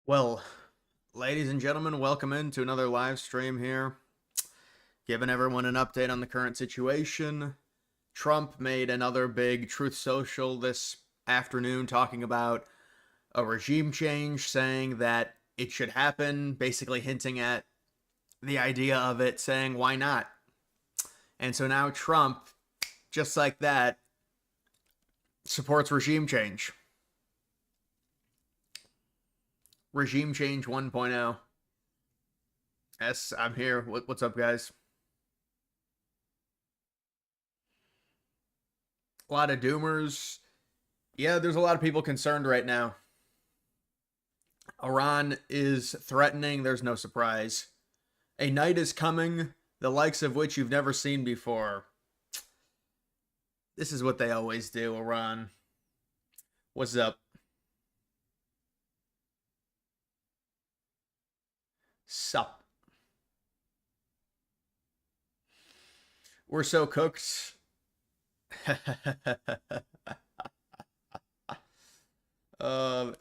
Well, ladies and gentlemen, welcome into another live stream here. Giving everyone an update on the current situation. Trump made another big Truth Social this afternoon talking about a regime change, saying that it should happen, basically hinting at the idea of it, saying, why not? And so now Trump, just like that, supports regime change. Regime change 1.0. Yes, I'm here. What's up, guys? A lot of doomers. Yeah, there's a lot of people concerned right now. Iran is threatening. There's no surprise. A night is coming, the likes of which you've never seen before. This is what they always do, Iran. What's up? Sup? We're so cooked.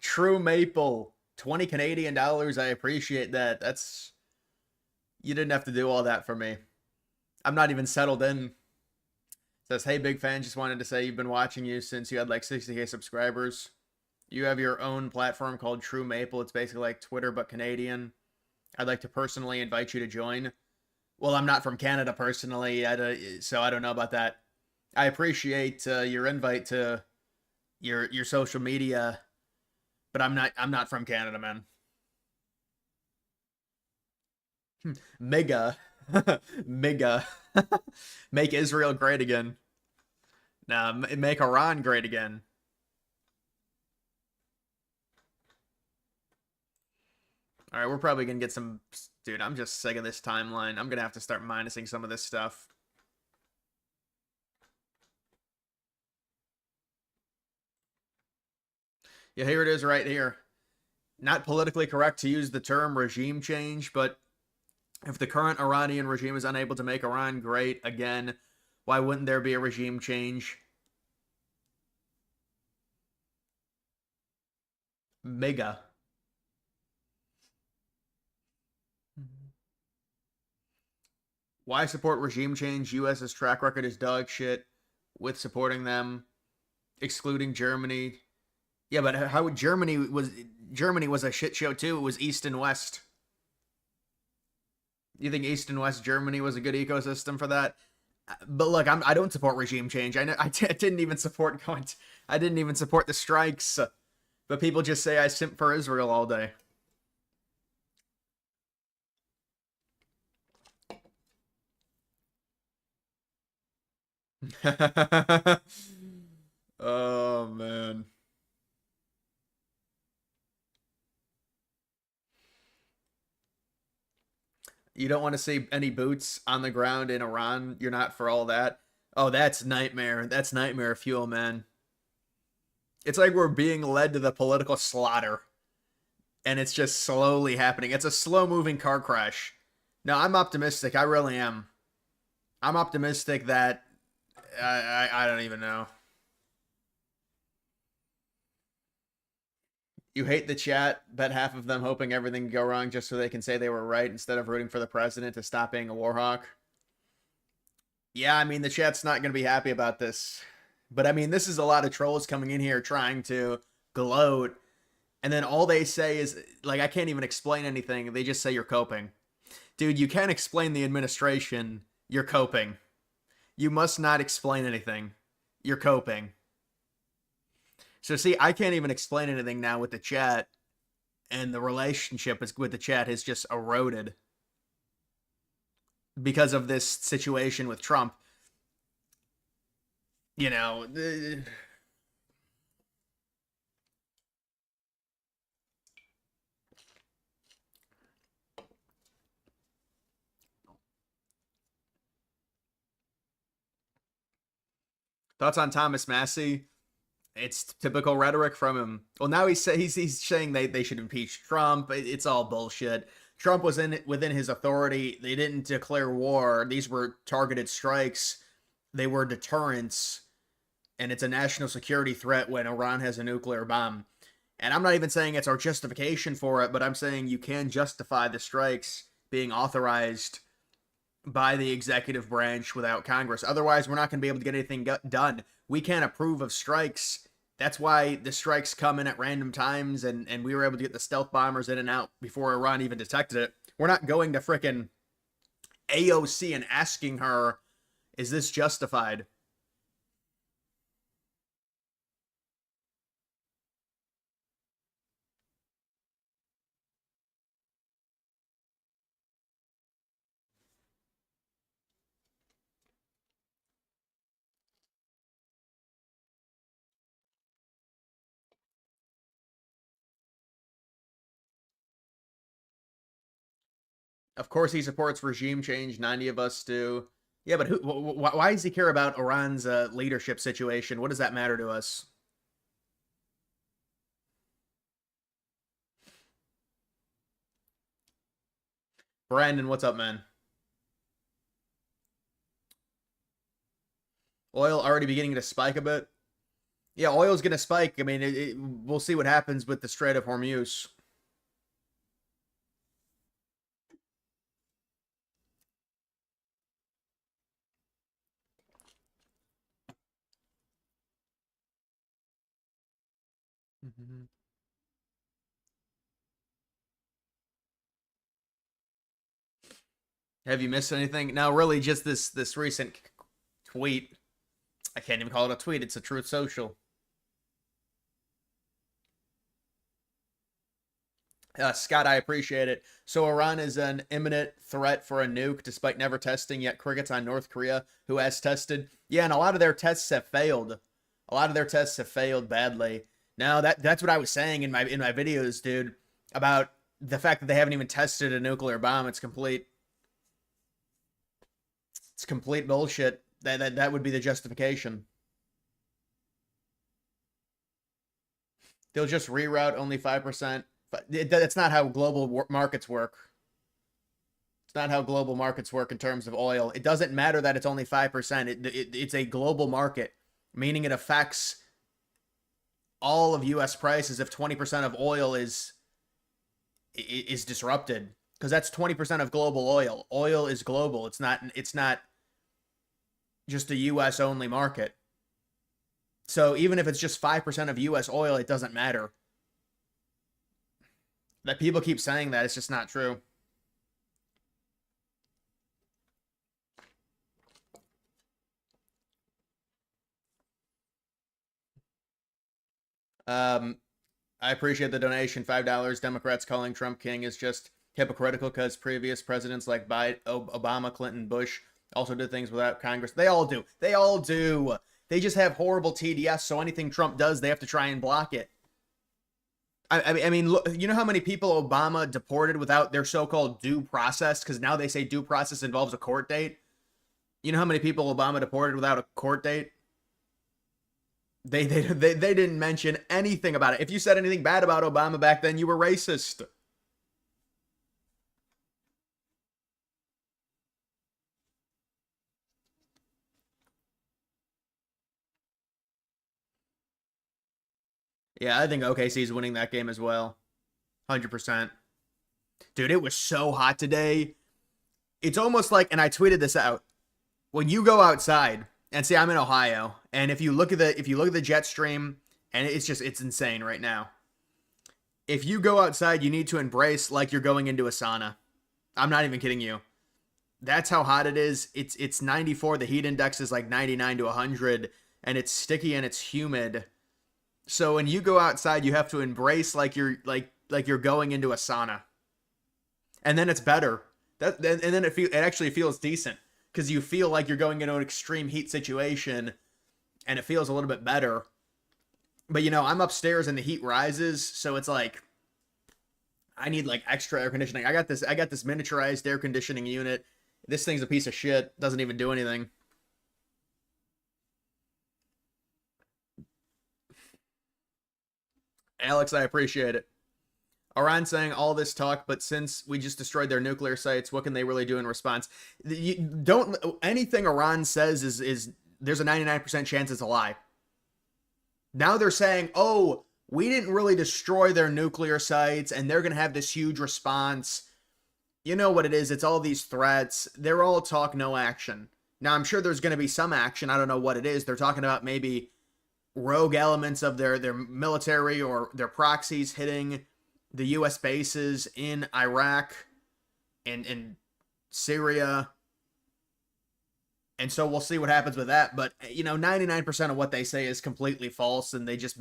True Maple, 20 Canadian dollars. I appreciate that. You didn't have to do all that for me. I'm not even settled in. Says, hey, big fan, just wanted to say you've been watching you since you had like 60K subscribers. You have your own platform called True Maple. It's basically like Twitter, but Canadian. I'd like to personally invite you to join. Well, I'm not from Canada personally, so I don't know about that. I appreciate your invite to your social media, but I'm not from Canada, man. Mega, mega, make Israel great again. Nah, make Iran great again. All right, we're probably gonna get some. Dude, I'm just sick of this timeline. I'm gonna have to start minusing some of this stuff. Yeah, here it is right here. Not politically correct to use the term regime change, but if the current Iranian regime is unable to make Iran great again, why wouldn't there be a regime change? Mega. Why support regime change? US's track record is dog shit with supporting them, excluding Germany. Yeah, but how Germany was a shit show too. It was East and West. You think East and West Germany was a good ecosystem for that? But look, I don't support regime change. Didn't even support I didn't even support the strikes. But people just say I simp for Israel all day. Oh man. You don't want to see any boots on the ground in Iran. You're not for all that. Oh, that's nightmare. That's nightmare fuel, man. It's like we're being led to the political slaughter, and it's just slowly happening. It's a slow moving car crash. No, I'm optimistic. I really am. I'm optimistic that I don't even know. You hate the chat, bet half of them hoping everything could go wrong just so they can say they were right instead of rooting for the president to stop being a war hawk. Yeah, I mean, the chat's not going to be happy about this. But I mean, this is a lot of trolls coming in here trying to gloat. And then all they say is, like, I can't even explain anything. They just say you're coping. Dude, you can't explain the administration. You're coping. You must not explain anything. You're coping. So see, I can't even explain anything now with the chat, and the relationship with the chat has just eroded because of this situation with Trump. You know, thoughts on Thomas Massie? It's typical rhetoric from him. Well, now he's saying they should impeach Trump. It's all bullshit. Trump was within his authority. They didn't declare war. These were targeted strikes. They were deterrents, and it's a national security threat when Iran has a nuclear bomb. And I'm not even saying it's our justification for it, but I'm saying you can justify the strikes being authorized by the executive branch without Congress. Otherwise, we're not going to be able to get anything done. We can't approve of strikes. That's why the strikes come in at random times, and we were able to get the stealth bombers in and out before Iran even detected it. We're not going to frickin' AOC and asking her, is this justified? Of course, he supports regime change. 90 of us do. Yeah, but why does he care about Iran's leadership situation? What does that matter to us? Brandon, what's up, man? Oil already beginning to spike a bit. Yeah, oil's going to spike. I mean, we'll see what happens with the Strait of Hormuz. Mm-hmm. Have you missed anything? No, really, just this recent tweet. I can't even call it a tweet. It's a Truth Social. Scott, I appreciate it. So Iran is an imminent threat for a nuke, despite never testing yet. Crickets on North Korea, who has tested. Yeah, and a lot of their tests have failed. A lot of their tests have failed badly. Now that's what I was saying in my videos, dude, about the fact that they haven't even tested a nuclear bomb. It's complete bullshit. That would be the justification. They'll just reroute only 5%. That's not how global markets work. It's not how global markets work in terms of oil. It doesn't matter that it's only 5%. It's a global market, meaning it affects all of U.S. prices if 20% of oil is disrupted, because that's 20% of global oil. Oil is global. It's not just a U.S. only market. So even if it's just 5% of U.S. oil, it doesn't matter. That people keep saying that, it's just not true. Um, I appreciate the donation, $5. Democrats calling Trump king is just hypocritical because previous presidents like Biden, Obama, Clinton, Bush also did things without Congress. They all do. They all do. They just have horrible TDS, so anything Trump does, they have to try and block it. I mean, look, you know how many people Obama deported without their so-called due process? Because now they say due process involves a court date. You know how many people Obama deported without a court date? They didn't mention anything about it. If you said anything bad about Obama back then, you were racist. Yeah, I think OKC is winning that game as well. 100%. Dude, it was so hot today. It's almost like, and I tweeted this out, when you go outside and see, I'm in Ohio, and if you look at the jet stream, and it's insane right now. If you go outside, you need to embrace like you're going into a sauna. I'm not even kidding you. That's how hot it is. It's 94. The heat index is like 99 to 100, and it's sticky and it's humid. So when you go outside, you have to embrace like you're going into a sauna, and then it's better. And then it actually feels decent because you feel like you're going into an extreme heat situation, and it feels a little bit better. But I'm upstairs and the heat rises, so it's like I need like extra air conditioning. I got this miniaturized air conditioning unit. This thing's a piece of shit. Doesn't even do anything. Alex, I appreciate it. Iran saying all this talk, but since we just destroyed their nuclear sites, what can they really do in response? Don't anything Iran says is there's a 99% chance it's a lie. Now they're saying, oh, we didn't really destroy their nuclear sites, and they're going to have this huge response. You know what it is? It's all these threats. They're all talk, no action. Now, I'm sure there's going to be some action. I don't know what it is. They're talking about maybe rogue elements of their military or their proxies hitting the U.S. bases in Iraq and Syria. And so we'll see what happens with that. But 99% of what they say is completely false, and they just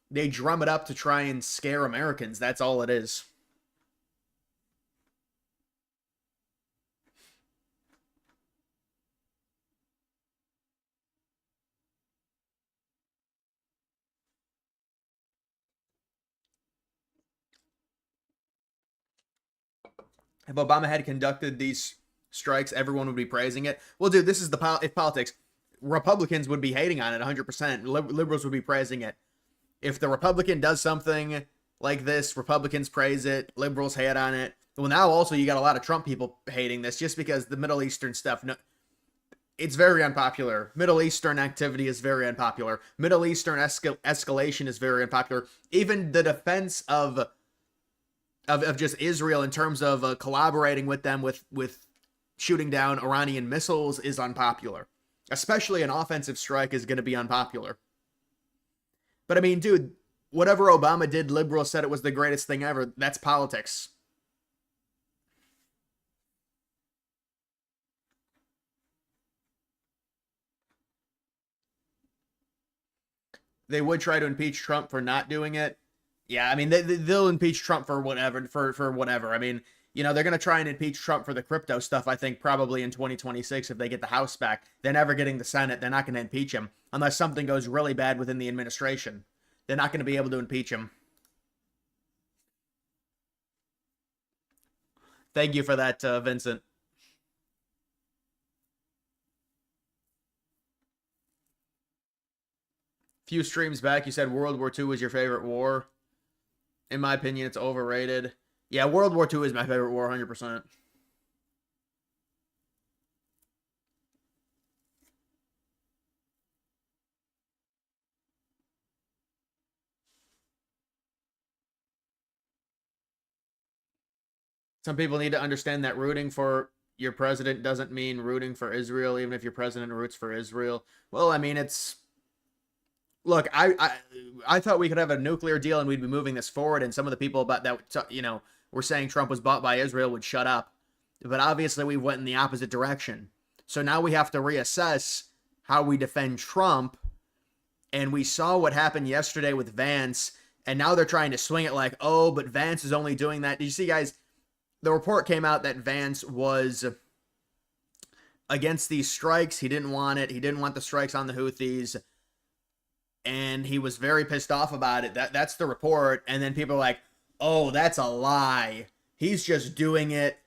they drum it up to try and scare Americans. That's all it is. If Obama had conducted these strikes, everyone would be praising it. Well, dude, this is if politics. Republicans would be hating on it 100%. Liberals would be praising it. If the Republican does something like this, Republicans praise it, liberals hate on it. Well, now also you got a lot of Trump people hating this just because the Middle Eastern stuff, no, it's very unpopular. Middle Eastern activity is very unpopular. Middle Eastern escalation is very unpopular. Even the defense of just Israel in terms of collaborating with them with shooting down Iranian missiles is unpopular. Especially an offensive strike is going to be unpopular. But I mean, dude, whatever Obama did, liberals said it was the greatest thing ever. That's politics. They would try to impeach Trump for not doing it. Yeah, I mean, they'll impeach Trump for whatever, for whatever. I mean, they're going to try and impeach Trump for the crypto stuff, I think, probably in 2026 if they get the House back. They're never getting the Senate. They're not going to impeach him unless something goes really bad within the administration. They're not going to be able to impeach him. Thank you for that, Vincent. Few streams back, you said World War II was your favorite war. In my opinion, it's overrated. Yeah, World War II is my favorite war, 100%. Some people need to understand that rooting for your president doesn't mean rooting for Israel, even if your president roots for Israel. Well, I mean, it's look. I thought we could have a nuclear deal and we'd be moving this forward, and some of the people about that were saying Trump was bought by Israel would shut up, but obviously we went in the opposite direction. So now we have to reassess how we defend Trump, and we saw what happened yesterday with Vance, and now they're trying to swing it like, oh, but Vance is only doing that. Did you see, guys? The report came out that Vance was against these strikes. He didn't want it. He didn't want the strikes on the Houthis. And he was very pissed off about it. That's the report. And then people are like, oh, that's a lie. He's just doing it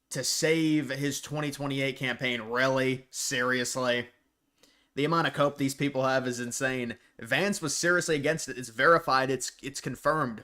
to save his 2028 campaign. Really? Seriously? The amount of cope these people have is insane. Vance was seriously against it. It's verified. It's confirmed.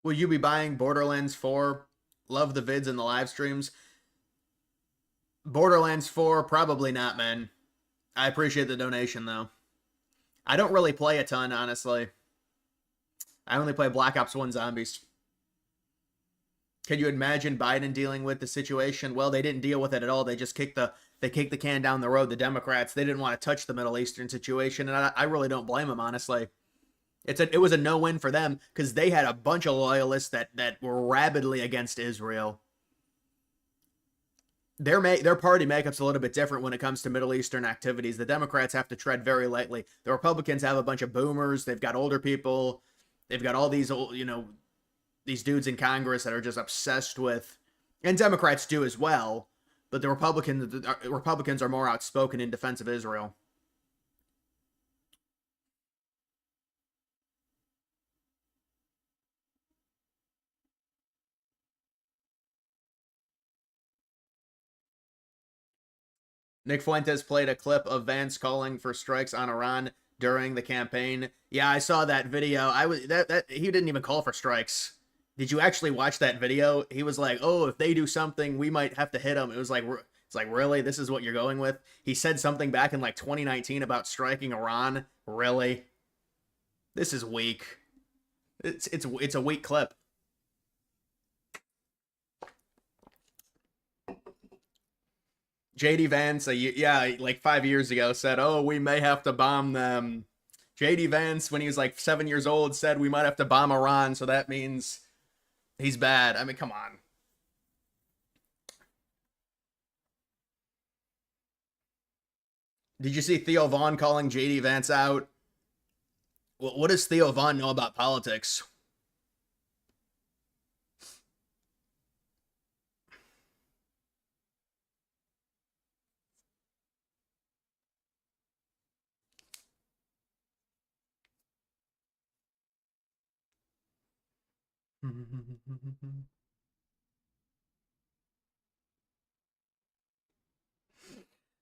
Will you be buying Borderlands 4? Love the vids and the live streams. Borderlands 4, probably not, man. I appreciate the donation, though. I don't really play a ton, honestly. I only play Black Ops 1 Zombies. Can you imagine Biden dealing with the situation? Well, they didn't deal with it at all. They just kicked the can down the road. The Democrats, they didn't want to touch the Middle Eastern situation, and I really don't blame them, honestly. It was a no-win for them because they had a bunch of loyalists that were rabidly against Israel. Their party makeup's a little bit different when it comes to Middle Eastern activities. The Democrats have to tread very lightly. The Republicans have a bunch of boomers. They've got older people. They've got all these old, these dudes in Congress that are just obsessed with, and Democrats do as well. But the Republicans are more outspoken in defense of Israel. Nick Fuentes played a clip of Vance calling for strikes on Iran during the campaign. Yeah, I saw that video. I was that he didn't even call for strikes. Did you actually watch that video? He was like, "Oh, if they do something, we might have to hit them." It was like, it's like, really? This is what you're going with? He said something back in like 2019 about striking Iran. Really? This is weak. It's a weak clip. JD Vance, yeah, like 5 years ago said, "Oh, we may have to bomb them." JD Vance, when he was like 7 years old, said we might have to bomb Iran, so that means he's bad. I mean, come on. Did you see Theo Vaughn calling JD Vance out? What does Theo Vaughn know about politics?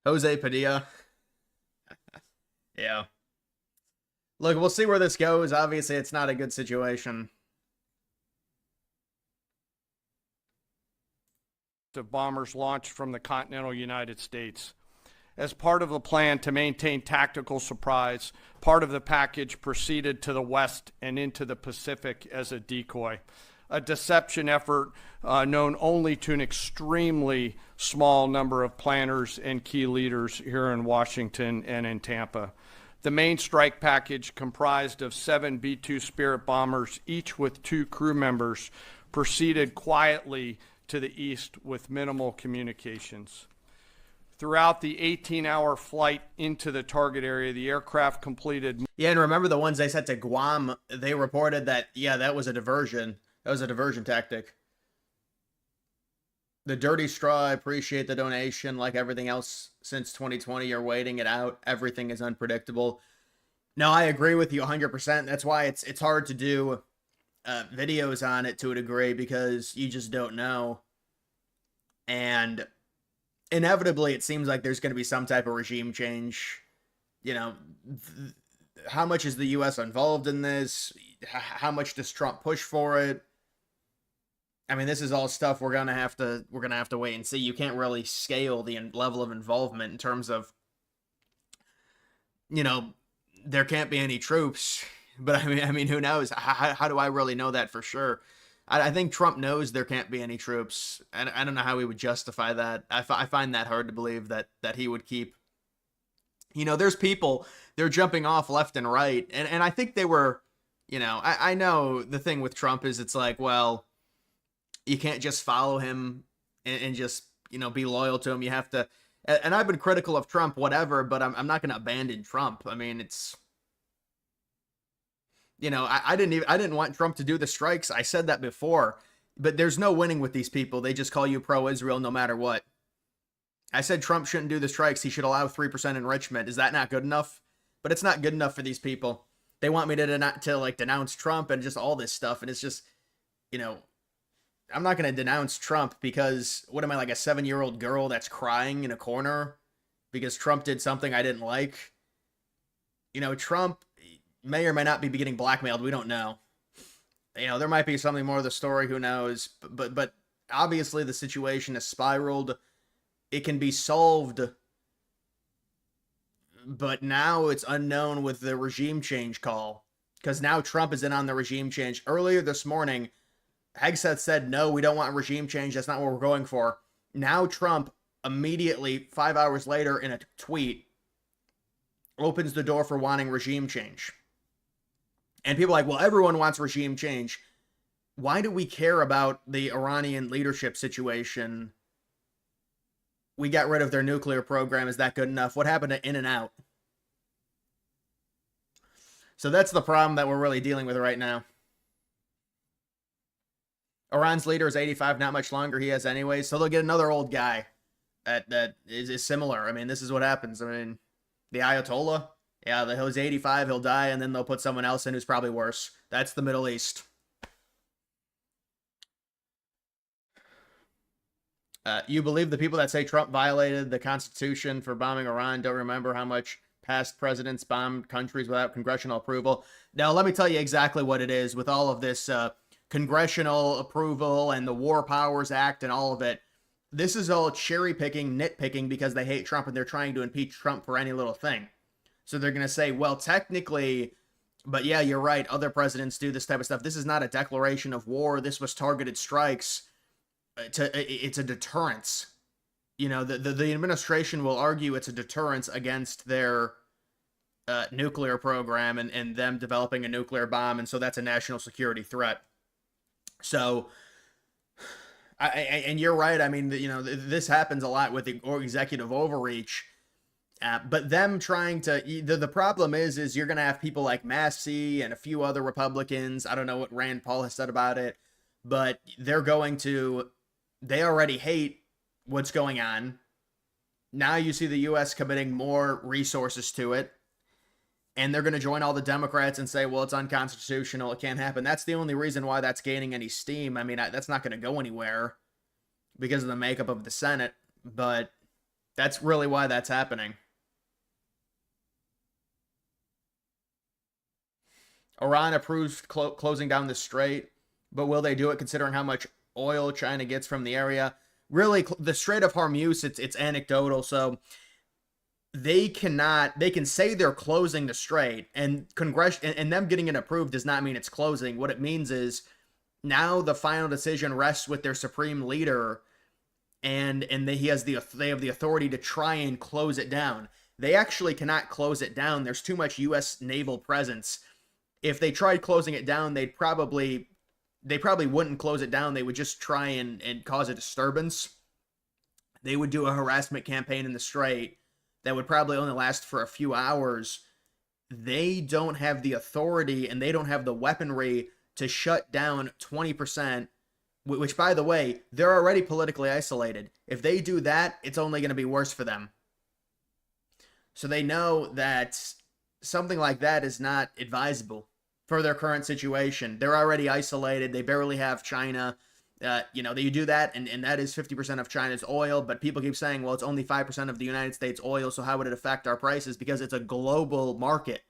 Jose Padilla. Yeah. Look, we'll see where this goes. Obviously, it's not a good situation. Of bombers launched from the continental United States. As part of the plan to maintain tactical surprise, part of the package proceeded to the west and into the Pacific as a decoy, a deception effort known only to an extremely small number of planners and key leaders here in Washington and in Tampa. The main strike package, comprised of 7 B-2 Spirit bombers, each with 2 crew members, proceeded quietly to the east with minimal communications. Throughout the 18-hour flight into the target area, the aircraft completed... Yeah, and remember the ones they sent to Guam, they reported that, yeah, that was a diversion. That was a diversion tactic. The Dirty Straw, I appreciate the donation. Like everything else since 2020, you're waiting it out. Everything is unpredictable. No, I agree with you 100%. That's why it's hard to do videos on it to a degree, because you just don't know. And inevitably, it seems like there's going to be some type of regime change. You know, how much is the U.S. involved in this? How much does Trump push for it? I mean, this is all stuff we're gonna have to wait and see. You can't really scale the level of involvement in terms of, you know, there can't be any troops. But I mean, who knows? How do I really know that for sure? I think Trump knows there can't be any troops. I don't know how he would justify that. I find that hard to believe that he would keep. You know, there's people, they're jumping off left and right, and I think they were, you know, I know the thing with Trump is it's like, well, you can't just follow him and just, you know, be loyal to him. You have to, and I've been critical of Trump, whatever, but I'm not going to abandon Trump. I mean, it's, you know, I didn't want Trump to do the strikes. I said that before, but there's no winning with these people. They just call you pro-Israel no matter what. I said Trump shouldn't do the strikes. He should allow 3% enrichment. Is that not good enough? But it's not good enough for these people. They want me to denounce Trump and just all this stuff, and it's just, you know, I'm not going to denounce Trump because, what am I, like a 7-year-old girl that's crying in a corner because Trump did something I didn't like? You know, Trump may or may not be getting blackmailed. We don't know. You know, there might be something more to the story. Who knows? But obviously the situation has spiraled. It can be solved, but now it's unknown with the regime change call, because now Trump is in on the regime change. Earlier this morning, Hegseth said, no, we don't want regime change. That's not what we're going for. Now Trump immediately, 5 hours later, in a tweet, opens the door for wanting regime change. And people are like, well, everyone wants regime change. Why do we care about the Iranian leadership situation? We got rid of their nuclear program. Is that good enough? What happened to In and Out? So that's the problem that we're really dealing with right now. Iran's leader is 85, not much longer he has anyway, so they'll get another old guy that is similar. I mean, this is what happens. I mean, the Ayatollah, yeah, he's 85, he'll die, and then they'll put someone else in who's probably worse. That's the Middle East. You believe the people that say Trump violated the Constitution for bombing Iran don't remember how much past presidents bombed countries without congressional approval? Now, let me tell you exactly what it is with all of this congressional approval and the War Powers Act and all of it. This is all cherry picking, nitpicking because they hate Trump and they're trying to impeach Trump for any little thing. So they're going to say, well, technically, but yeah, you're right. Other presidents do this type of stuff. This is not a declaration of war. This was targeted strikes. It's a deterrence. You know, the administration will argue it's a deterrence against their nuclear program and them developing a nuclear bomb. And so that's a national security threat. So, and you're right. I mean, you know, this happens a lot with the executive overreach. But them trying to, the problem is you're going to have people like Massie and a few other Republicans. I don't know what Rand Paul has said about it, but they already hate what's going on. Now you see the U.S. committing more resources to it, and they're going to join all the Democrats and say, well, it's unconstitutional. It can't happen. That's the only reason why that's gaining any steam. I mean, that's not going to go anywhere because of the makeup of the Senate, but that's really why that's happening. Iran approves closing down the strait, but will they do it considering how much oil China gets from the area? Really, the Strait of Hormuz, it's anecdotal, so they can say they're closing the strait, and and them getting it approved does not mean it's closing. What it means is now the final decision rests with their supreme leader, and they have the authority to try and close it down. They actually cannot close it down. There's too much U.S. naval presence. If they tried closing it down, they probably wouldn't close it down. They would just try and cause a disturbance. They would do a harassment campaign in the strait that would probably only last for a few hours. They don't have the authority and they don't have the weaponry to shut down 20%, which, by the way, they're already politically isolated. If they do that, it's only going to be worse for them. So they know that something like that is not advisable for their current situation. They're already isolated. They barely have China. They do that, and that is 50% of China's oil, but people keep saying, well, it's only 5% of the United States oil, so how would it affect our prices? Because it's a global market.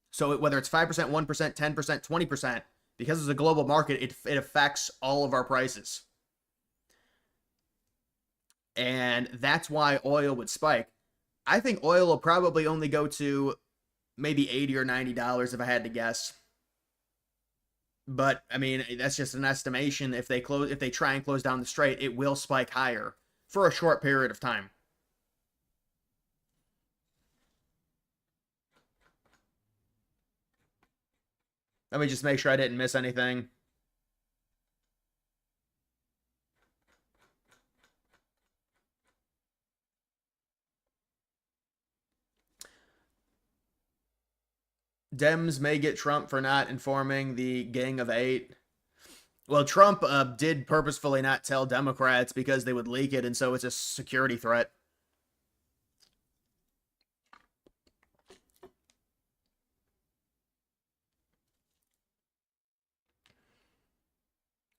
So whether it's 5%, 1%, 10%, 20%, because it's a global market, it affects all of our prices. And that's why oil would spike. I think oil will probably only go to maybe $80 or $90 if I had to guess. But I mean, that's just an estimation. If they try and close down the strait, it will spike higher for a short period of time. Let me just make sure I didn't miss anything. Dems may get Trump for not informing the Gang of Eight. Well, Trump did purposefully not tell Democrats because they would leak it, and so it's a security threat.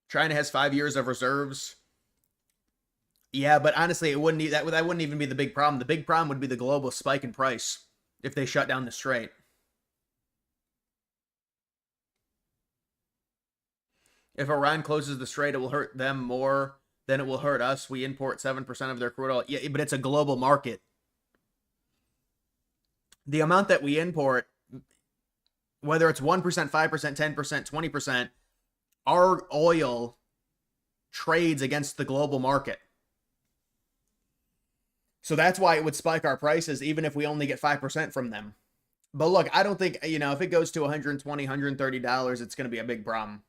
China has 5 years of reserves. Yeah, but honestly, it wouldn't that wouldn't even be the big problem. The big problem would be the global spike in price if they shut down the strait. If Iran closes the strait, it will hurt them more than it will hurt us. We import 7% of their crude oil. Yeah, but it's a global market. The amount that we import, whether it's 1%, 5%, 10%, 20%, our oil trades against the global market. So that's why it would spike our prices, even if we only get 5% from them. But look, I don't think, if it goes to $120, $130, it's going to be a big problem.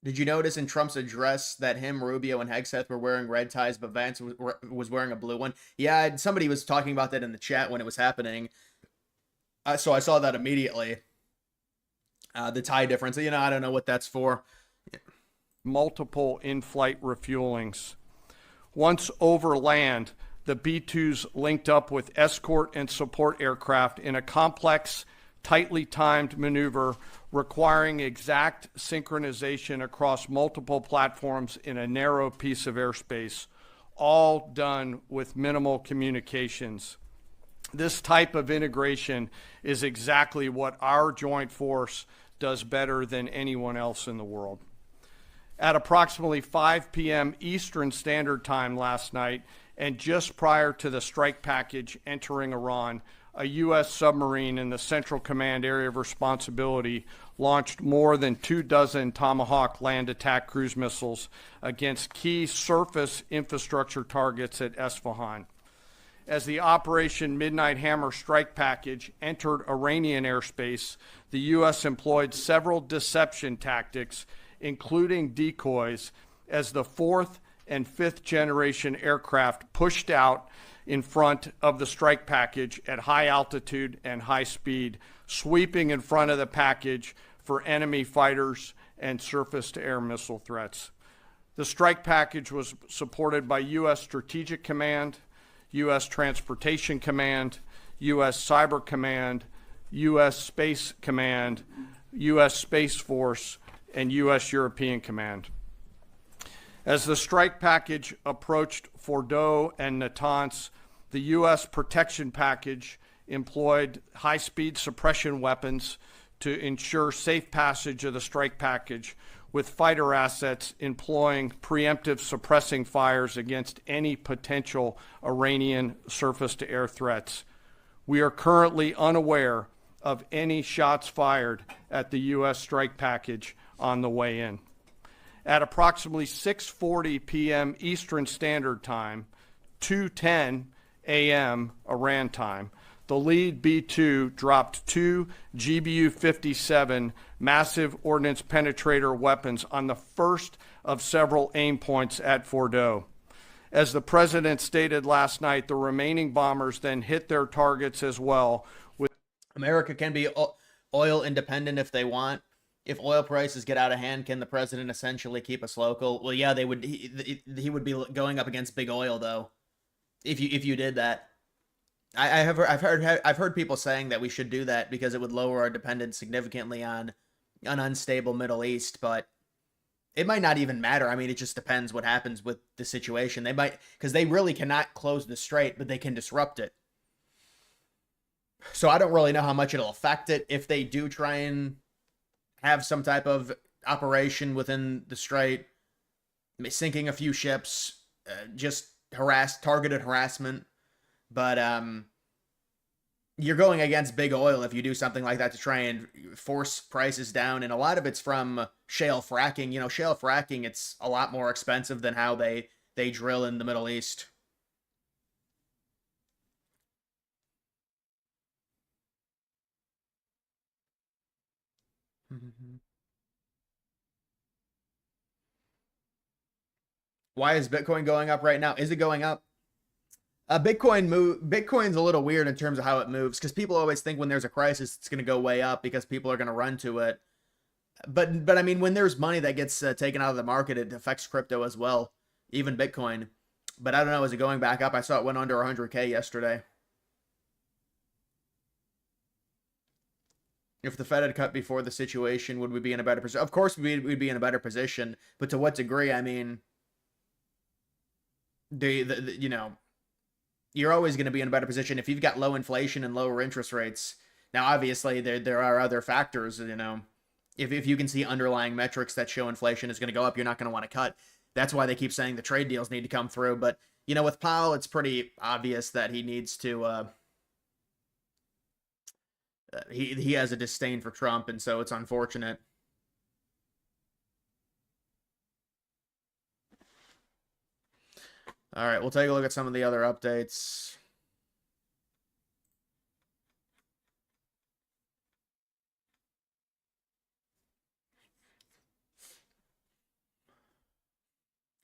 Did you notice in Trump's address that him, Rubio, and Hegseth were wearing red ties, but Vance was wearing a blue one? Yeah, somebody was talking about that in the chat when it was happening. So I saw that immediately. The tie difference. I don't know what that's for. Multiple in-flight refuelings. Once over land, the B-2s linked up with escort and support aircraft in a complex, tightly timed maneuver requiring exact synchronization across multiple platforms in a narrow piece of airspace, all done with minimal communications. This type of integration is exactly what our joint force does better than anyone else in the world. At approximately 5 p.m. Eastern Standard Time last night, and just prior to the strike package entering Iran, a U.S. submarine in the Central Command Area of Responsibility launched more than 24 Tomahawk land attack cruise missiles against key surface infrastructure targets at Esfahan. As the Operation Midnight Hammer strike package entered Iranian airspace, the U.S. employed several deception tactics, including decoys, as the fourth and fifth generation aircraft pushed out in front of the strike package at high altitude and high speed, sweeping in front of the package for enemy fighters and surface-to-air missile threats. The strike package was supported by U.S. Strategic Command, U.S. Transportation Command, U.S. Cyber Command, U.S. Space Command, U.S. Space Force, and U.S. European Command. As the strike package approached Fordow and Natanz, the U.S. protection package employed high-speed suppression weapons to ensure safe passage of the strike package, with fighter assets employing preemptive suppressing fires against any potential Iranian surface-to-air threats. We are currently unaware of any shots fired at the U.S. strike package on the way in. At approximately 6:40 p.m. Eastern Standard Time, 2:10 a.m. Iran time, the lead B-2 dropped two GBU-57 massive ordnance penetrator weapons on the first of several aim points at Fordow. As the president stated last night, the remaining bombers then hit their targets as well. America can be oil independent if they want. If oil prices get out of hand, can the president essentially keep us local? Well, yeah, they would. He would be going up against big oil, though. If you did that, I've heard people saying that we should do that because it would lower our dependence significantly on an unstable Middle East. But it might not even matter. I mean, it just depends what happens with the situation. They might, because they really cannot close the strait, but they can disrupt it. So I don't really know how much it'll affect it if they do try and have some type of operation within the strait, sinking a few ships, just targeted harassment. But you're going against big oil if you do something like that to try and force prices down. And a lot of it's from shale fracking. You know, shale fracking, it's a lot more expensive than how they drill in the Middle East. Why is Bitcoin going up right now? Is it going up? Bitcoin's a little weird in terms of how it moves, because people always think when there's a crisis, it's going to go way up because people are going to run to it. But I mean, when there's money that gets taken out of the market, it affects crypto as well, even Bitcoin. But I don't know, is it going back up? I saw it went under 100K yesterday. If the Fed had cut before the situation, would we be in a better position? Of course, we'd be in a better position, but to what degree? I mean, you know, you're always going to be in a better position if you've got low inflation and lower interest rates. Now, obviously, there are other factors. You know, if you can see underlying metrics that show inflation is going to go up, you're not going to want to cut. That's why they keep saying the trade deals need to come through. But you know, with Powell, it's pretty obvious that he needs to. He has a disdain for Trump, and so it's unfortunate. All right, we'll take a look at some of the other updates.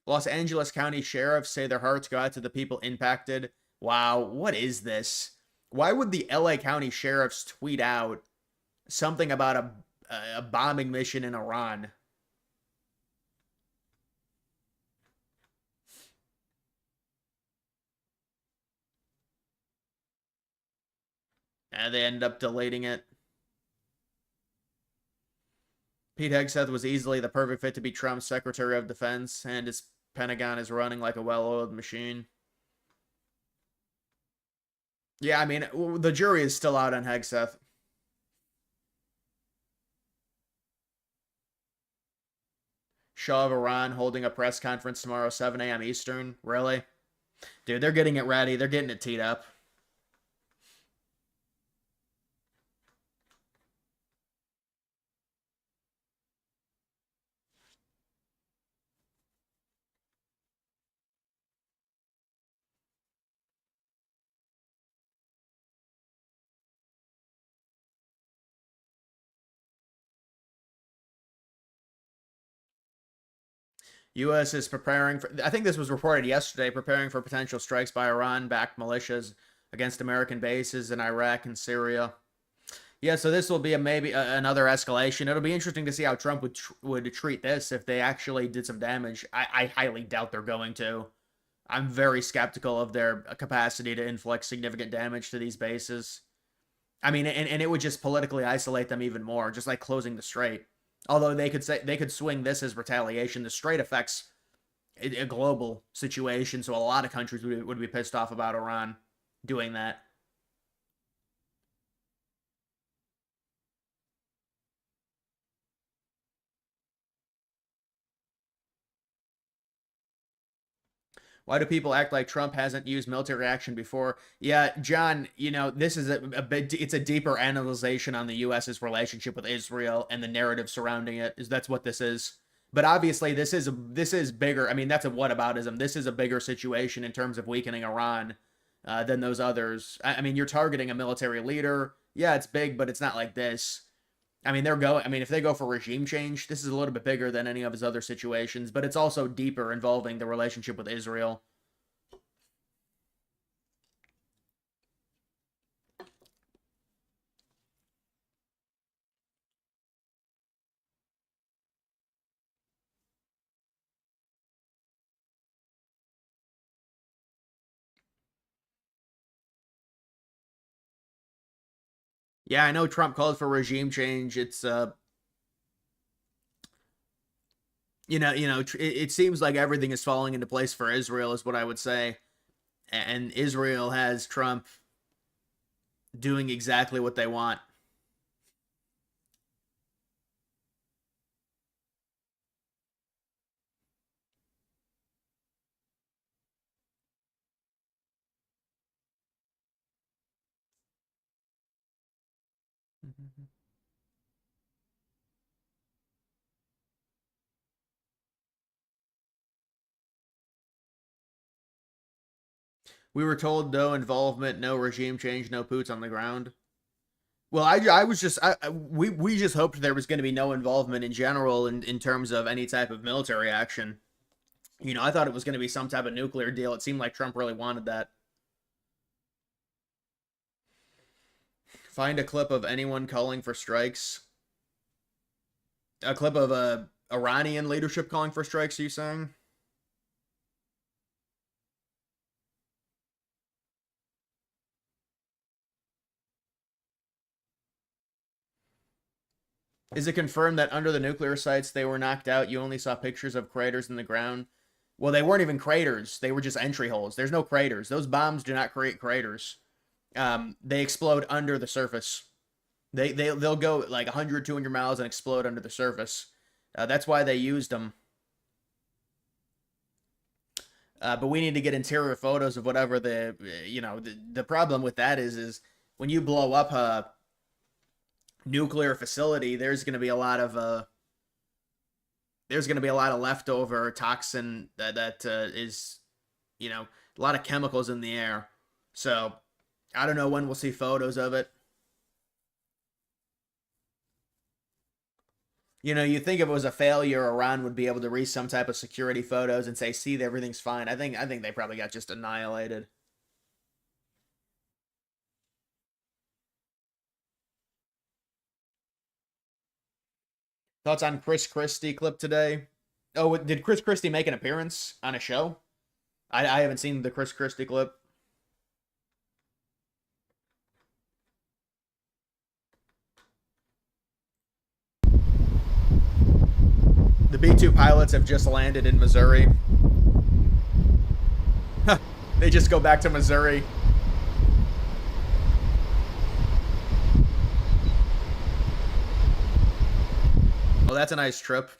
Los Angeles County sheriffs say their hearts go out to the people impacted. Wow, what is this? Why would the LA County sheriffs tweet out something about a bombing mission in Iran? And they ended up deleting it. Pete Hegseth was easily the perfect fit to be Trump's Secretary of Defense, and his Pentagon is running like a well-oiled machine. Yeah, I mean, the jury is still out on Hegseth. Shah of Iran holding a press conference tomorrow, 7 a.m. Eastern. Really? Dude, they're getting it ready. They're getting it teed up. U.S. is preparing for, I think this was reported yesterday, preparing for potential strikes by Iran-backed militias against American bases in Iraq and Syria. Yeah, so this will be maybe another escalation. It'll be interesting to see how Trump would treat this if they actually did some damage. I highly doubt they're going to. I'm very skeptical of their capacity to inflict significant damage to these bases. I mean, and it would just politically isolate them even more, just like closing the strait. Although they could swing this as retaliation. The strait affects a global situation, so a lot of countries would be pissed off about Iran doing that. Why do people act like Trump hasn't used military action before? Yeah, John, this is a bit, it's a deeper analyzation on the U.S.'s relationship with Israel and the narrative surrounding it. That's what this is. But obviously, this is bigger. I mean, that's a whataboutism. This is a bigger situation in terms of weakening Iran than those others. I mean, you're targeting a military leader. Yeah, it's big, but it's not like this. I mean, if they go for regime change, this is a little bit bigger than any of his other situations, but it's also deeper, involving the relationship with Israel. Yeah, I know Trump called for regime change. It's it seems like everything is falling into place for Israel, is what I would say, and Israel has Trump doing exactly what they want. We were told no involvement, no regime change, no boots on the ground. Well, I was just we just hoped there was going to be no involvement in general in terms of any type of military action. I thought it was going to be some type of nuclear deal. It seemed like Trump really wanted that. Find a clip of anyone calling for strikes. A clip of Iranian leadership calling for strikes. Are you saying? Is it confirmed that under the nuclear sites they were knocked out? You only saw pictures of craters in the ground. Well, they weren't even craters. They were just entry holes. There's no craters. Those bombs do not create craters. They explode under the surface. They'll go like 100, 200 miles and explode under the surface. That's why they used them. But we need to get interior photos of whatever the problem with that is when you blow up a nuclear facility, there's going to be a lot of leftover toxin that is, a lot of chemicals in the air. So I don't know when we'll see photos of it. You think if it was a failure, Iran would be able to release some type of security photos and say, "See, everything's fine." I think they probably got just annihilated. Thoughts on Chris Christie clip today? Oh, did Chris Christie make an appearance on a show? I haven't seen the Chris Christie clip. The B-2 pilots have just landed in Missouri. They just go back to Missouri. Oh, that's a nice trip.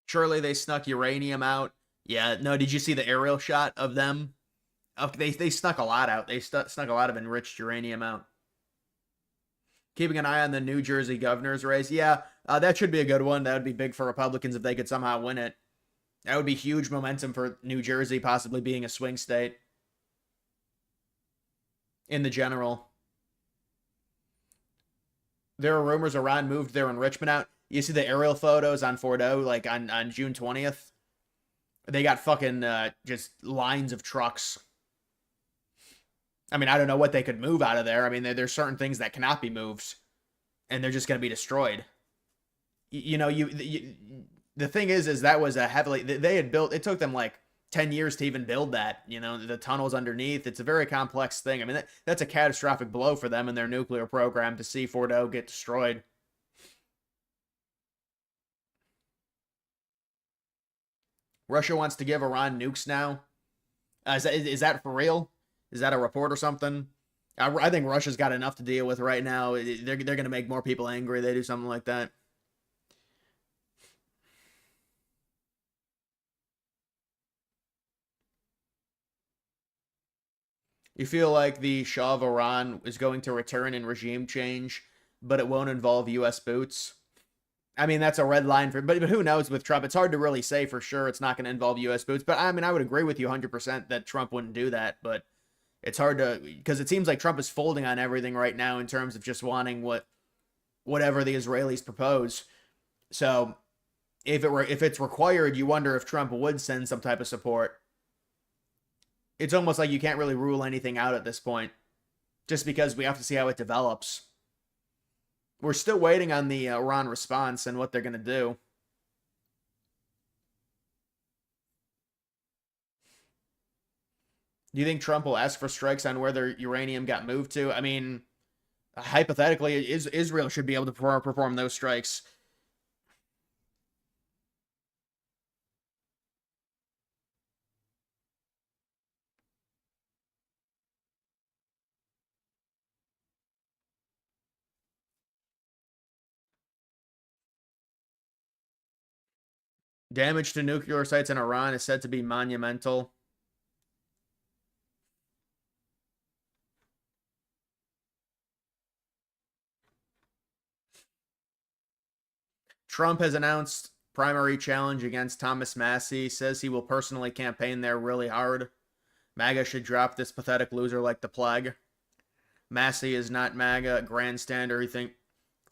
Surely they snuck uranium out. Yeah, no, did you see the aerial shot of them? They snuck a lot out. They snuck a lot of enriched uranium out. Keeping an eye on the New Jersey governor's race. Yeah, that should be a good one. That would be big for Republicans if they could somehow win it. That would be huge momentum for New Jersey possibly being a swing state in the general. There are rumors Iran moved their enrichment out. You see the aerial photos on Fordo, like on June 20th? They got fucking just lines of trucks. I mean, I don't know what they could move out of there. I mean, there's certain things that cannot be moved, and they're just going to be destroyed. You know, the thing is that was a heavily they had built. It took them like 10 years to even build that. You know, the tunnels underneath. It's a very complex thing. I mean, that's a catastrophic blow for them and their nuclear program to see Fordo get destroyed. Russia wants to give Iran nukes now. Is that for real? Is that a report or something? I think Russia's got enough to deal with right now. They're going to make more people angry. They do something like that. You feel like the Shah of Iran is going to return in regime change, but it won't involve U.S. boots? I mean, that's a red line for, but who knows with Trump? It's hard to really say for sure it's not going to involve U.S. boots. But I mean, I would agree with you 100% that Trump wouldn't do that. But it's hard to, because it seems like Trump is folding on everything right now in terms of just wanting whatever the Israelis propose. So if it's required, you wonder if Trump would send some type of support. It's almost like you can't really rule anything out at this point, just because we have to see how it develops. We're still waiting on the Iran response and what they're going to do. Do you think Trump will ask for strikes on where their uranium got moved to? I mean, hypothetically, Israel should be able to perform those strikes. Damage to nuclear sites in Iran is said to be monumental. Trump has announced primary challenge against Thomas Massie, says he will personally campaign there really hard. MAGA should drop this pathetic loser like the plague. Massie is not MAGA, grandstander. He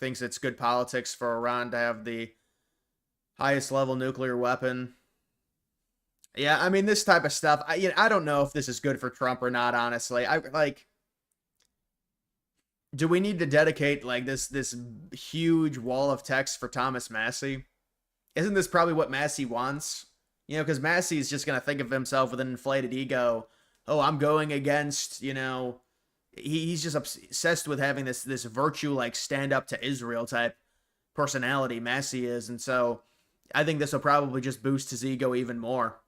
thinks it's good politics for Iran to have the highest level nuclear weapon. Yeah, I mean, this type of stuff, I don't know if this is good for Trump or not, honestly. Do we need to dedicate like this huge wall of text for Thomas Massie? Isn't this probably what Massie wants? You know, because Massey is just going to think of himself with an inflated ego. Oh, I'm going against, he's just obsessed with having this virtue, like stand up to Israel type personality. Massey is. And so I think this will probably just boost his ego even more.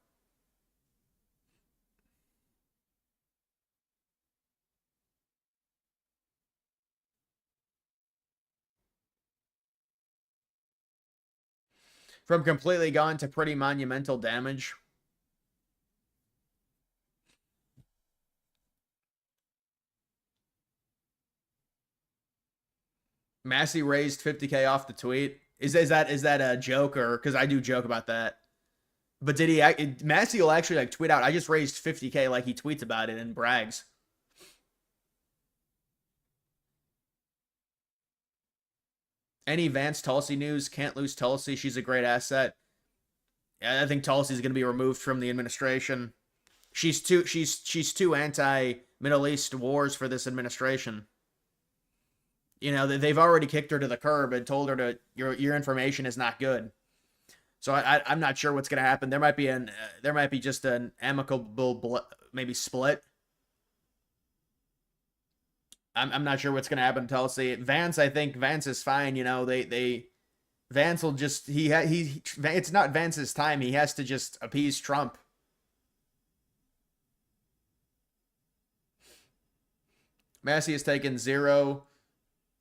From completely gone to pretty monumental damage. Massey raised 50K off the tweet. Is that a joke, or because I do joke about that? But did he? Massey will actually like tweet out, "I just raised 50K," like he tweets about it and brags. Any Vance Tulsi news? Can't lose Tulsi. She's a great asset. Yeah, I think Tulsi's going to be removed from the administration. She's too anti Middle East wars for this administration. You know, they've already kicked her to the curb and told her to your information is not good. So I'm not sure what's going to happen. There might be just an amicable maybe split. I'm not sure what's going to happen to Tulsi. Vance, I think Vance is fine. You know, they Vance will just he it's not Vance's time. He has to just appease Trump. Massie has taken zero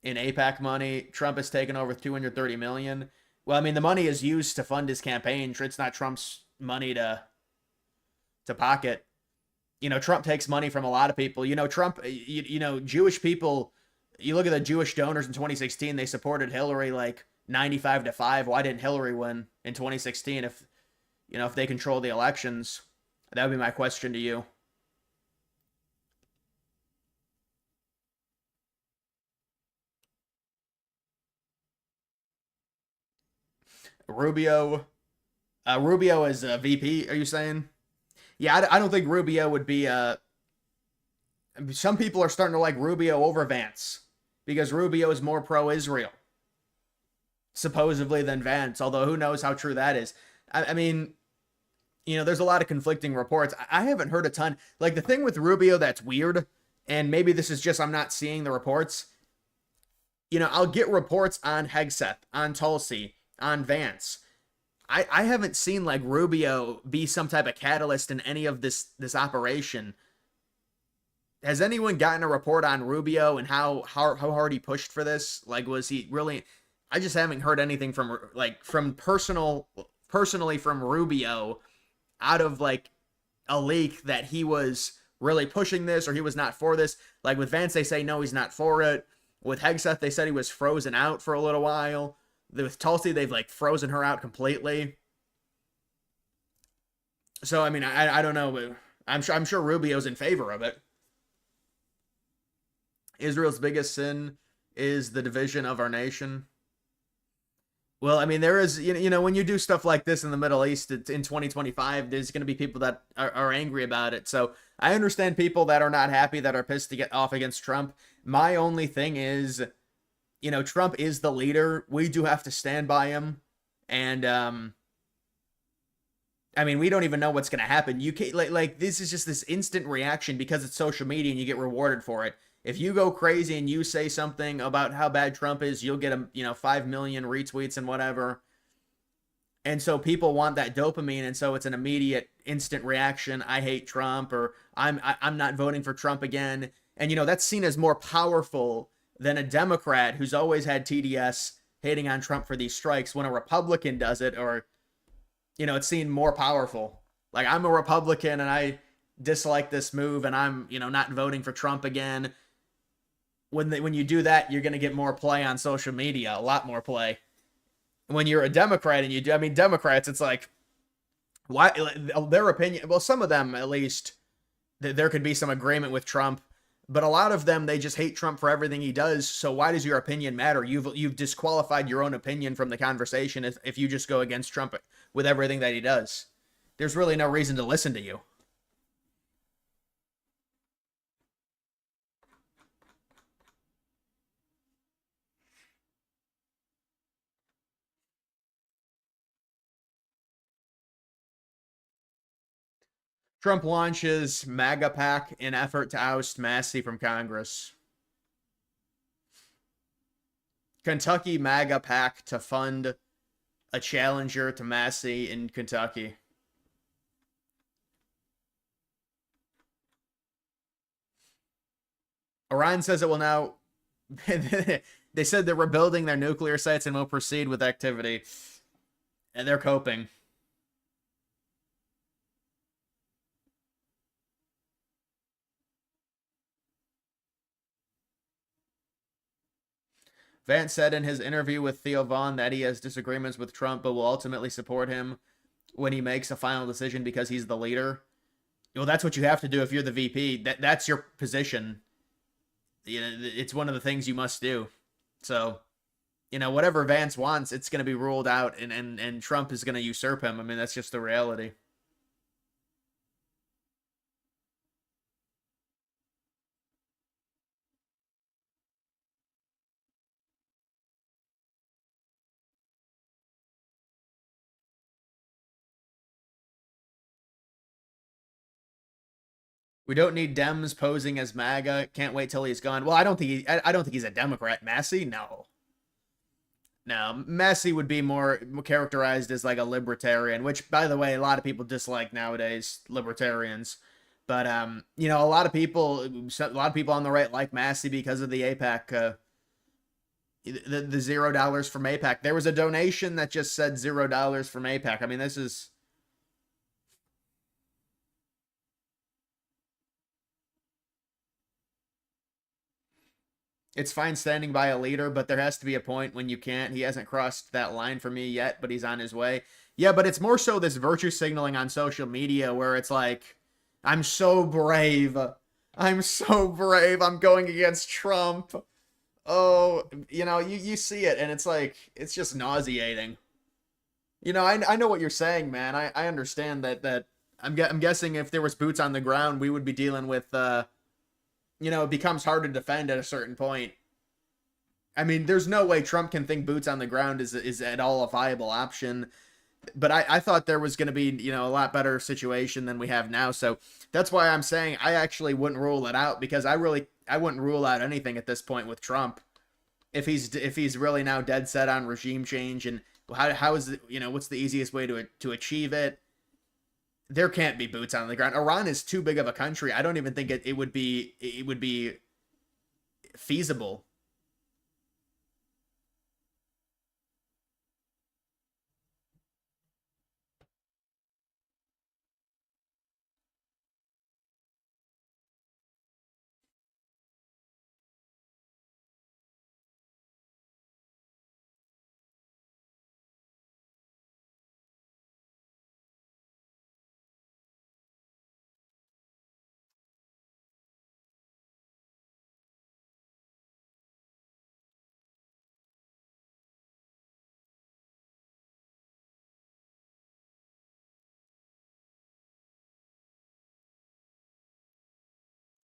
in APAC money. Trump has taken over 230 million. Well, I mean, the money is used to fund his campaign. It's not Trump's money to pocket. You know, Trump takes money from a lot of people. You know, Trump, you know, Jewish people, you look at the Jewish donors in 2016, they supported Hillary like 95-5. Why didn't Hillary win in 2016 if, you know, if they control the elections? That would be my question to you. Rubio, Rubio is a VP, are you saying? Yeah, I don't think Rubio would be some people are starting to like Rubio over Vance because Rubio is more pro-Israel, supposedly, than Vance, although who knows how true that is. I mean, you know, there's a lot of conflicting reports. I haven't heard a ton. Like, the thing with Rubio that's weird, and maybe this is just I'm not seeing the reports. You know, I'll get reports on Hegseth, on Tulsi, on Vance. I haven't seen like Rubio be some type of catalyst in any of this operation. Has anyone gotten a report on Rubio and how hard he pushed for this? Like, was he really? I just haven't heard anything from like from personally from Rubio out of like a leak that he was really pushing this or he was not for this. Like with Vance, they say no, he's not for it. With Hegseth, they said he was frozen out for a little while. With Tulsi, they've like frozen her out completely. So I mean, I don't know, but I'm sure Rubio's in favor of it. Israel's biggest sin is the division of our nation. Well, I mean, there is, you know, when you do stuff like this in the Middle East in 2025, there's going to be people that are angry about it. So I understand people that are not happy, that are pissed to get off against Trump. My only thing is, you know, Trump is the leader. We do have to stand by him. And, I mean, we don't even know what's going to happen. You can't, like, this is just this instant reaction because it's social media and you get rewarded for it. If you go crazy and you say something about how bad Trump is, you'll get 5 million retweets and whatever. And so people want that dopamine, and so it's an immediate, instant reaction. I hate Trump, or I'm not voting for Trump again. And you know that's seen as more powerful than a Democrat who's always had TDS hating on Trump for these strikes. When a Republican does it, or it's seen more powerful. Like, I'm a Republican and I dislike this move, and I'm not voting for Trump again. When you do that, you're going to get more play on social media, a lot more play. When you're a Democrat and you do, I mean, Democrats, it's like, why their opinion? Well, some of them at least, there could be some agreement with Trump, but a lot of them, they just hate Trump for everything he does. So why does your opinion matter? You've disqualified your own opinion from the conversation if you just go against Trump with everything that he does. There's really no reason to listen to you. Trump launches MAGA PAC in effort to oust Massie from Congress. Kentucky MAGA PAC to fund a challenger to Massie in Kentucky. Iran says it will now. They said they're rebuilding their nuclear sites and will proceed with activity. And they're coping. Vance said in his interview with Theo Vaughn that he has disagreements with Trump, but will ultimately support him when he makes a final decision because he's the leader. Well, that's what you have to do if you're the VP. That's your position. It's one of the things you must do. So, whatever Vance wants, it's going to be ruled out, and Trump is going to usurp him. I mean, that's just the reality. We don't need Dems posing as MAGA. Can't wait till he's gone. Well, I don't think he's a Democrat. Massie, no. No, Massie would be more characterized as like a libertarian, which, by the way, a lot of people dislike nowadays, libertarians. But a lot of people on the right like Massie because of the APAC, the $0 from APAC. There was a donation that just said $0 from APAC. I mean, this is it's fine standing by a leader, but there has to be a point when you can't. He hasn't crossed that line for me yet, but he's on his way. Yeah, but it's more so this virtue signaling on social media where it's like, I'm so brave. I'm so brave. I'm going against Trump. Oh, you see it and it's like, it's just nauseating. I know what you're saying, man. I understand that I'm guessing if there was boots on the ground, we would be dealing with it becomes hard to defend at a certain point. I mean, there's no way Trump can think boots on the ground is at all a viable option. But I thought there was going to be, a lot better situation than we have now. So that's why I'm saying I actually wouldn't rule it out, because I wouldn't rule out anything at this point with Trump. If he's really now dead set on regime change, and how is it, what's the easiest way to achieve it? There can't be boots on the ground. Iran is too big of a country. I don't even think it would be feasible.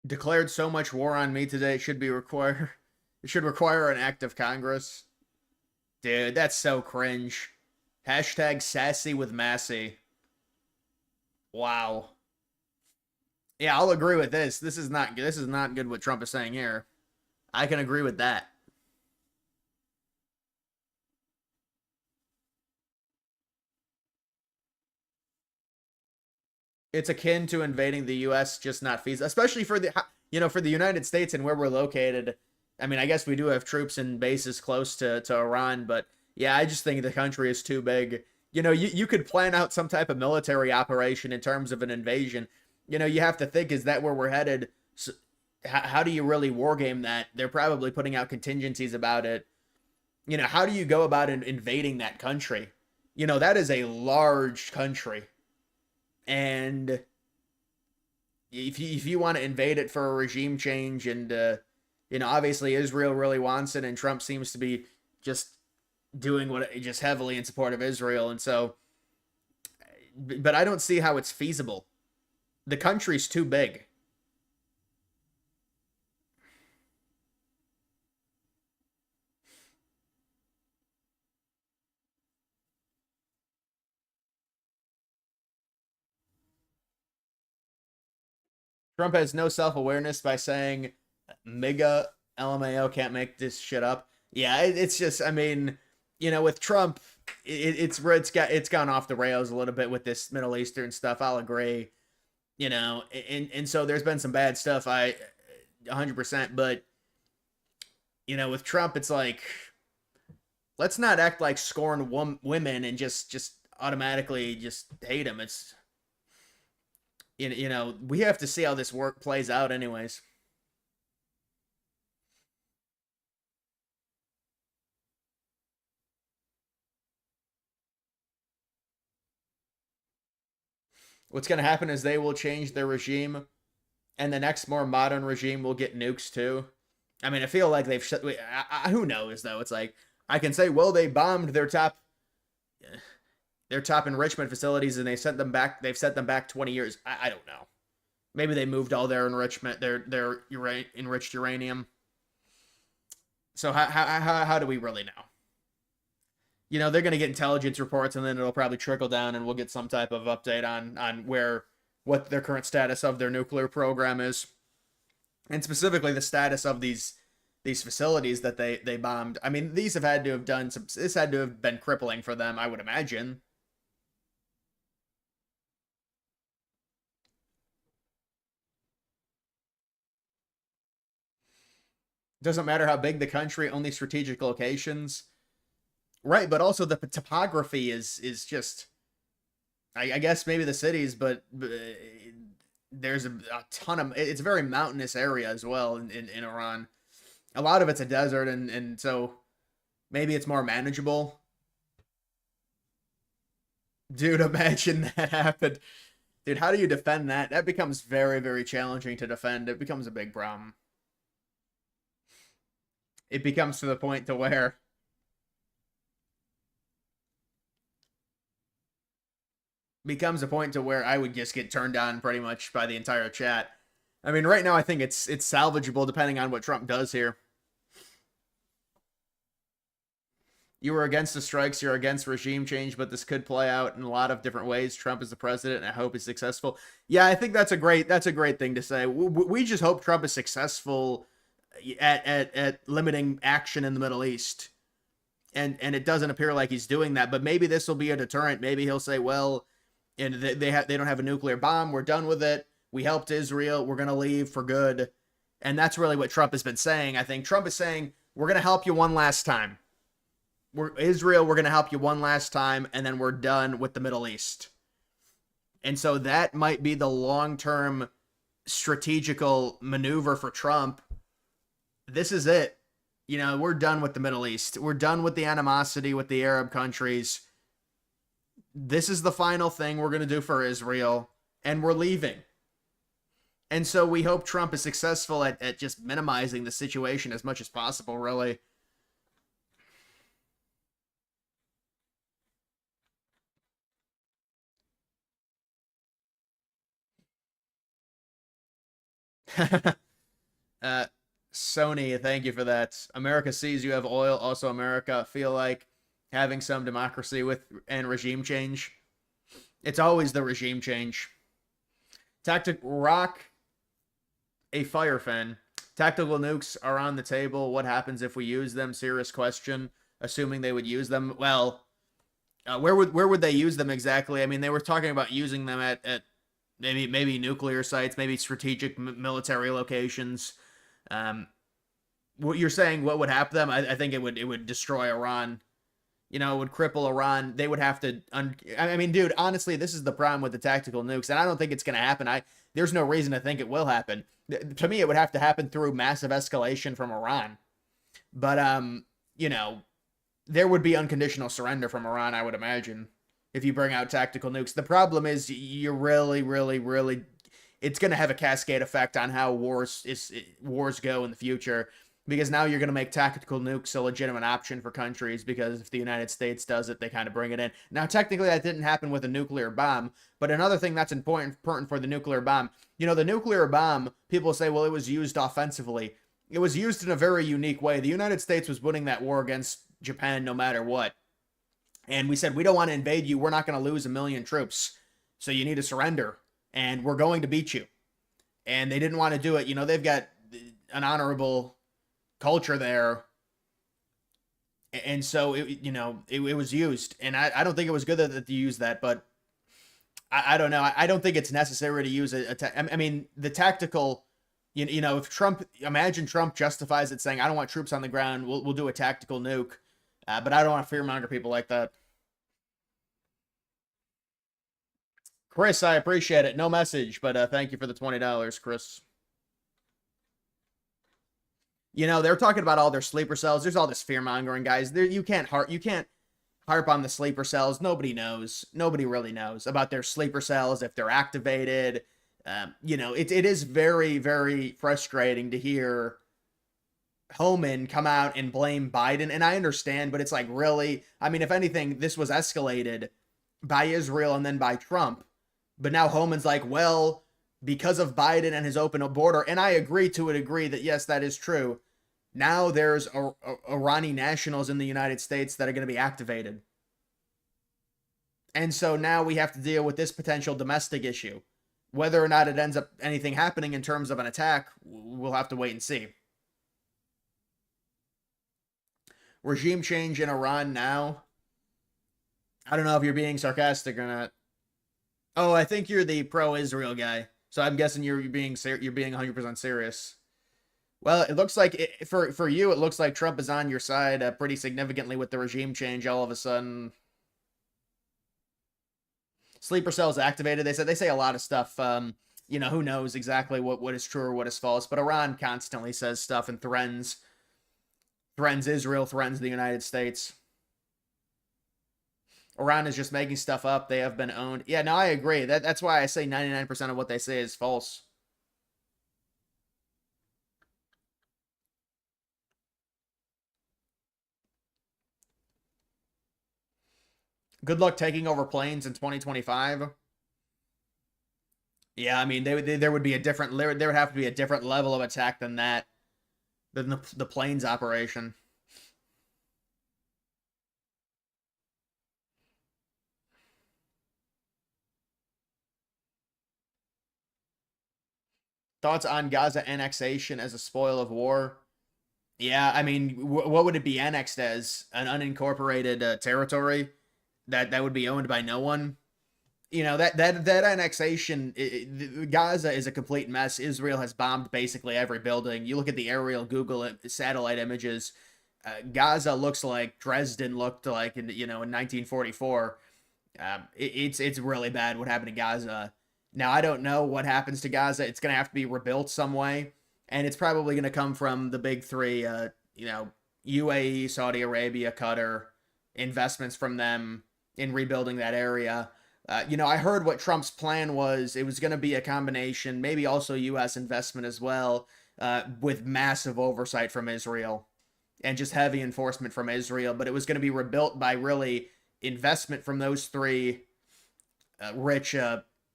Declared so much war on me today. It should be require. It should require an act of Congress. Dude, that's so cringe. Hashtag sassy with Massie. Wow. Yeah, I'll agree with this. This is not good what Trump is saying here. I can agree with that. It's akin to invading the U.S., just not feasible, especially for the United States and where we're located. I mean, I guess we do have troops and bases close to Iran, but yeah, I just think the country is too big. You could plan out some type of military operation in terms of an invasion. You have to think, is that where we're headed? So, how do you really wargame that? They're probably putting out contingencies about it. How do you go about invading that country? That is a large country. And if you want to invade it for a regime change, and obviously Israel really wants it, and Trump seems to be just doing just heavily in support of Israel, and so, but I don't see how it's feasible. The country's too big. Trump has no self-awareness by saying MIGA LMAO can't make this shit up. Yeah, it's just, I mean, with Trump, it's gone off the rails a little bit with this Middle Eastern stuff. I'll agree. And so there's been some bad stuff. 100%, but with Trump, it's like, let's not act like scorn women and just automatically just hate him. It's we have to see how this work plays out anyways. What's going to happen is they will change their regime, and the next more modern regime will get nukes too. I mean, I feel like they've who knows though. It's like, I can say, well, they bombed their top enrichment facilities, and they've sent them back 20 years. I don't know. Maybe they moved all their enrichment, their enriched uranium. So how do we really know? They're going to get intelligence reports, and then it'll probably trickle down, and we'll get some type of update on where what their current status of their nuclear program is, and specifically the status of these facilities that they bombed. I mean, these have had to have done some. This had to have been crippling for them, I would imagine. Doesn't matter how big the country, only strategic locations. Right, but also the topography is just, I guess maybe the cities, but there's a ton of, it's a very mountainous area as well in Iran. A lot of it's a desert, and so maybe it's more manageable. Dude, imagine that happened. Dude, how do you defend that? That becomes very, very challenging to defend. It becomes a big problem. It becomes to the point to where I would just get turned on pretty much by the entire chat. I mean, right now I think it's salvageable depending on what Trump does here. You were against the strikes, you're against regime change, but this could play out in a lot of different ways. Trump is the president, and I hope he's successful. Yeah, I think that's a great thing to say. We just hope Trump is successful at limiting action in the Middle East. And it doesn't appear like he's doing that, but maybe this will be a deterrent. Maybe he'll say, well, and they don't have a nuclear bomb. We're done with it. We helped Israel. We're going to leave for good. And that's really what Trump has been saying. I think Trump is saying, we're going to help you one last time. Israel, we're going to help you one last time, and then we're done with the Middle East. And so that might be the long-term strategical maneuver for Trump. This is it. You know, we're done with the Middle East. We're done with the animosity with the Arab countries. This is the final thing we're going to do for Israel, and we're leaving. And so we hope Trump is successful at just minimizing the situation as much as possible, really. Sony, thank you for that. America sees you have oil. Also, America feel like having some democracy and regime change. It's always the regime change. Rock, a fire fan. Tactical nukes are on the table. What happens if we use them? Serious question. Assuming they would use them. Well, where would they use them exactly? I mean, they were talking about using them at maybe nuclear sites, maybe strategic military locations. What you're saying, what would happen to them? I think it would destroy Iran. You know, it would cripple Iran. They would have to. I mean, dude, honestly, this is the problem with the tactical nukes, and I don't think it's going to happen. There's no reason to think it will happen. To me, it would have to happen through massive escalation from Iran. But you know, there would be unconditional surrender from Iran, I would imagine, if you bring out tactical nukes. The problem is you're really, really, really, it's going to have a cascade effect on how wars go in the future, because now you're going to make tactical nukes a legitimate option for countries, because if the United States does it, they kind of bring it in. Now, technically, that didn't happen with a nuclear bomb, but another thing that's important for the nuclear bomb, you know, the nuclear bomb, people say, well, it was used offensively. It was used in a very unique way. The United States was winning that war against Japan no matter what. And we said, we don't want to invade you. We're not going to lose 1 million troops. So you need to surrender. And we're going to beat you. And they didn't want to do it. You know, they've got an honorable culture there. And so, it was used. And I don't think it was good that they used that. But I don't know. I don't think it's necessary to use I mean, the tactical, you know, if imagine Trump justifies it saying, I don't want troops on the ground. We'll do a tactical nuke. But I don't want to fearmonger people like that. Chris, I appreciate it. No message, but thank you for the $20, Chris. You know, they're talking about all their sleeper cells. There's all this fear-mongering, guys. You can't harp on the sleeper cells. Nobody knows. Nobody really knows about their sleeper cells, if they're activated. You know, it is very, very frustrating to hear Homan come out and blame Biden, and I understand, but it's like, really? I mean, if anything, this was escalated by Israel and then by Trump, but now Homan's like, well, because of Biden and his open border, and I agree to a degree that, yes, that is true. Now there's Iranian nationals in the United States that are going to be activated. And so now we have to deal with this potential domestic issue Whether or not it ends up anything happening in terms of an attack, we'll have to wait and see. Regime change in Iran now. I don't know if you're being sarcastic or not. Oh, I think you're the pro-Israel guy. So I'm guessing you're being 100% serious. Well, it looks like for you, it looks like Trump is on your side pretty significantly with the regime change. All of a sudden, sleeper cells activated. They say a lot of stuff. Who knows exactly what is true or what is false? But Iran constantly says stuff and threatens Israel, threatens the United States. Iran is just making stuff up. They have been owned. Yeah, no, I agree. That's why I say 99% of what they say is false. Good luck taking over planes in 2025. Yeah, I mean, there would be a different there would have to be a different level of attack than that, than the planes operation. Thoughts on Gaza annexation as a spoil of war? Yeah, I mean, what would it be annexed as? An unincorporated territory that would be owned by no one? That annexation, Gaza is a complete mess. Israel has bombed basically every building. You look at the aerial Google satellite images. Gaza looks like Dresden looked like in 1944. It's really bad what happened to Gaza. Now I don't know what happens to Gaza. It's gonna have to be rebuilt some way, and it's probably gonna come from the big three. UAE, Saudi Arabia, Qatar, investments from them in rebuilding that area. I heard what Trump's plan was. It was going to be a combination, maybe also U.S. investment as well, with massive oversight from Israel and just heavy enforcement from Israel. But it was going to be rebuilt by really investment from those three rich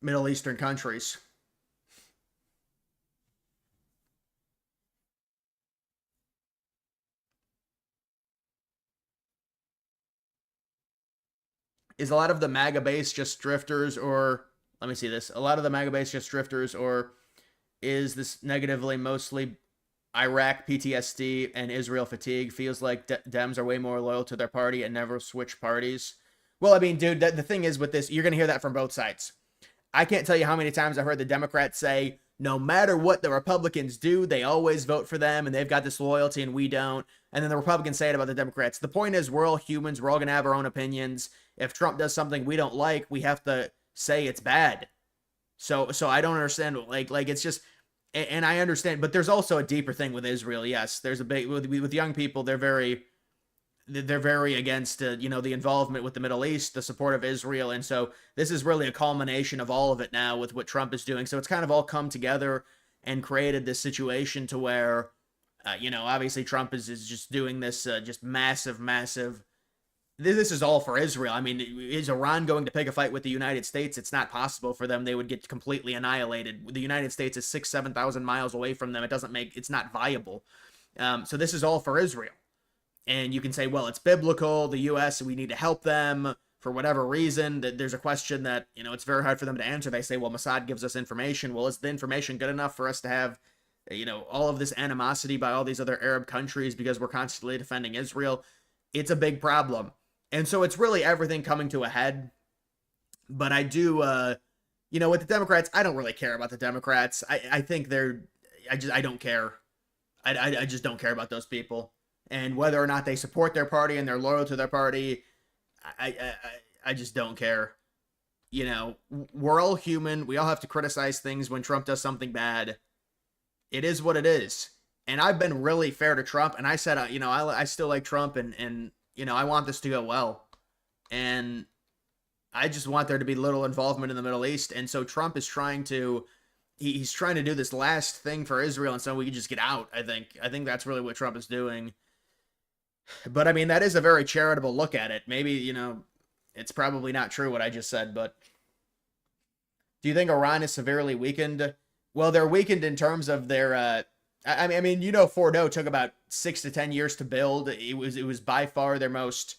Middle Eastern countries. Is a lot of the MAGA base just drifters, or let me see this? A lot of the MAGA base just drifters, or is this negatively mostly Iraq PTSD and Israel fatigue? Feels like Dems are way more loyal to their party and never switch parties. Well, I mean, dude, the thing is with this, you're going to hear that from both sides. I can't tell you how many times I heard the Democrats say, no matter what the Republicans do, they always vote for them and they've got this loyalty and we don't. And then the Republicans say it about the Democrats. The point is, we're all humans. We're all going to have our own opinions. If Trump does something we don't like, we have to say it's bad. So I don't understand. Like it's just, and I understand, but there's also a deeper thing with Israel. Yes, there's a big, with young people, they're very against the involvement with the Middle East, the support of Israel, and so this is really a culmination of all of it now with what Trump is doing. So it's kind of all come together and created this situation to where obviously Trump is just doing this just massive this is all for Israel. I mean, is Iran going to pick a fight with the United States? It's not possible for them. They would get completely annihilated. The United States is 7,000 miles away from them. It's not viable. So this is all for Israel. And you can say, well, it's biblical. The U.S., we need to help them for whatever reason. There's a question that, it's very hard for them to answer. They say, well, Mossad gives us information. Well, is the information good enough for us to have, all of this animosity by all these other Arab countries because we're constantly defending Israel? It's a big problem. And so it's really everything coming to a head. But I do, with the Democrats, I don't really care about the Democrats. I think I don't care. I just don't care about those people. And whether or not they support their party and they're loyal to their party, I just don't care. We're all human. We all have to criticize things when Trump does something bad. It is what it is. And I've been really fair to Trump. And I said, I still like Trump and I want this to go well. And I just want there to be little involvement in the Middle East. And so Trump is trying to, he's trying to do this last thing for Israel. And so we can just get out, I think that's really what Trump is doing. But I mean, that is a very charitable look at it. Maybe, it's probably not true what I just said, but do you think Iran is severely weakened? Well, they're weakened in terms of their, I mean, Fordo took about 6 to 10 years to build. It was by far their most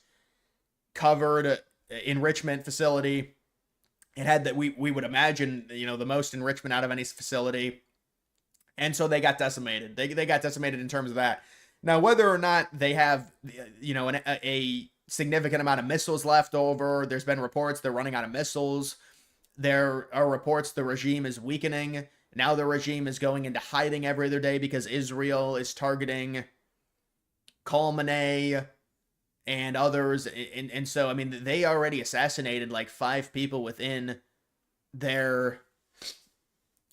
covered enrichment facility. It had that we would imagine, the most enrichment out of any facility. And so they got decimated. They got decimated in terms of that. Now, whether or not they have, a significant amount of missiles left over, there's been reports they're running out of missiles. There are reports the regime is weakening. Now the regime is going into hiding every other day because Israel is targeting Khamenei and others. And so, I mean, they already assassinated like 5 people within their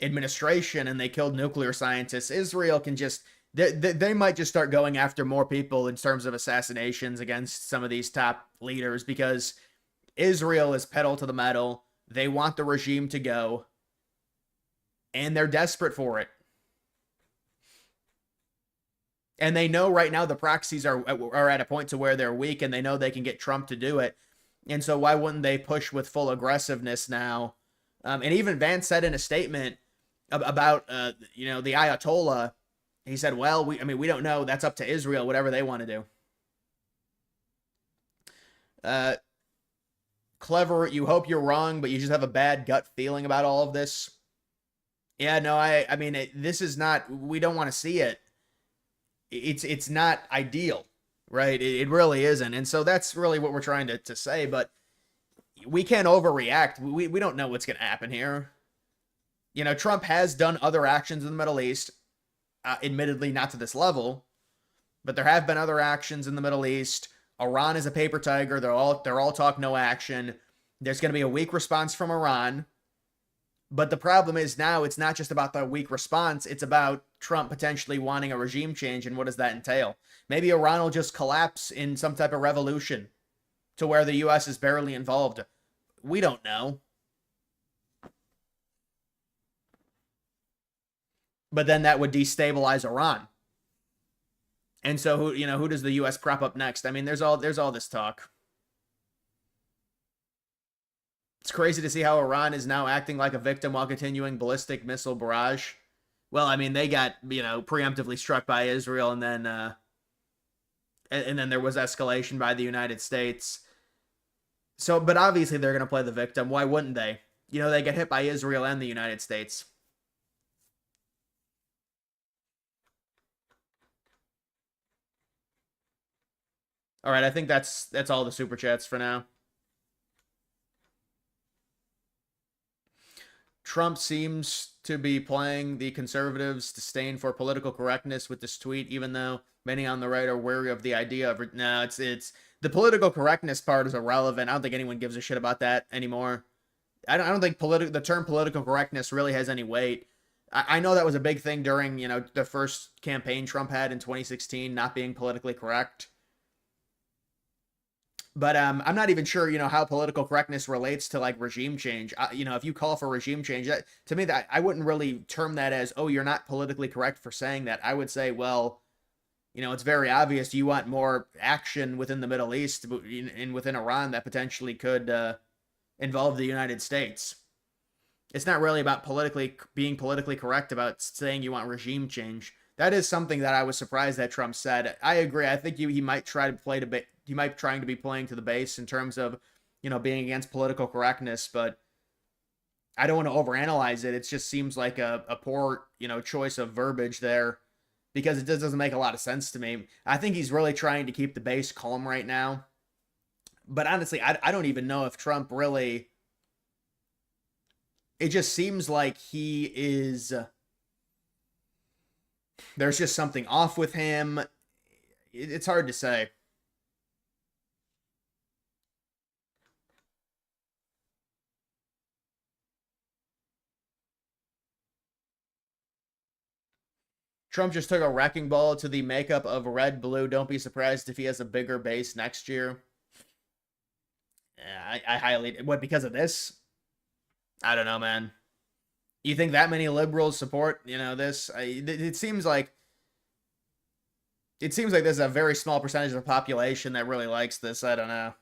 administration, and they killed nuclear scientists. Israel can just, they might just start going after more people in terms of assassinations against some of these top leaders, because Israel is pedal to the metal. They want the regime to go, and they're desperate for it. And they know right now the proxies are at a point to where they're weak, and they know they can get Trump to do it. And so why wouldn't they push with full aggressiveness now? And even Vance said in a statement about the Ayatollah, he said, well, we don't know. That's up to Israel, whatever they want to do. Clever, you hope you're wrong, but you just have a bad gut feeling about all of this. Yeah, no, I mean, this is not, we don't want to see it. It's not ideal, right? It really isn't. And so that's really what we're trying to say, but we can't overreact. We don't know what's going to happen here. Trump has done other actions in the Middle East, admittedly not to this level, but there have been other actions in the Middle East. Iran is a paper tiger. They're all talk, no action. There's going to be a weak response from Iran. But the problem is now it's not just about the weak response. It's about Trump potentially wanting a regime change. And what does that entail? Maybe Iran will just collapse in some type of revolution to where the U.S. is barely involved. We don't know. But then that would destabilize Iran. And so who does the U.S. prop up next? I mean, there's all this talk. It's crazy to see how Iran is now acting like a victim while continuing ballistic missile barrage. Well, I mean, they got, preemptively struck by Israel, and then there was escalation by the United States. So, but obviously they're going to play the victim. Why wouldn't they? They get hit by Israel and the United States. All right, I think that's all the super chats for now. Trump seems to be playing the conservatives' disdain for political correctness with this tweet, even though many on the right are wary of the idea of it. No, it's the political correctness part is irrelevant. I don't think anyone gives a shit about that anymore. I don't think the term political correctness really has any weight. I know that was a big thing during, the first campaign Trump had in 2016, not being politically correct. But I'm not even sure, how political correctness relates to like regime change. If you call for regime change, to me, that I wouldn't really term that as, oh, you're not politically correct for saying that. I would say, well, it's very obvious you want more action within the Middle East and within Iran that potentially could involve the United States. It's not really about being politically correct about saying you want regime change. That is something that I was surprised that Trump said. I agree. I think he might try to play he might trying to be playing to the base in terms of, being against political correctness, but I don't want to overanalyze it. It just seems like a poor, choice of verbiage there, because it just doesn't make a lot of sense to me. I think he's really trying to keep the base calm right now. But honestly, I don't even know if Trump really, it just seems like he is, there's just something off with him. It's hard to say. Trump just took a wrecking ball to the makeup of red blue. Don't be surprised if he has a bigger base next year. Yeah, I highly, what, because of this? I don't know, man. You think that many liberals support, this? It seems like there's a very small percentage of the population that really likes this. I don't know.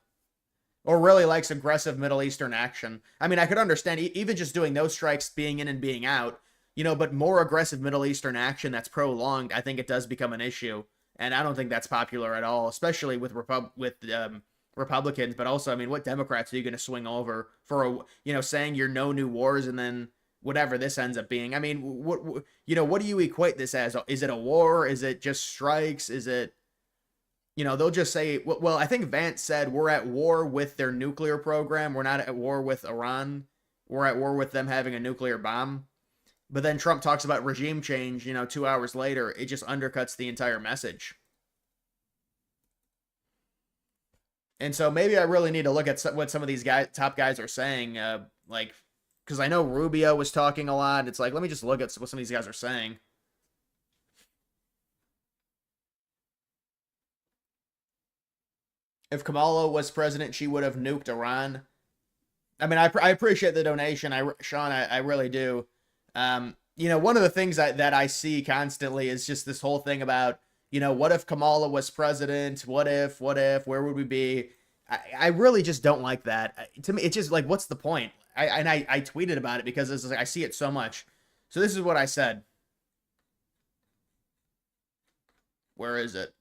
Or really likes aggressive Middle Eastern action. I mean, I could understand even just doing those strikes, being in and being out, but more aggressive Middle Eastern action that's prolonged, I think it does become an issue. And I don't think that's popular at all, especially with Republicans, but also, I mean, what Democrats are you going to swing over for saying you're no new wars and then whatever this ends up being? I mean, what do you equate this as? Is it a war? Is it just strikes? Is it, they'll just say, well, I think Vance said we're at war with their nuclear program. We're not at war with Iran. We're at war with them having a nuclear bomb. But then Trump talks about regime change, 2 hours later. It just undercuts the entire message. And so maybe I really need to look at what some of these top guys are saying, because I know Rubio was talking a lot. It's like, let me just look at what some of these guys are saying. If Kamala was president, she would have nuked Iran. I mean, I appreciate the donation, Sean. I really do. One of the things that I see constantly is just this whole thing about, what if Kamala was president? What if, where would we be? I really just don't like that. To me, it's just like, what's the point? I tweeted about it because I see it so much. So this is what I said. Where is it?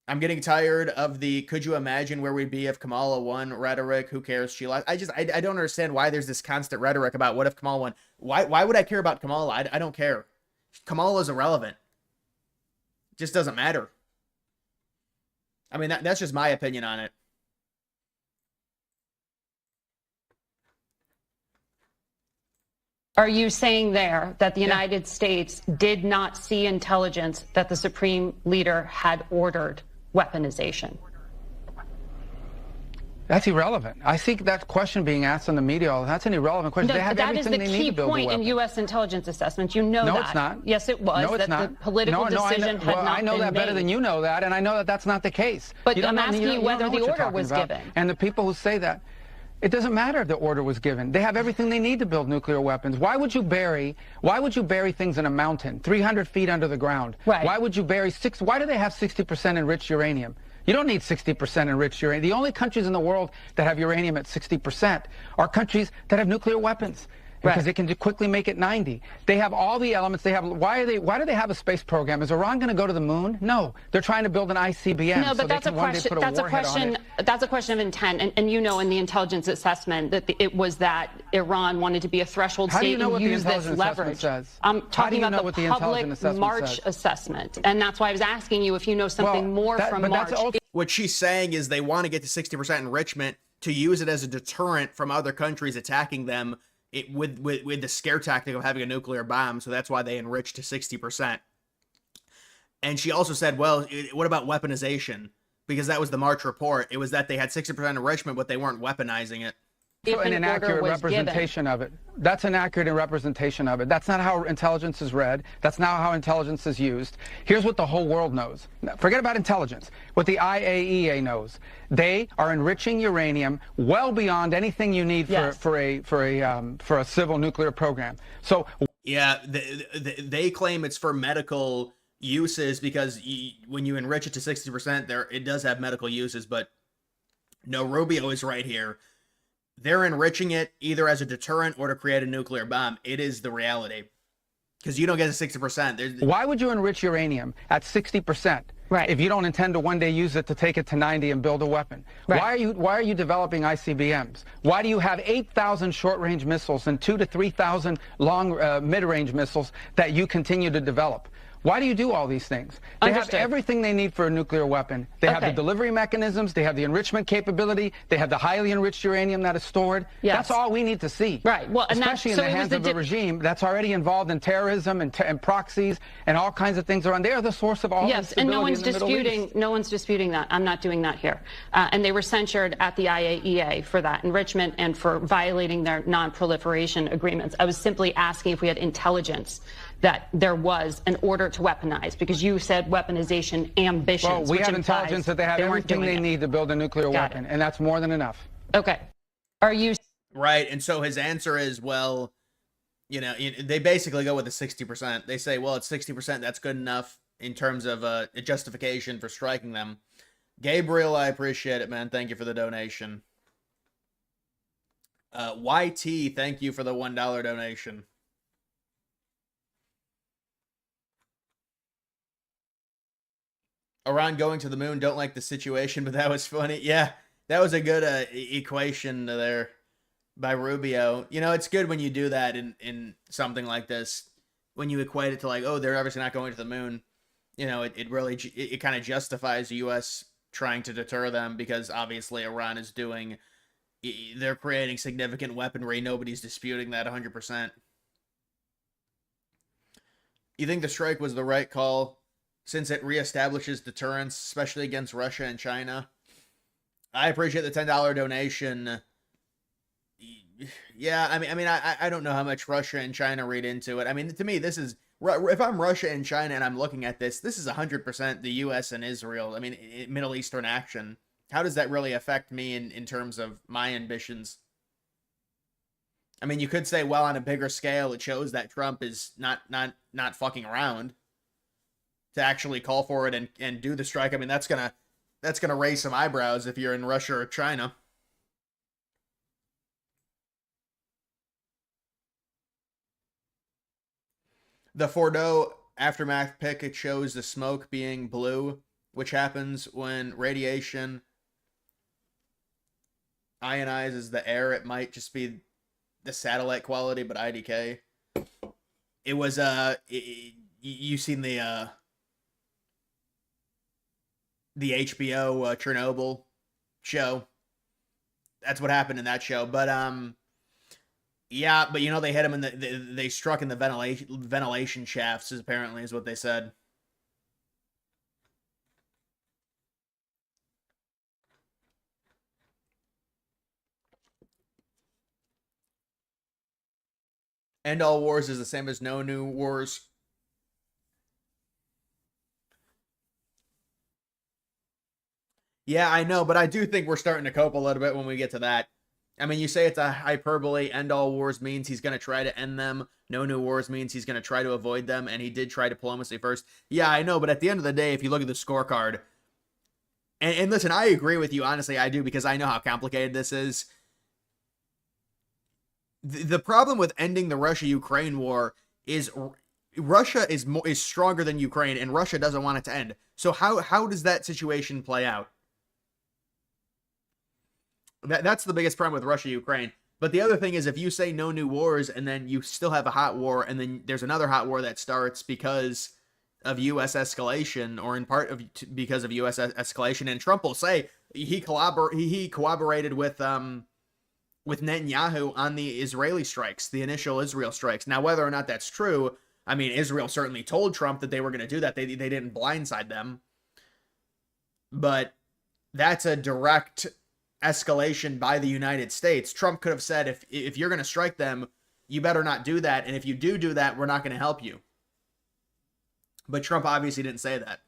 I'm getting tired of the could you imagine where we'd be if Kamala won rhetoric. Who cares? She lost. I don't understand why there's this constant rhetoric about what if Kamala won. Why would I care about Kamala? I don't care. Kamala is irrelevant. It just doesn't matter. I mean, that's just my opinion on it. Are you saying there that the United States did not see intelligence that the Supreme Leader had ordered weaponization? That's irrelevant. I see that question being asked in the media. That's an irrelevant question. No, they have that everything is they the need key to build a point weapon. in U.S. intelligence assessments. You know that. No, it's not. Yes, it was. No, it's not. The political decision had well, not I know been that better made. than you know that, and I know that that's not the case. But You don't I'm know- asking you you don't whether know the what you're order talking was about. given. And the people who say that, it doesn't matter if the order was given. They have everything they need to build nuclear weapons. Why would you bury things in a mountain, 300 feet under the ground? Right. Why would you bury why do they have 60% enriched uranium? You don't need 60% enriched uranium. The only countries in the world that have uranium at 60% are countries that have nuclear weapons. Because they can quickly make it 90. They have all the elements. They have. Why do they have a space program? Is Iran going to go to the moon? No, they're trying to build an ICBM. No, but that's a question. That's a question of intent, and in the intelligence assessment that it was that Iran wanted to be a threshold state and use this leverage. I'm talking about the public March assessment, and that's why I was asking you if you know something more from March. What she's saying is they want to get to 60% enrichment to use it as a deterrent from other countries attacking them. With the scare tactic of having a nuclear bomb, so that's why they enriched to 60%. And she also said, well, what about weaponization? Because that was the March report. It was that they had 60% enrichment, but they weren't weaponizing it. An inaccurate representation of it. That's an accurate representation of it. That's not how intelligence is read. That's not how intelligence is used. Here's what the whole world knows. Forget about intelligence. What the IAEA knows. They are enriching uranium well beyond anything you need for a civil nuclear program. So yeah, they claim it's for medical uses because when you enrich it to 60%, it does have medical uses. But no, Rubio is right here. They're enriching it either as a deterrent or to create a nuclear bomb. It is the reality. Because you don't get to 60%. Why would you enrich uranium at 60%? Right. If you don't intend to one day use it to take it to 90 and build a weapon. Right. Why are you developing ICBMs? Why do you have 8,000 short-range missiles and 2,000 to 3,000 long mid-range missiles that you continue to develop? Why do you do all these things? They have everything they need for a nuclear weapon. They have the delivery mechanisms. They have the enrichment capability. They have the highly enriched uranium that is stored. Yes. That's all we need to see. Right. Well, especially in the hands of a regime that's already involved in terrorism and proxies and all kinds of things around. They are the source of all instability and no one's in the Middle East. No one's disputing that. I'm not doing that here. And they were censured at the IAEA for that enrichment and for violating their non-proliferation agreements. I was simply asking if we had intelligence that there was an order to weaponize, because you said weaponization ambitions. Well, we have intelligence that they have everything they need to build a nuclear weapon, and that's more than enough. Okay. Are you... Right, and so his answer is, well, they basically go with the 60%. They say, well, it's 60%, that's good enough in terms of a justification for striking them. Gabriel, I appreciate it, man. Thank you for the donation. YT, thank you for the $1 donation. Iran going to the moon, don't like the situation, but that was funny. Yeah, that was a good equation there by Rubio. You know, it's good when you do that in something like this, when you equate it to like, oh, they're obviously not going to the moon. You know, it really kind of justifies the U.S. trying to deter them, because obviously Iran is they're creating significant weaponry. Nobody's disputing that 100%. You think the strike was the right call since it reestablishes deterrence, especially against Russia and China? I appreciate the $10 donation. Yeah, I don't know how much Russia and China read into it. I mean, to me, this is, if I'm Russia and China and I'm looking at this is 100% the U.S. and Israel. I mean, Middle Eastern action. How does that really affect me in terms of my ambitions? I mean, you could say, well, on a bigger scale, it shows that Trump is not fucking around to actually call for it and do the strike. I mean, that's gonna raise some eyebrows if you're in Russia or China. The Fordo aftermath pic, it shows the smoke being blue, which happens when radiation ionizes the air. It might just be the satellite quality, but IDK. It was you seen the HBO Chernobyl show. That's what happened in that show. But yeah, but you know, they hit him in they struck in the ventilation shafts, apparently is what they said. End all wars is the same as no new wars. Yeah, I know, but I do think we're starting to cope a little bit when we get to that. I mean, you say it's a hyperbole. End all wars means he's going to try to end them. No new wars means he's going to try to avoid them, and he did try diplomacy first. Yeah, I know, but at the end of the day, if you look at the scorecard, and listen, I agree with you, honestly, I do, because I know how complicated this is. The problem with ending the Russia-Ukraine war is Russia is stronger than Ukraine, and Russia doesn't want it to end. So how does that situation play out? That's the biggest problem with Russia-Ukraine. But the other thing is, if you say no new wars, and then you still have a hot war, and then there's another hot war that starts because of U.S. escalation, or in part because of U.S. escalation, and Trump will say he cooperated with Netanyahu on the Israeli strikes, the initial Israel strikes. Now, whether or not that's true, I mean, Israel certainly told Trump that they were going to do that. They didn't blindside them. But that's a direct escalation by the United States. Trump could have said, if you're going to strike them, you better not do that. And if you do that, we're not going to help you. But Trump obviously didn't say that.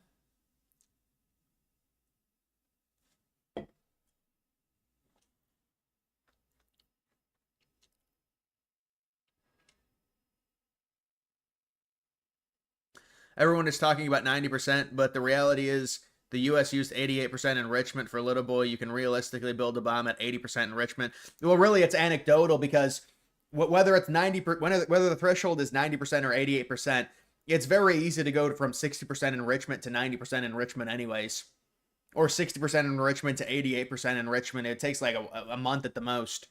Everyone is talking about 90%, but the reality is the U.S. used 88% enrichment for Little Boy. You can realistically build a bomb at 80% enrichment. Well, really, it's anecdotal, because whether it's 90%, whether the threshold is 90% or 88%, it's very easy to go from 60% enrichment to 90% enrichment anyways, or 60% enrichment to 88% enrichment. It takes like a month at the most.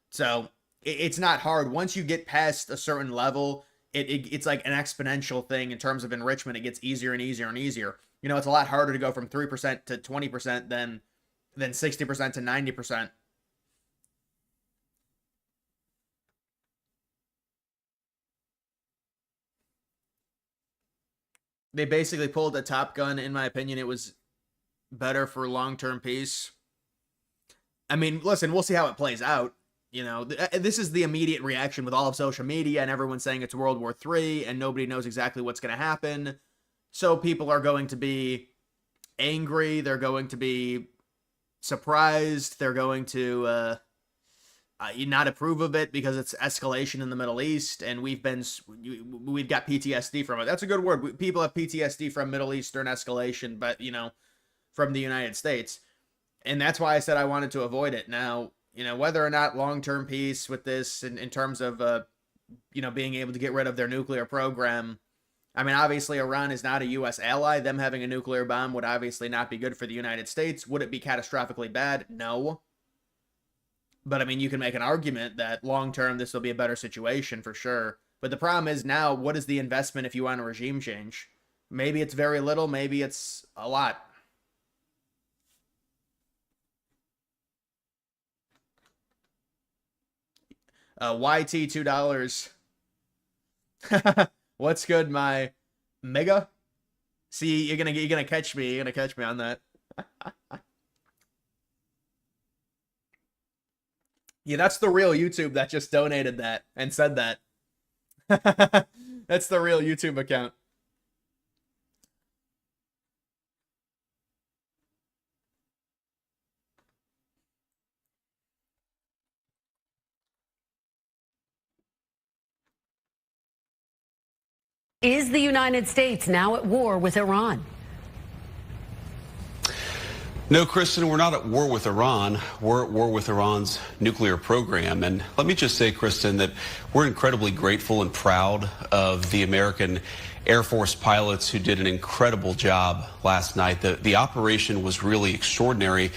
So it's not hard. Once you get past a certain level, it's like an exponential thing in terms of enrichment. It gets easier and easier and easier. You know, it's a lot harder to go from 3% to 20% than 60% to 90%. They basically pulled a Top Gun. In my opinion, it was better for long-term peace. I mean, listen, we'll see how it plays out. You know, this is the immediate reaction with all of social media, and everyone saying it's World War III, and nobody knows exactly what's going to happen. So people are going to be angry. They're going to be surprised. They're going to not approve of it because it's escalation in the Middle East, and we've got PTSD from it. That's a good word. People have PTSD from Middle Eastern escalation, but, you know, from the United States. And that's why I said I wanted to avoid it. Now, you know, whether or not long-term peace with this in terms of, you know, being able to get rid of their nuclear program, I mean, obviously, Iran is not a U.S. ally. Them having a nuclear bomb would obviously not be good for the United States. Would it be catastrophically bad? No. But, I mean, you can make an argument that long-term this will be a better situation for sure. But the problem is now, what is the investment if you want a regime change? Maybe it's very little. Maybe it's a lot. YT $2. What's good, my mega? See, you're gonna catch me. You're gonna catch me on that. Yeah, that's the real YouTube that just donated that and said that. That's the real YouTube account. Is the United States now at war with Iran? No, Kristen, we're not at war with Iran. We're at war with Iran's nuclear program. And let me just say, Kristen, that we're incredibly grateful and proud of the American Air Force pilots who did an incredible job last night. The operation was really extraordinary.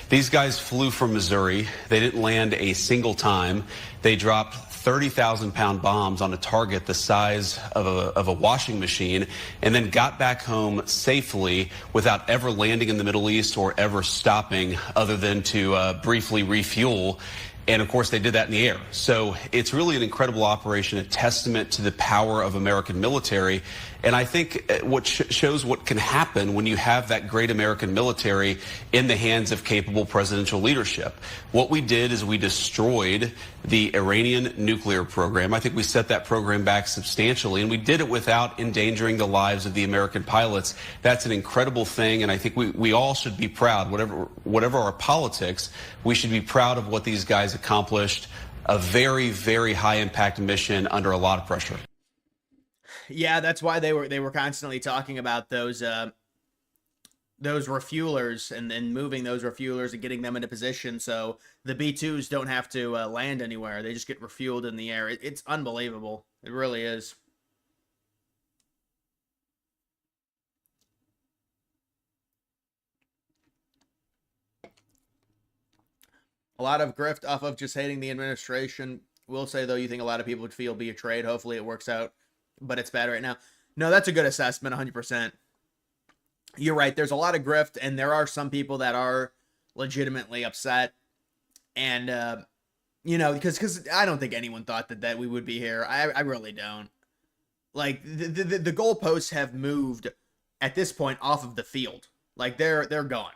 These guys flew from Missouri. They didn't land a single time. They dropped 30,000-pound bombs on a target the size of a washing machine, and then got back home safely without ever landing in the Middle East or ever stopping other than to briefly refuel. And of course, they did that in the air. So it's really an incredible operation, a testament to the power of American military. And I think what shows what can happen when you have that great American military in the hands of capable presidential leadership. What we did is we destroyed the Iranian nuclear program. I think we set that program back substantially, and we did it without endangering the lives of the American pilots. That's an incredible thing, and I think we all should be proud. Whatever our politics, we should be proud of what these guys accomplished. A very, very high impact mission under a lot of pressure. Yeah, that's why they were constantly talking about those refuelers and moving those refuelers and getting them into position so the B-2s don't have to land anywhere. They just get refueled in the air. It's unbelievable. It really is. A lot of grift off of just hating the administration. Will say, though, you think a lot of people would feel betrayed. Hopefully it works out. But it's bad right now. No, that's a good assessment, 100%. You're right. There's a lot of grift, and there are some people that are legitimately upset. And, you know, because I don't think anyone thought that we would be here. I really don't. Like, the goalposts have moved at this point off of the field. Like, they're gone.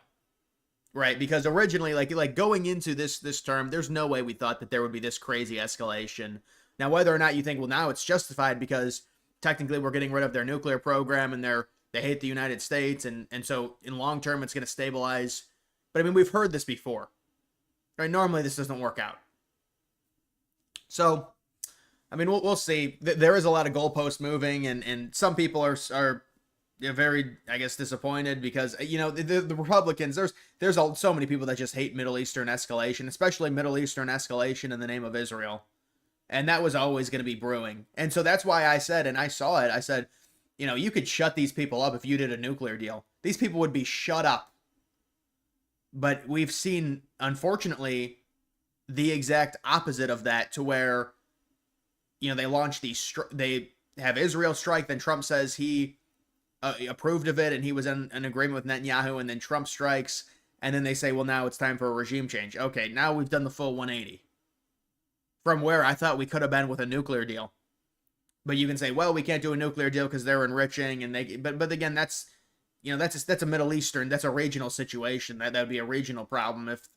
Right? Because originally, like going into this term, there's no way we thought that there would be this crazy escalation. Now, whether or not you think, well, now it's justified because technically we're getting rid of their nuclear program and they hate the United States, and so in long term it's going to stabilize. But I mean, we've heard this before, right? Normally this doesn't work out. So, I mean, we'll see. There is a lot of goalposts moving, and some people are very, I guess, disappointed because, you know, the Republicans, there's so many people that just hate Middle Eastern escalation, especially Middle Eastern escalation in the name of Israel. And that was always going to be brewing. And so that's why I said, and I saw it, I said, you know, you could shut these people up if you did a nuclear deal. These people would be shut up. But we've seen, unfortunately, the exact opposite of that, to where, you know, they launch they have Israel strike, then Trump says he approved of it and he was in an agreement with Netanyahu, and then Trump strikes, and then they say, well, now it's time for a regime change. Okay, now we've done the full 180. From where I thought we could have been with a nuclear deal. But you can say, well, we can't do a nuclear deal because they're enriching, and but again, that's, you know, that's a Middle Eastern, that's a regional situation. That would be a regional problem if,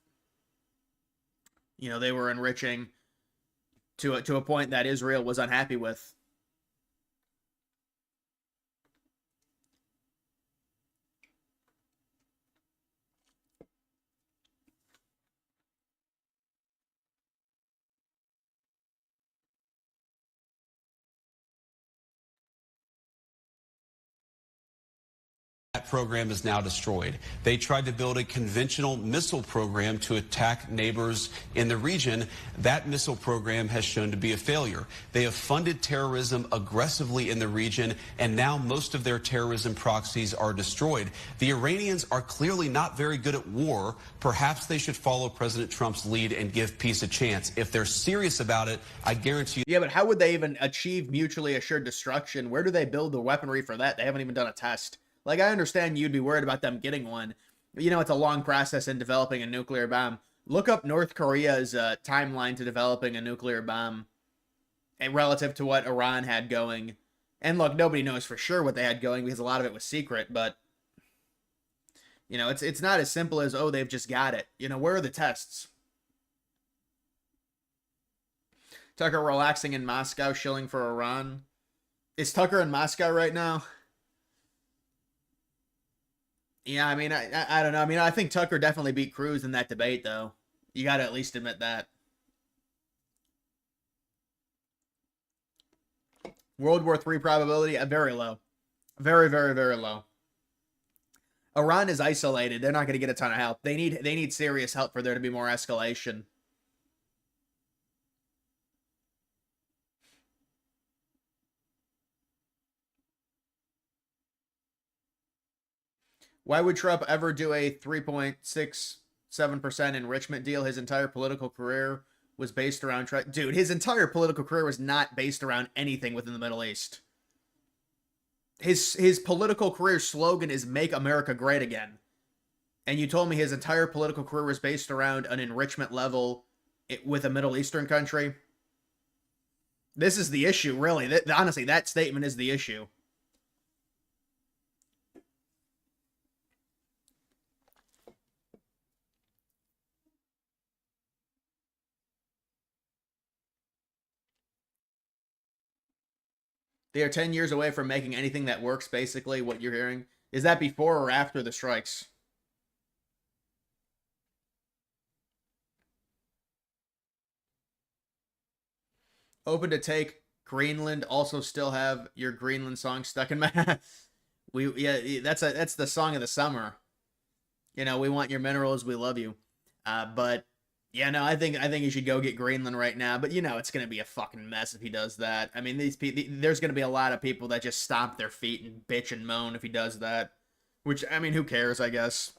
you know, they were enriching to a point that Israel was unhappy with. program is now destroyed. They tried to build a conventional missile program to attack neighbors in the region. That missile program has shown to be a failure. They have funded terrorism aggressively in the region, and now most of their terrorism proxies are destroyed. The Iranians are clearly not very good at war. Perhaps they should follow President Trump's lead and give peace a chance. If they're serious about it, I guarantee you. Yeah, but how would they even achieve mutually assured destruction? Where do they build the weaponry for that? They haven't even done a test. Like, I understand you'd be worried about them getting one. But, you know, it's a long process in developing a nuclear bomb. Look up North Korea's timeline to developing a nuclear bomb and relative to what Iran had going. And look, nobody knows for sure what they had going because a lot of it was secret. But, you know, it's not as simple as, oh, they've just got it. You know, where are the tests? Tucker relaxing in Moscow, shilling for Iran. Is Tucker in Moscow right now? Yeah, I mean, I don't know. I mean, I think Tucker definitely beat Cruz in that debate, though. You got to at least admit that. World War III probability, very low. Very, very, very low. Iran is isolated. They're not going to get a ton of help. They need serious help for there to be more escalation. Why would Trump ever do a 3.67% enrichment deal? His entire political career was based around... Dude, his entire political career was not based around anything within the Middle East. His political career slogan is Make America Great Again. And you told me his entire political career was based around an enrichment level with a Middle Eastern country? This is the issue, really. Honestly, that statement is the issue. They are 10 years away from making anything that works, basically, what you're hearing. Is that before or after the strikes? Open to take Greenland. Also still have your Greenland song stuck in my... Yeah, that's the song of the summer. You know, we want your minerals, we love you. But... yeah, no, I think he should go get Greenland right now. But, you know, it's going to be a fucking mess if he does that. I mean, there's going to be a lot of people that just stomp their feet and bitch and moan if he does that. Which, I mean, who cares, I guess.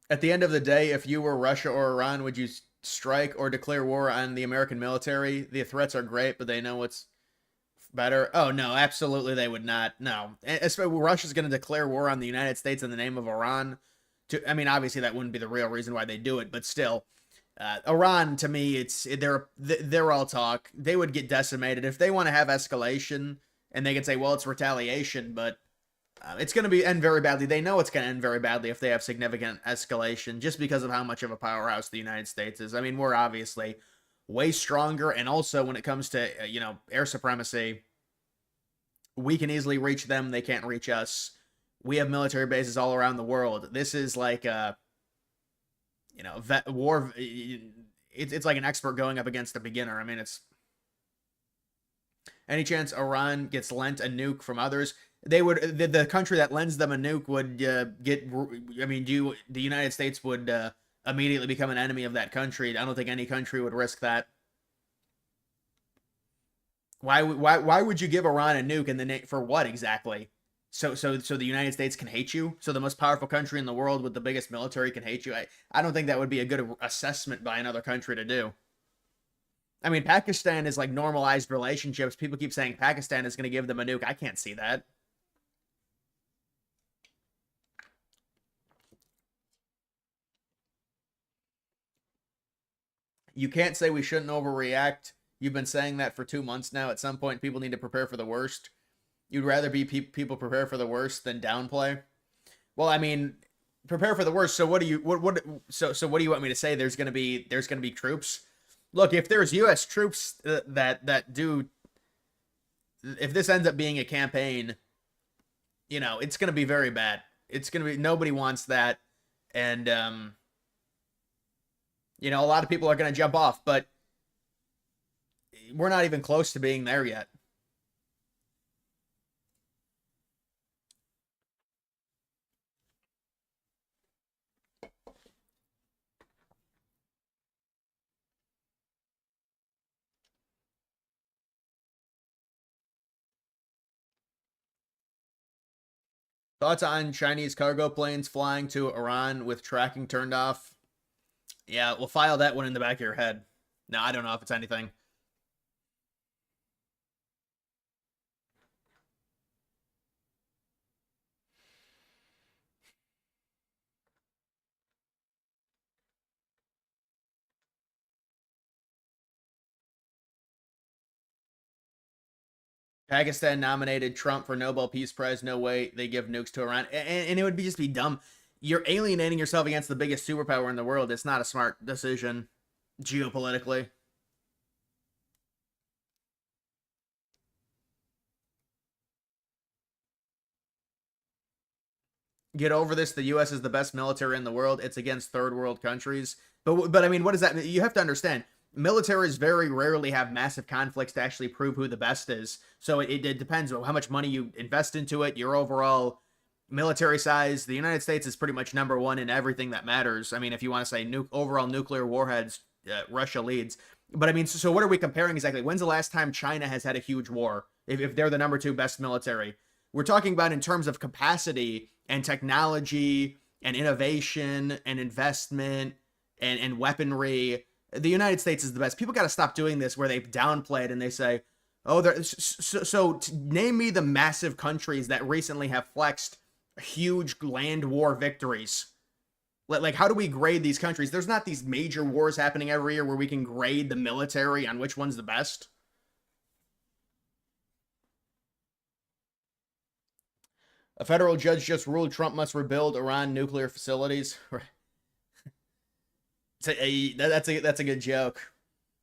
At the end of the day, if you were Russia or Iran, would you strike or declare war on the American military? The threats are great, but they know what's better. Oh, no, absolutely they would not. No. Russia's going to declare war on the United States in the name of Iran. I mean, obviously that wouldn't be the real reason why they do it, but still. Iran, to me, they're all talk. They would get decimated. If they want to have escalation, and they could say, well, it's retaliation, but it's going to end very badly. They know it's going to end very badly if they have significant escalation, just because of how much of a powerhouse the United States is. I mean, we're obviously way stronger, and also when it comes to, you know, air supremacy, we can easily reach them. They can't reach us. We have military bases all around the world. This is like a, you know, war. It's like an expert going up against a beginner. I mean, it's... Any chance Iran gets lent a nuke from others? They would... The country that lends them a nuke would get... I mean, the United States would... immediately become an enemy of that country. I don't think any country would risk that. Why would you give Iran a nuke in the for what exactly? So the United States can hate you? So the most powerful country in the world with the biggest military can hate you? I don't think that would be a good assessment by another country to do. I mean, Pakistan is like normalized relationships. People keep saying Pakistan is going to give them a nuke. I can't see that. You can't say we shouldn't overreact. You've been saying that for 2 months now. At some point, people need to prepare for the worst. You'd rather be people prepare for the worst than downplay. Well, I mean, prepare for the worst. So what do you what do you want me to say? There's gonna be troops. Look, if there's U.S. troops that do, if this ends up being a campaign, you know, it's gonna be very bad. It's gonna be, nobody wants that, and you know, a lot of people are gonna jump off, but we're not even close to being there yet. Thoughts on Chinese cargo planes flying to Iran with tracking turned off? Yeah, we'll file that one in the back of your head. No, I don't know if it's anything. Pakistan nominated Trump for Nobel Peace Prize. No way they give nukes to Iran. And it would just be dumb. You're alienating yourself against the biggest superpower in the world. It's not a smart decision geopolitically. Get over this. The U.S. is the best military in the world. It's against third world countries. But I mean, what does that mean? You have to understand. Militaries very rarely have massive conflicts to actually prove who the best is. So it depends on how much money you invest into it, your overall military size. The United States is pretty much number one in everything that matters. I mean, if you want to say overall nuclear warheads, Russia leads. But I mean, so what are we comparing exactly? When's the last time China has had a huge war? If they're the number 2 best military. We're talking about in terms of capacity and technology and innovation and investment and weaponry. The United States is the best. People got to stop doing this where they downplay it and they say, oh, name me the massive countries that recently have flexed huge land war victories. Like, how do we grade these countries? There's not these major wars happening every year where we can grade the military on which one's the best. A federal judge just ruled Trump must rebuild Iran nuclear facilities. That's a good joke.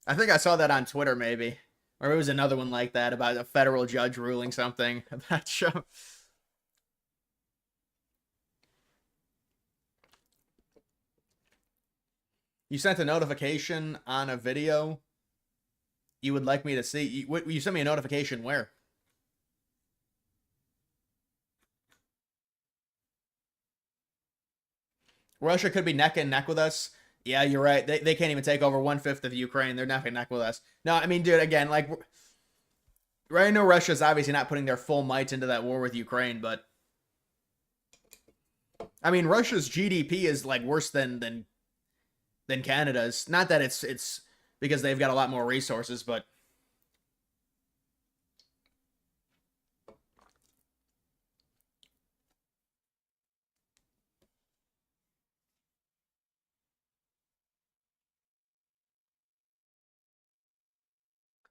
I think I saw that on Twitter, maybe. Or it was another one like that about a federal judge ruling something. I'm not sure. You sent a notification on a video you would like me to see. You sent me a notification where? Russia could be neck and neck with us. Yeah, you're right. They can't even take over 1/5 of Ukraine. They're neck and neck with us. No, I mean, dude, again, like, right now Russia's obviously not putting their full might into that war with Ukraine, but I mean, Russia's GDP is like worse than Canada's. Not that it's because they've got a lot more resources, but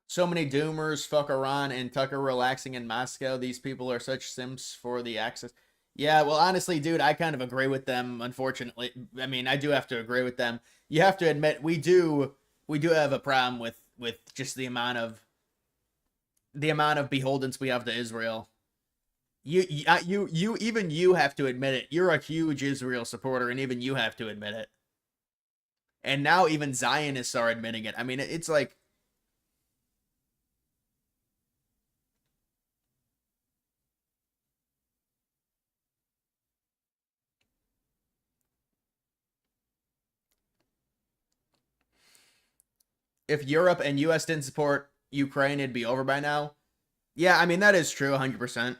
so many doomers, fuck Iran, and Tucker relaxing in Moscow. These people are such simps for the access. Yeah, well, honestly, dude, I kind of agree with them, unfortunately. I mean, I do have to agree with them. You have to admit, we do have a problem with just the amount of beholdens we have to Israel. Even you have to admit it. You're a huge Israel supporter, and even you have to admit it. And now even Zionists are admitting it. I mean, it's like, if Europe and US didn't support Ukraine, it'd be over by now. Yeah, I mean, that is true, 100%.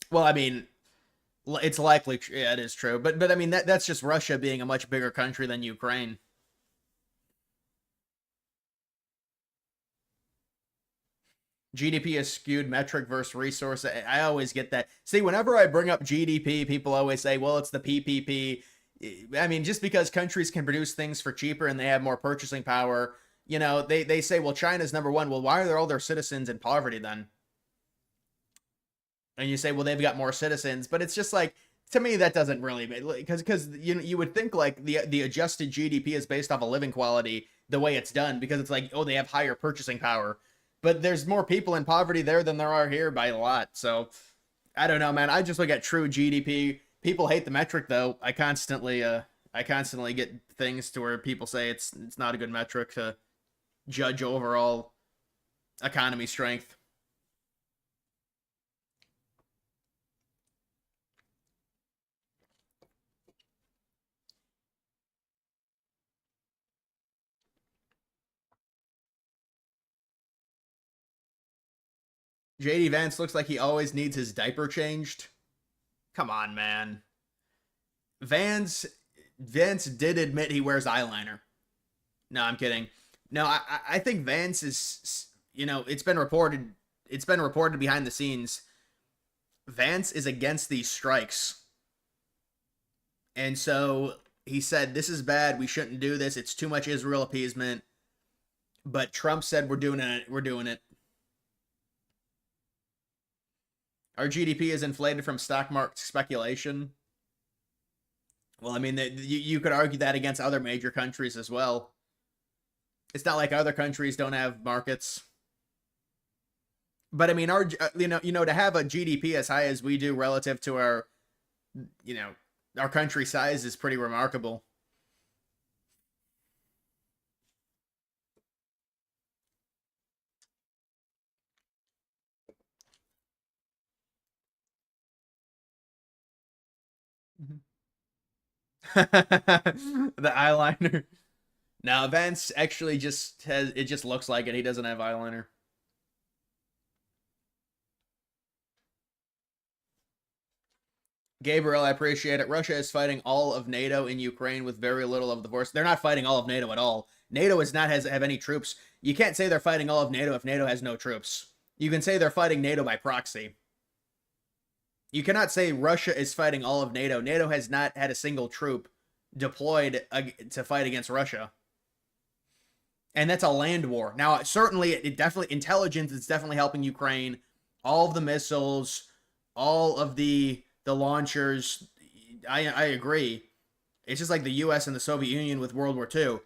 Well, I mean, it's likely, yeah, it is true. But I mean, that's just Russia being a much bigger country than Ukraine. GDP is skewed metric versus resource. I always get that. See, whenever I bring up GDP, people always say, well, it's the PPP. I mean, just because countries can produce things for cheaper and they have more purchasing power, you know, they say, well, China's number one. Well, why are all their citizens in poverty then? And you say, well, they've got more citizens, but it's just like, to me, that doesn't really, because you would think like the adjusted GDP is based off of living quality the way it's done, because it's like, oh, they have higher purchasing power, but there's more people in poverty there than there are here by a lot. So I don't know, man. I just look at true GDP. People hate the metric though. I constantly get things to where people say it's not a good metric to judge overall economy strength. JD Vance looks like he always needs his diaper changed. Come on, man. Vance did admit he wears eyeliner. No, I'm kidding. No, I think Vance is, you know, it's been reported behind the scenes. Vance is against these strikes. And so he said, this is bad. We shouldn't do this. It's too much Israel appeasement. But Trump said, we're doing it. We're doing it. Our GDP is inflated from stock market speculation. Well, I mean, you could argue that against other major countries as well. It's not like other countries don't have markets. But I mean, our you know to have a GDP as high as we do relative to our, you know, our country size is pretty remarkable. The eyeliner. Now, Vance actually just has, it just looks like it. He doesn't have eyeliner. Gabriel, I appreciate it. Russia is fighting all of NATO in Ukraine with very little of the force. They're not fighting all of NATO at all. NATO is not have any troops. You can't say they're fighting all of NATO if NATO has no troops. You can say they're fighting NATO by proxy. You cannot say Russia is fighting all of NATO. NATO has not had a single troop deployed to fight against Russia. And that's a land war. Now, certainly, it definitely, intelligence is definitely helping Ukraine. All of the missiles, all of the launchers, I agree. It's just like the U.S. and the Soviet Union with World War II.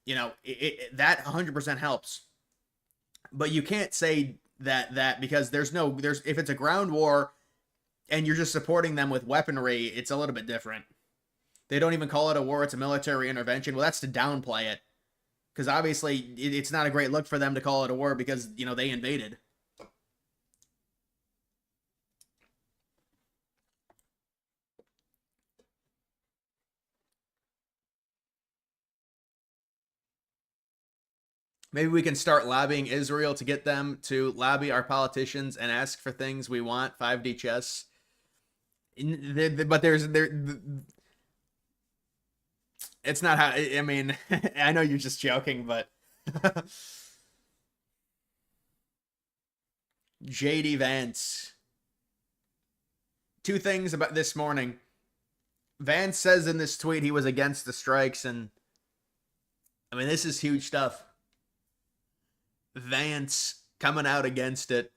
You know, that 100% helps. But you can't say that because there's if it's a ground war and you're just supporting them with weaponry, it's a little bit different. They don't even call it a war, it's a military intervention. Well, that's to downplay it. Because obviously, it's not a great look for them to call it a war because, you know, they invaded. Maybe we can start lobbying Israel to get them to lobby our politicians and ask for things we want. 5D chess. But it's not how, I mean, I know you're just joking, but JD Vance. Two things about this morning. Vance says in this tweet he was against the strikes, and I mean, this is huge stuff. Vance coming out against it.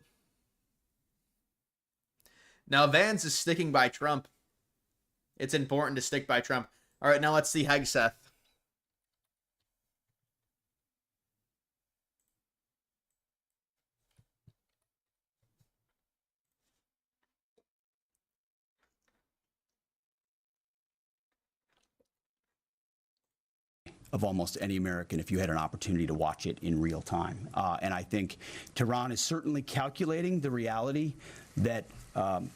Now, Vance is sticking by Trump. It's important to stick by Trump. All right, now let's see Hegseth. Of almost any American if you had an opportunity to watch it in real time. And I think Tehran is certainly calculating the reality that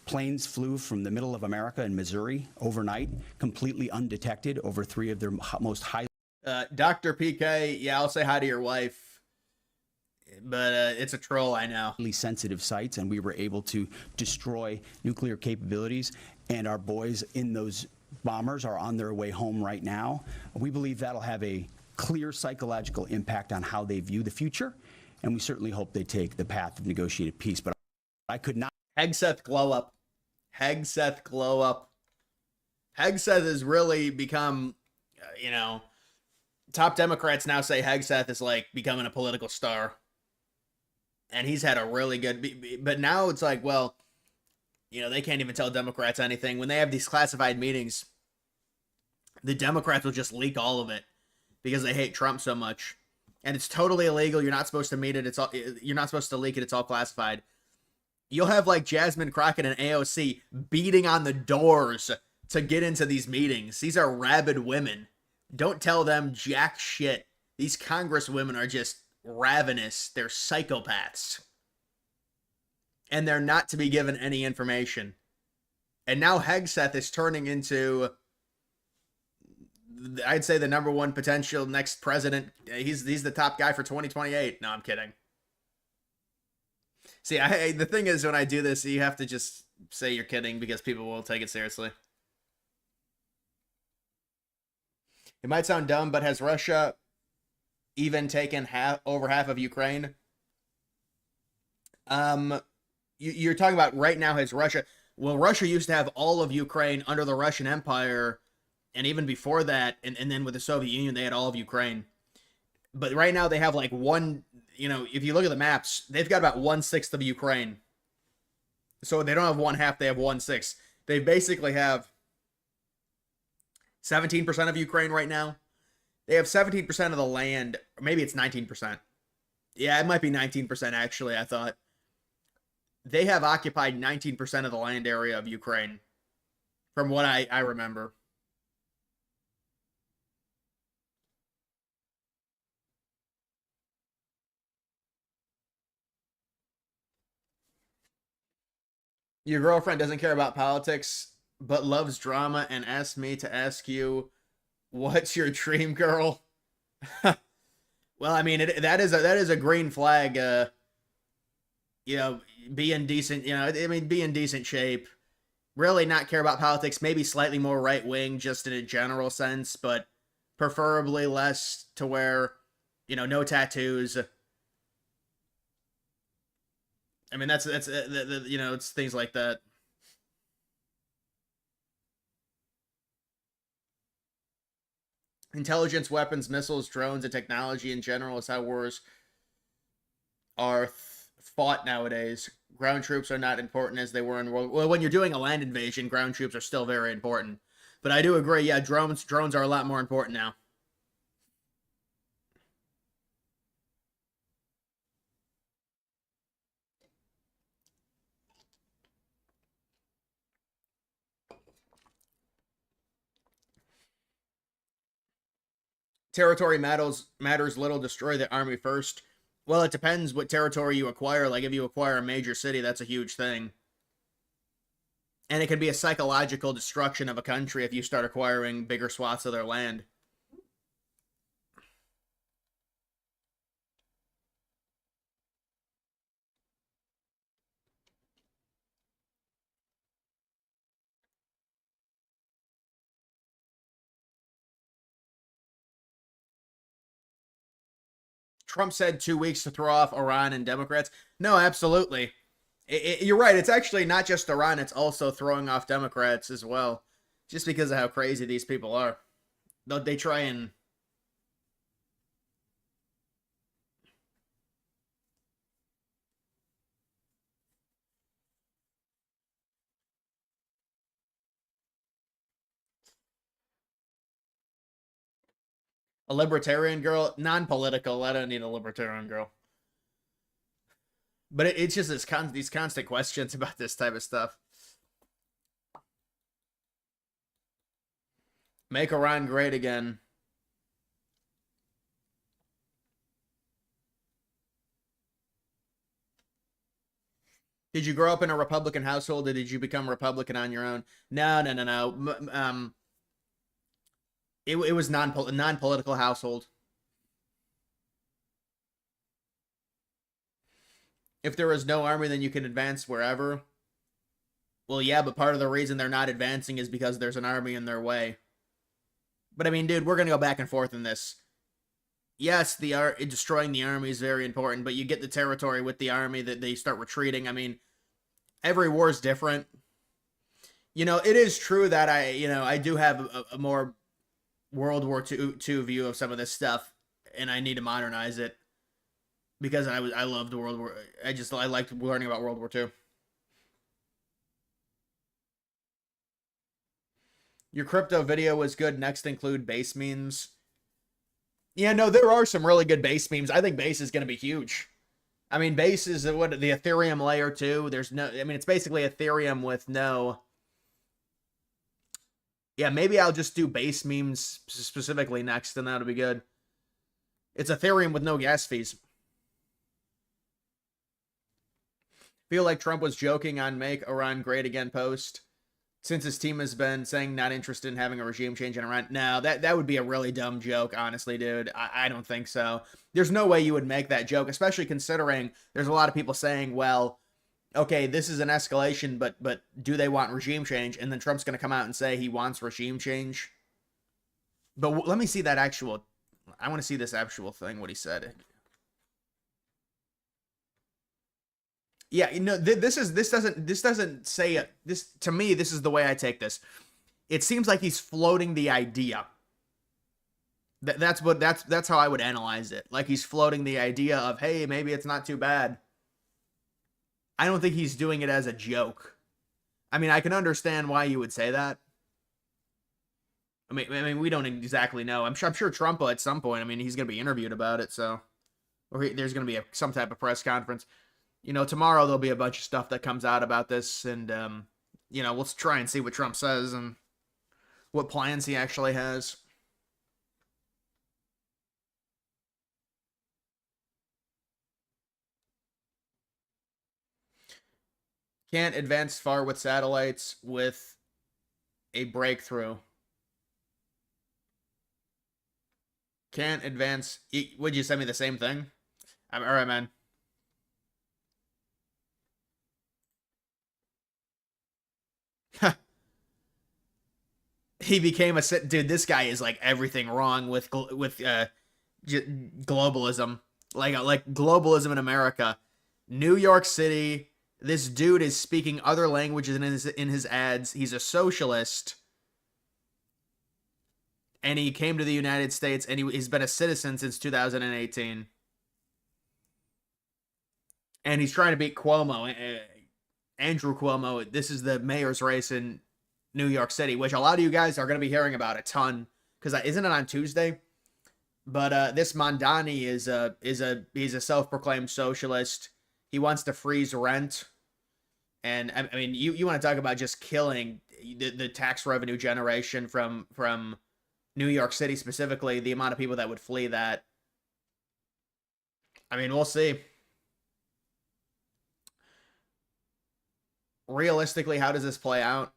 planes flew from the middle of America and Missouri overnight, completely undetected over three of their most high. Dr. PK, yeah, I'll say hi to your wife. But it's a troll, I know. Sensitive sites, and we were able to destroy nuclear capabilities, and our boys in those bombers are on their way home right now. We believe that'll have a clear psychological impact on how they view the future, and we certainly hope they take the path of negotiated peace. But I could not. Hegseth glow up. Hegseth glow up. Hegseth has really become, you know, top Democrats now say Hegseth is like becoming a political star. And he's had a really good, but now it's like, well, you know, they can't even tell Democrats anything. When they have these classified meetings, the Democrats will just leak all of it because they hate Trump so much. And it's totally illegal. You're not supposed to meet it. You're not supposed to leak it. It's all classified. You'll have like Jasmine Crockett and AOC beating on the doors to get into these meetings. These are rabid women. Don't tell them jack shit. These congresswomen are just ravenous. They're psychopaths. And they're not to be given any information. And now Hegseth is turning into, I'd say, the number one potential next president. He's the top guy for 2028. No, I'm kidding. See, the thing is, when I do this, you have to just say you're kidding because people will take it seriously. It might sound dumb, but has Russia even taken over half of Ukraine? You're talking about right now, has Russia... Well, Russia used to have all of Ukraine under the Russian Empire, and even before that, and then with the Soviet Union, they had all of Ukraine. But right now, they have like one, if you look at the maps, they've got about 1/6 of Ukraine. So they don't have 1/2, they have 1/6. They basically have 17% of Ukraine right now. They have 17% of the land, or maybe it's 19%. Yeah, it might be 19% actually, I thought. They have occupied 19% of the land area of Ukraine, from what I remember. Your girlfriend doesn't care about politics, but loves drama and asked me to ask you, what's your dream girl? Well, I mean, that is a green flag. Be in decent, be in decent shape. Really not care about politics. Maybe slightly more right wing, just in a general sense, but preferably less to where, no tattoos. I mean, that's it's things like that. Intelligence, weapons, missiles, drones, and technology in general is how wars are fought nowadays. Ground troops are not important as they were in World War. Well, when you're doing a land invasion, ground troops are still very important. But I do agree, yeah, drones are a lot more important now. Territory matters little. Destroy the army first. Well, it depends what territory you acquire. Like, if you acquire a major city, that's a huge thing. And it can be a psychological destruction of a country if you start acquiring bigger swaths of their land. Trump said 2 weeks to throw off Iran and Democrats. No, absolutely. You're right. It's actually not just Iran. It's also throwing off Democrats as well. Just because of how crazy these people are. They try and... A libertarian girl? Non-political. I don't need a libertarian girl. But it's just these constant questions about this type of stuff. Make Iran great again. Did you grow up in a Republican household, or did you become Republican on your own? No. It was non-political household. If there is no army, then you can advance wherever. Well, yeah, but part of the reason they're not advancing is because there's an army in their way. But I mean, dude, we're going to go back and forth in this. Yes, destroying the army is very important, but you get the territory with the army that they start retreating. I mean, every war is different. It is true that I do have a more World War II view of some of this stuff, and I need to modernize it. Because I loved World War. I liked learning about World War II. Your crypto video was good. Next, include base memes. Yeah, no, there are some really good base memes. I think base is going to be huge. I mean, base is the Ethereum layer 2. It's basically Ethereum with no. Yeah, maybe I'll just do base memes specifically next, and that'll be good. It's Ethereum with no gas fees. feel like Trump was joking on Make Iran Great Again post, since his team has been saying not interested in having a regime change in Iran. No, that would be a really dumb joke, honestly, dude. I don't think so. There's no way you would make that joke, especially considering there's a lot of people saying, well, okay, this is an escalation, but do they want regime change? And then Trump's going to come out and say he wants regime change. But let me see that actual, I want to see this actual thing, what he said. Yeah, you know, this doesn't say this to me. This is the way I take this. It seems like he's floating the idea. That's how I would analyze it. Like he's floating the idea of, hey, maybe it's not too bad. I don't think he's doing it as a joke. I mean, I can understand why you would say that. I mean, we don't exactly know. I'm sure Trump will at some point. I mean, he's going to be interviewed about it, so there's going to be some type of press conference. You know, tomorrow there'll be a bunch of stuff that comes out about this, and you know, we'll try and see what Trump says and what plans he actually has. Can't advance far with satellites with a breakthrough. Can't advance. Would you send me the same thing? All right, man. He became a dude. This guy is like everything wrong with globalism, like globalism in America. New York City. This dude is speaking other languages in his ads. He's a socialist. And he came to the United States, and he's been a citizen since 2018. And he's trying to beat Cuomo, Andrew Cuomo. This is the mayor's race in New York City, which a lot of you guys are going to be hearing about a ton, because isn't it on Tuesday? But this Mondani he's a self-proclaimed socialist. He wants to freeze rent. And I mean, you want to talk about just killing the tax revenue generation from New York City specifically, the amount of people that would flee that. I mean, we'll see. Realistically, how does this play out?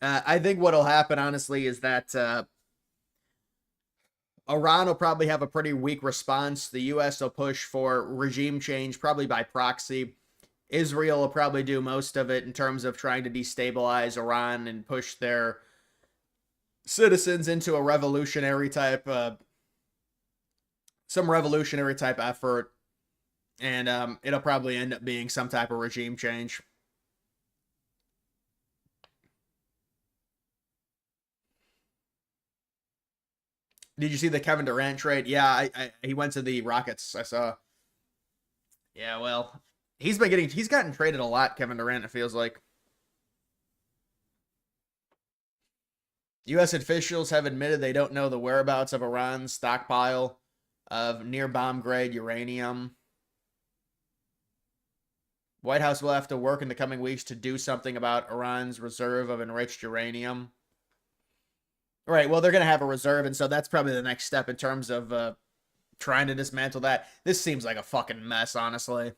I think what'll happen, honestly, is that Iran will probably have a pretty weak response. The U.S. will push for regime change, probably by proxy. Israel will probably do most of it in terms of trying to destabilize Iran and push their citizens into a revolutionary type, some revolutionary type effort. And it'll probably end up being some type of regime change. Did you see the Kevin Durant trade? Yeah, he went to the Rockets. I saw. Yeah, well, he's gotten traded a lot, Kevin Durant, it feels like. U.S. officials have admitted they don't know the whereabouts of Iran's stockpile of near bomb-grade uranium. White House will have to work in the coming weeks to do something about Iran's reserve of enriched uranium. Right, well, they're going to have a reserve, and so that's probably the next step in terms of trying to dismantle that. This seems like a fucking mess, honestly.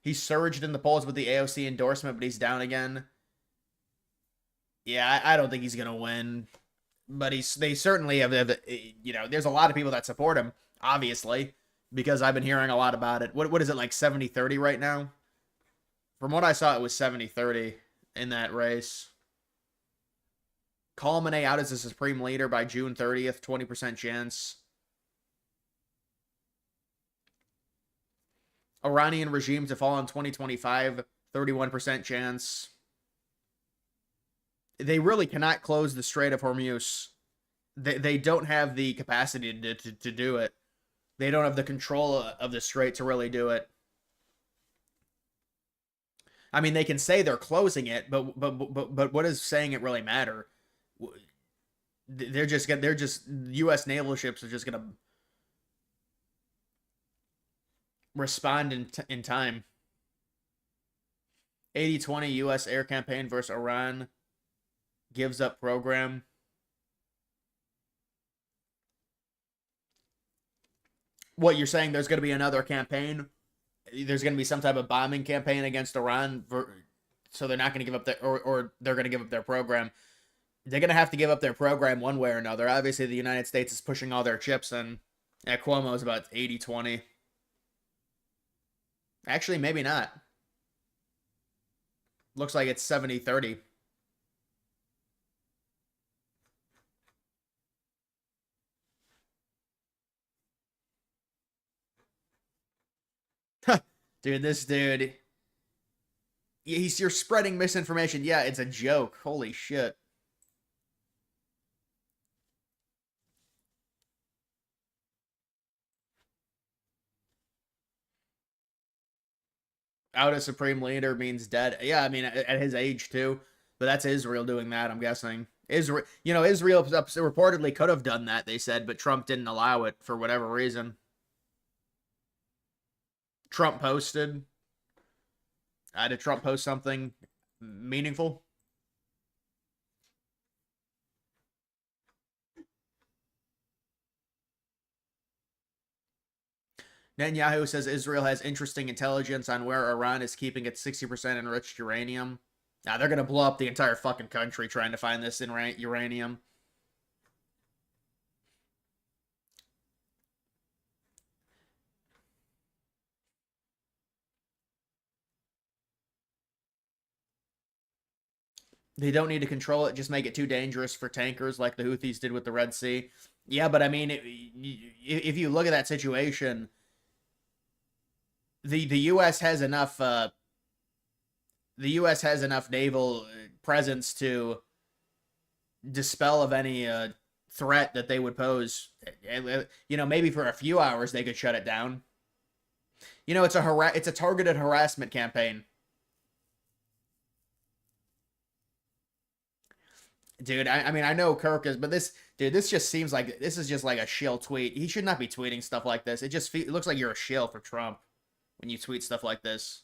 He surged in the polls with the AOC endorsement, but he's down again. Yeah, I don't think he's going to win. But they certainly have, you know, there's a lot of people that support him, obviously, because I've been hearing a lot about it. What is it, like 70-30 right now? From what I saw, it was 70-30 in that race. Call Monet out as the Supreme Leader by June 30th, 20% chance. Iranian regime to fall in 2025, 31% chance. They really cannot close the Strait of Hormuz. They don't have the capacity to do it. They don't have the control of the strait to really do it. I mean, they can say they're closing it, but what does saying it really matter? They're just U.S. naval ships are just gonna respond in time. 80-20 U.S. air campaign versus Iran. Gives up program. What you're saying? There's going to be another campaign. There's going to be some type of bombing campaign against Iran, so they're not going to give up their, or they're going to give up their program. They're going to have to give up their program one way or another. Obviously, the United States is pushing all their chips in. Yeah, Cuomo's about 80-20. Actually, maybe not. Looks like it's 70-30. Dude, this dude. You're spreading misinformation. Yeah, it's a joke. Holy shit. Out a supreme leader means dead. Yeah, I mean, at his age, too. But that's Israel doing that, I'm guessing. Israel reportedly could have done that, they said, but Trump didn't allow it for whatever reason. Trump posted. Did Trump post something meaningful? Netanyahu says Israel has interesting intelligence on where Iran is keeping its 60% enriched uranium. Now they're going to blow up the entire fucking country trying to find this uranium. They don't need to control it, just make it too dangerous for tankers like the Houthis did with the Red Sea. Yeah, but I mean, if you look at that situation, the U.S. has enough naval presence to dispel of any threat that they would pose. Maybe for a few hours they could shut it down. It's a targeted harassment campaign. Dude, I mean, I know Kirk is, but this just seems like this is just like a shill tweet. He should not be tweeting stuff like this. It looks like you're a shill for Trump when you tweet stuff like this.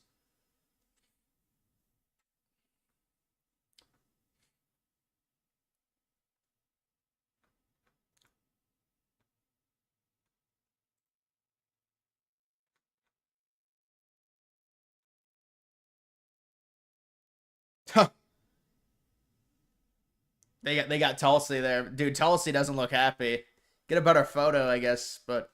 They got Tulsi there. Dude, Tulsi doesn't look happy. Get a better photo, I guess, but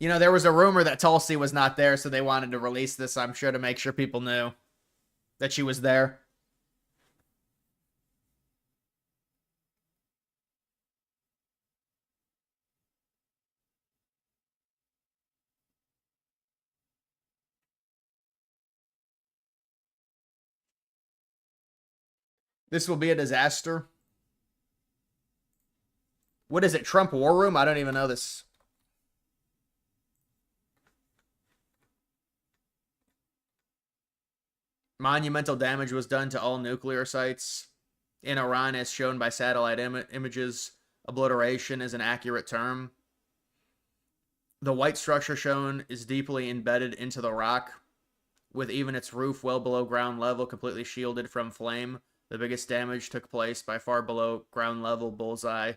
there was a rumor that Tulsi was not there, so they wanted to release this, I'm sure, to make sure people knew that she was there. This will be a disaster. What is it, Trump War Room? I don't even know this. Monumental damage was done to all nuclear sites in Iran as shown by satellite images. Obliteration is an accurate term. The white structure shown is deeply embedded into the rock, with even its roof well below ground level, completely shielded from flame. The biggest damage took place by far below ground level bullseye.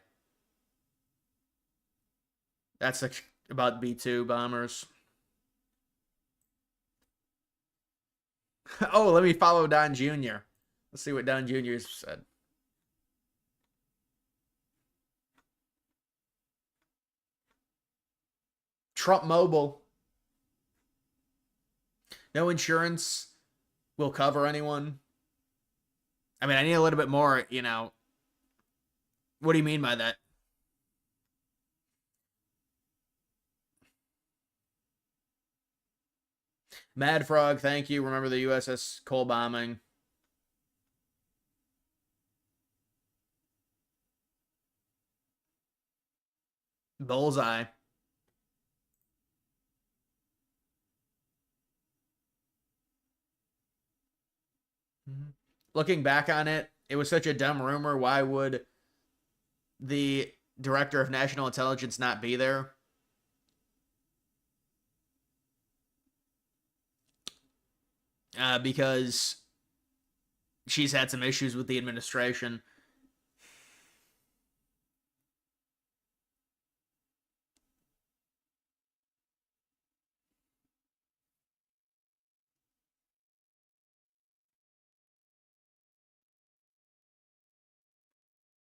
That's about B-2 bombers. Oh, let me follow Don Jr. Let's see what Don Jr. said. Trump Mobile. No insurance will cover anyone. I mean, I need a little bit more, What do you mean by that? Mad Frog, thank you. Remember the USS Cole bombing. Bullseye. Looking back on it, it was such a dumb rumor. Why would the director of national intelligence not be there? Because she's had some issues with the administration.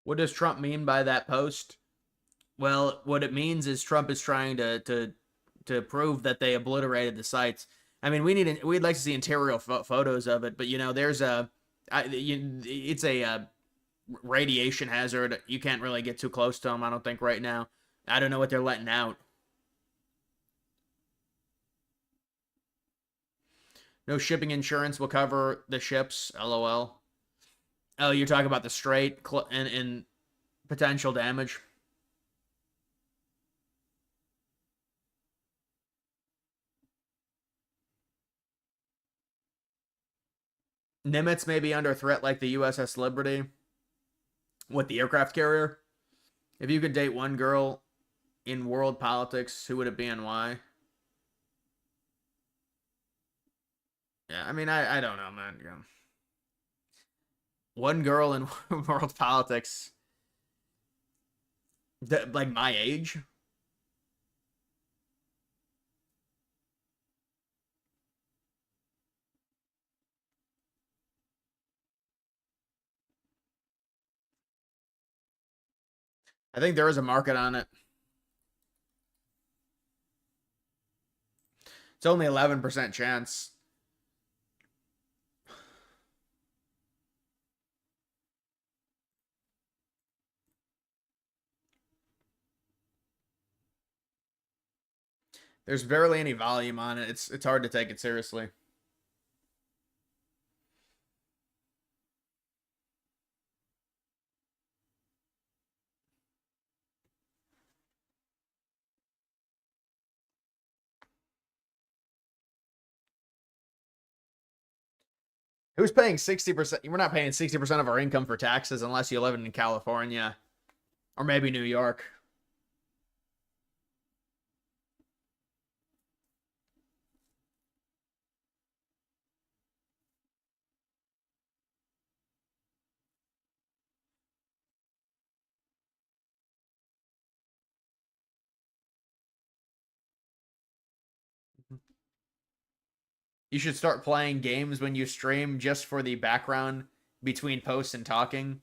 What does Trump mean by that post? Well, what it means is Trump is trying to prove that they obliterated the sites. I mean, we'd like to see interior photos of it, but there's it's a radiation hazard. You can't really get too close to them, I don't think, right now. I don't know what they're letting out. No shipping insurance will cover the ships. LOL. Oh, you're talking about the Strait and potential damage. Nimitz may be under threat like the USS Liberty. What, the aircraft carrier? If you could date one girl in world politics, who would it be and why? Yeah, I mean, I don't know, man. Yeah. One girl in world politics. Like my age? I think there is a market on it. It's only 11% chance. There's barely any volume on it. It's hard to take it seriously. Who's paying 60%? We're not paying 60% of our income for taxes unless you live in California or maybe New York. You should start playing games when you stream just for the background between posts and talking.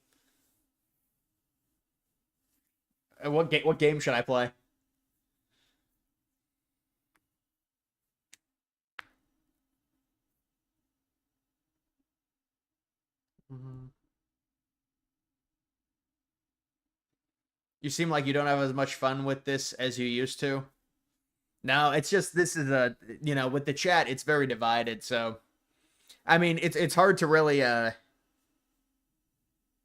What game should I play? You seem like you don't have as much fun with this as you used to. No, it's just this is with the chat, it's very divided. So, I mean, it's hard to really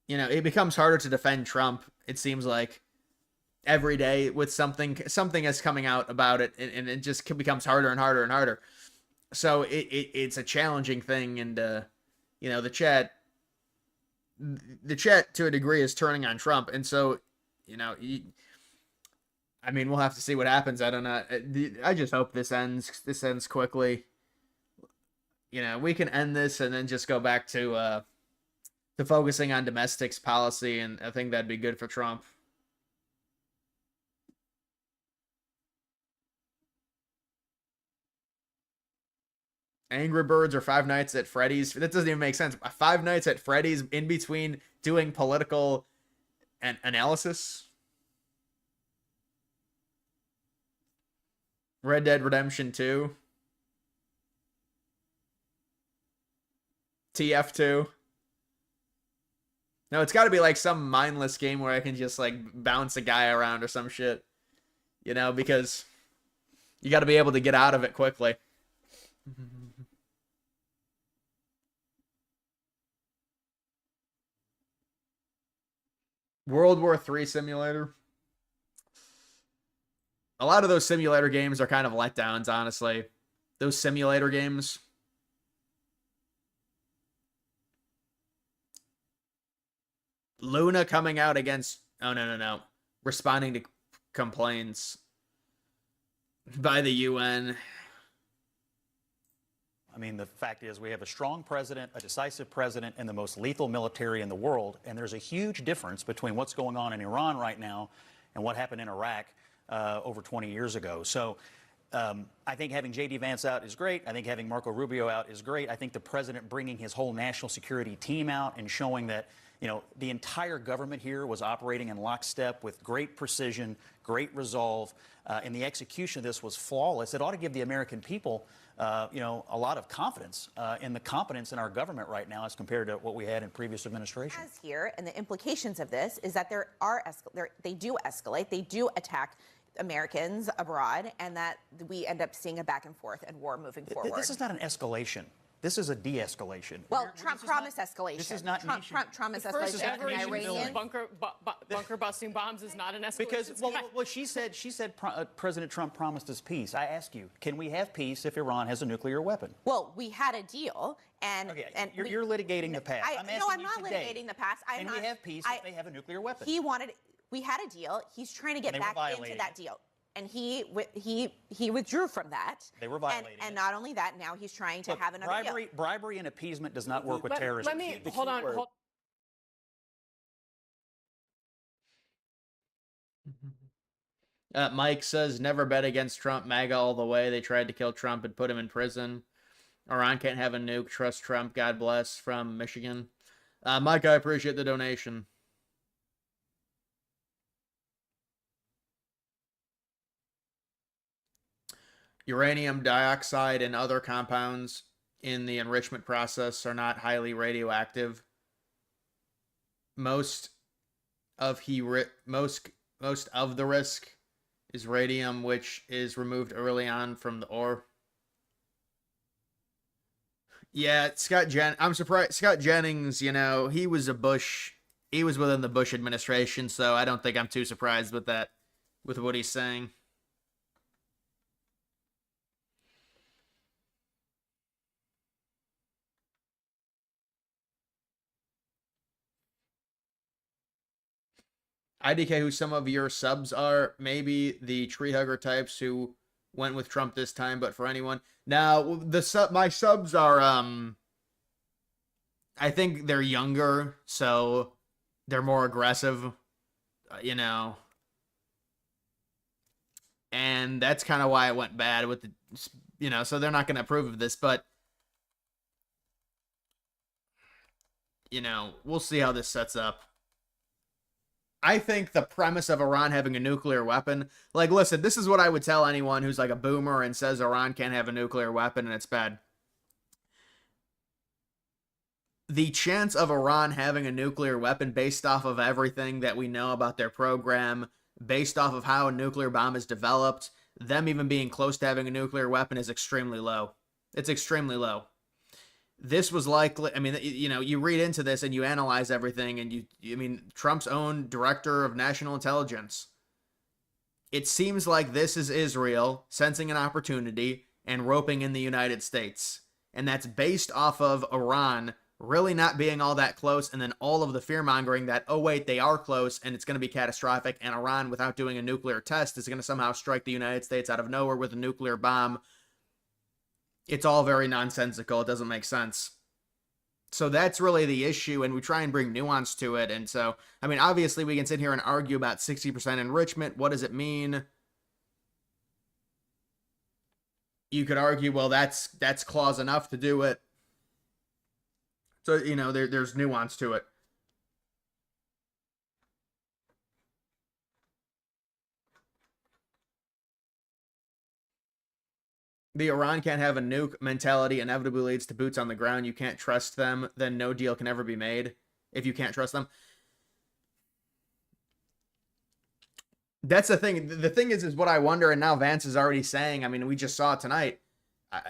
it becomes harder to defend Trump. It seems like every day with something is coming out about it, and it just becomes harder and harder and harder. So it's a challenging thing, and the chat to a degree is turning on Trump, and so I mean, we'll have to see what happens. I don't know. I just hope this ends quickly. We can end this and then just go back to focusing on domestic policy, and I think that'd be good for Trump. Angry Birds or Five Nights at Freddy's. That doesn't even make sense. Five Nights at Freddy's in between doing political analysis. Red Dead Redemption 2. TF2. No, it's got to be like some mindless game where I can just like bounce a guy around or some shit. Because you got to be able to get out of it quickly. World War III simulator. A lot of those simulator games are kind of letdowns, honestly. Those simulator games. Luna coming out against... Oh, no. Responding to complaints by the UN. I mean, the fact is we have a strong president, a decisive president, and the most lethal military in the world. And there's a huge difference between what's going on in Iran right now and what happened in Iraq over 20 years ago. So I think having J.D. Vance out is great. I think having Marco Rubio out is great. I think the president bringing his whole national security team out and showing that You know, the entire government here was operating in lockstep with great precision, great resolve, and the execution of this was flawless. It ought to give the American people, you know, a lot of confidence in the competence in our government right now as compared to what we had in previous administration. As here, and the implications of this is that they do escalate, they do attack Americans abroad, and that we end up seeing a back and forth and war moving forward. This is not an escalation. This is a de-escalation. Well, Trump promised escalation. This is not Trump promised First escalation. ever Iranian bunker busting bombs is not an escalation. Because well, she said President Trump promised us peace. I ask you, can we have peace if Iran has a nuclear weapon? Well, we had a deal, and okay, and you're litigating the past. I'm not litigating the past. Can we have peace if they have a nuclear weapon? We had a deal. He's trying to get back into that deal. And he withdrew from that. They were violating and not only that, now he's trying to have another deal. Bribery and appeasement does not work with terrorism. Let me hold on. Mike says, never bet against Trump, MAGA all the way. They tried to kill Trump and put him in prison. Iran can't have a nuke. Trust Trump. God bless. From Michigan. Mike, I appreciate the donation. Uranium dioxide and other compounds in the enrichment process are not highly radioactive. Most of the risk is radium, which is removed early on from the ore. Yeah, I'm surprised. Scott Jennings, you know, he was within the Bush administration, so I don't think I'm too surprised with that, with what he's saying. IDK, who some of your subs are, maybe the tree hugger types who went with Trump this time, but for anyone. Now, my subs are, I think they're younger, so they're more aggressive, you know. And that's kind of why it went bad with the, you know, so they're not going to approve of this, but, you know, we'll see how this sets up. I think the premise of Iran having a nuclear weapon, like, listen, this is what I would tell anyone who's like a boomer and says Iran can't have a nuclear weapon and it's bad. The chance of Iran having a nuclear weapon based off of everything that we know about their program, based off of how a nuclear bomb is developed, them even being close to having a nuclear weapon is extremely low. It's extremely low. This was likely, I mean, you know, you read into this and you analyze everything, and I mean, Trump's own director of national intelligence. It seems like this is Israel sensing an opportunity and roping in the United States. And that's based off of Iran really not being all that close, and then all of the fear-mongering that, oh wait, they are close and it's going to be catastrophic, and Iran, without doing a nuclear test, is going to somehow strike the United States out of nowhere with a nuclear bomb. It's all very nonsensical. It doesn't make sense. So that's really the issue, and we try and bring nuance to it. And so, I mean, obviously we can sit here and argue about 60% enrichment. What does it mean? You could argue, well, that's clause enough to do it. So, you know, there's nuance to it. The Iran can't have a nuke mentality inevitably leads to boots on the ground. You can't trust them, then no deal can ever be made if you can't trust them. That's the thing. The thing is what I wonder, and now Vance is already saying, I mean, we just saw it tonight. I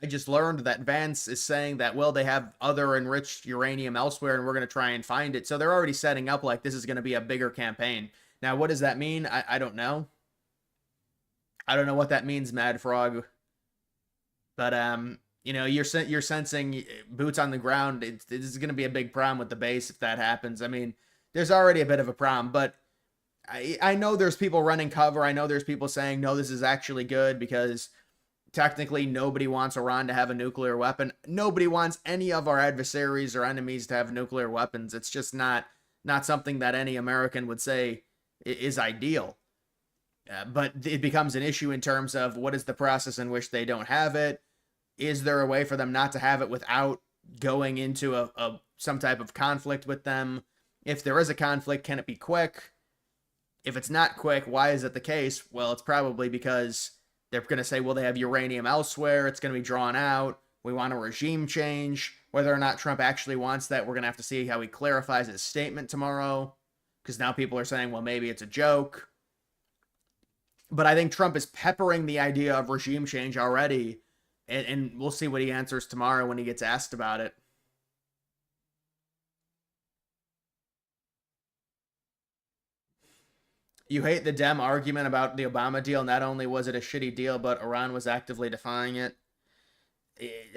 just learned that Vance is saying that, well, they have other enriched uranium elsewhere, and we're going to try and find it. So they're already setting up like this is going to be a bigger campaign. Now, what does that mean? I don't know. I don't know what that means, Mad Frog. But, you know, you're sensing boots on the ground. This is going to be a big problem with the base if that happens. I mean, there's already a bit of a problem, but I know there's people running cover. I know there's people saying, no, this is actually good because technically nobody wants Iran to have a nuclear weapon. Nobody wants any of our adversaries or enemies to have nuclear weapons. It's just not something that any American would say is ideal. But it becomes an issue in terms of what is the process in which they don't have it. Is there a way for them not to have it without going into some type of conflict with them? If there is a conflict, can it be quick? If it's not quick, why is it the case? Well, it's probably because they're going to say, well, they have uranium elsewhere. It's going to be drawn out. We want a regime change. Whether or not Trump actually wants that, we're going to have to see how he clarifies his statement tomorrow. Because now people are saying, well, maybe it's a joke. But I think Trump is peppering the idea of regime change already. And we'll see what he answers tomorrow when he gets asked about it. You hate the Dem argument about the Obama deal. Not only was it a shitty deal, but Iran was actively defying it.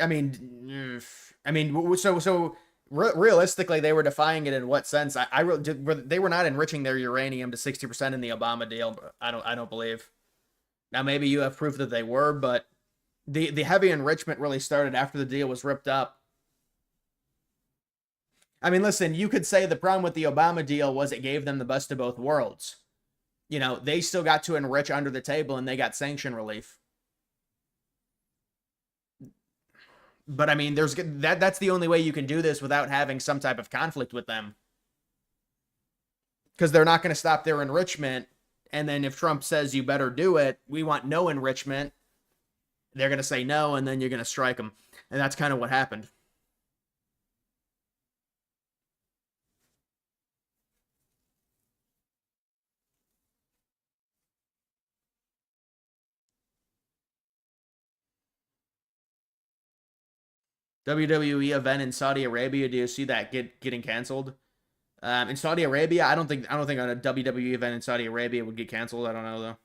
I mean, so realistically, they were defying it in what sense? They were not enriching their uranium to 60% in the Obama deal. I don't believe. Now maybe you have proof that they were, but the heavy enrichment really started after the deal was ripped up. I mean, listen, you could say the problem with the Obama deal was it gave them the best of both worlds. You know, they still got to enrich under the table and they got sanction relief. But I mean, that's the only way you can do this without having some type of conflict with them. Because they're not going to stop their enrichment. And then if Trump says you better do it, we want no enrichment, they're going to say no, and then you're going to strike them. And that's kind of what happened. WWE event in Saudi Arabia. Do you see that getting canceled? In Saudi Arabia, I don't think a WWE event in Saudi Arabia would get canceled. I don't know though.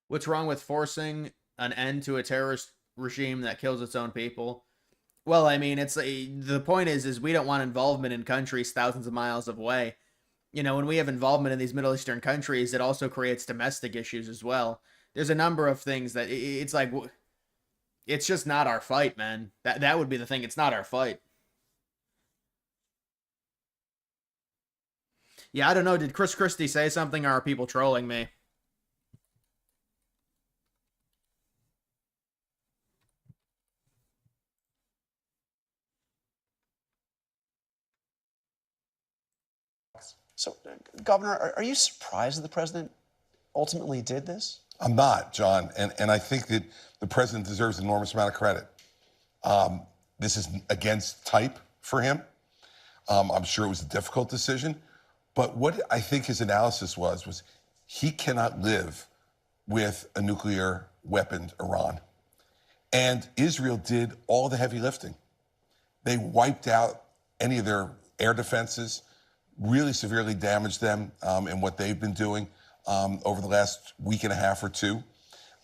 What's wrong with forcing an end to a terrorist regime that kills its own people? Well, I mean, it's the point is we don't want involvement in countries thousands of miles away. You know, when we have involvement in these Middle Eastern countries, it also creates domestic issues as well. There's a number of things that it's like, it's just not our fight, man. That would be the thing. It's not our fight. Yeah, I don't know. Did Christie say something, or are people trolling me? So, Governor, are you surprised that the president ultimately did this? I'm not, John, and I think that the president deserves an enormous amount of credit. This is against type for him. I'm sure it was a difficult decision, but what I think his analysis was he cannot live with a nuclear weaponed Iran. And Israel did all the heavy lifting. They wiped out any of their air defenses, really severely damaged them in what they've been doing over the last week and a half or two.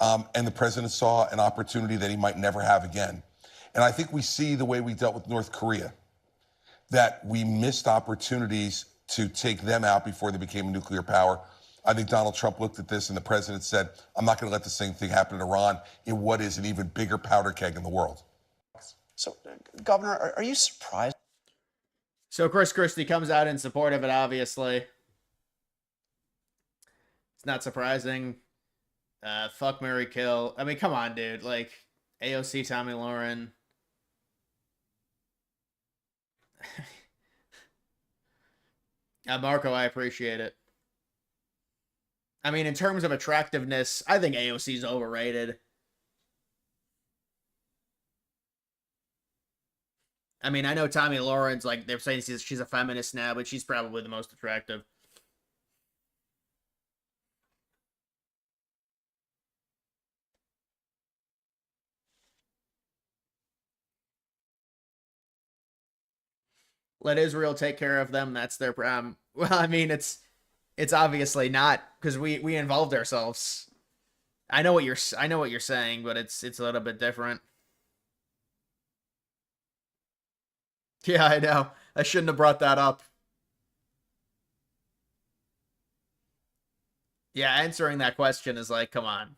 And the president saw an opportunity that he might never have again. And I think we see the way we dealt with North Korea, that we missed opportunities to take them out before they became a nuclear power. I think Donald Trump looked at this and the president said, I'm not going to let the same thing happen in Iran in what is an even bigger powder keg in the world. So, Governor, are you surprised? So Christie comes out in support of it, obviously. It's not surprising. Fuck, marry, kill. I mean, come on, dude. Like, AOC, Tommy Lauren. Marco, I appreciate it. I mean, in terms of attractiveness, I think AOC's overrated. I mean, I know Tommy Lauren's, like, they're saying she's a feminist now, but she's probably the most attractive. Let Israel take care of them. That's their problem. Well, I mean, it's obviously not, because we involved ourselves. I know what you're saying, but it's a little bit different. Yeah, I know. I shouldn't have brought that up. Yeah, answering that question is like, come on.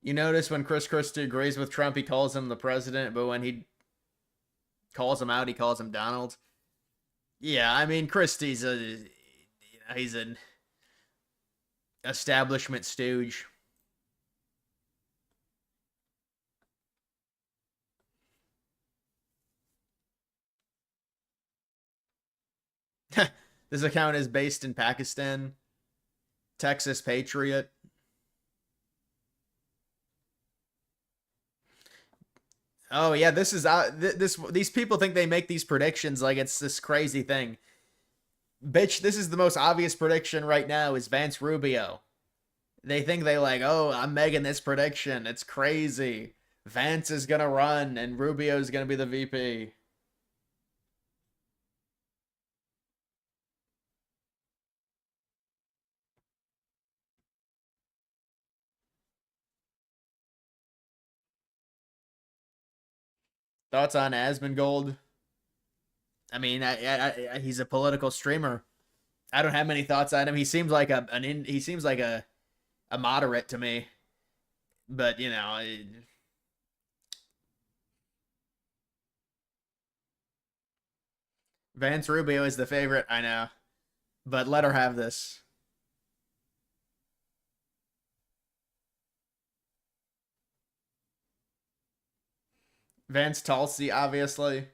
You notice when Christie agrees with Trump, he calls him the president, but when he calls him out, he calls him Donald. Yeah, I mean, Christie's he's an establishment stooge. This account is based in Pakistan. Texas Patriot. Oh yeah, this is these people think they make these predictions like it's this crazy thing. Bitch, this is the most obvious prediction right now is Vance Rubio. They think they like, "Oh, I'm making this prediction. It's crazy. Vance is going to run and Rubio is going to be the VP." Thoughts on Asmongold? I mean, he's a political streamer. I don't have many thoughts on him. He seems like a moderate to me. But, you know, Vance Rubio is the favorite, I know. But let her have this. Vance Tulsi, obviously.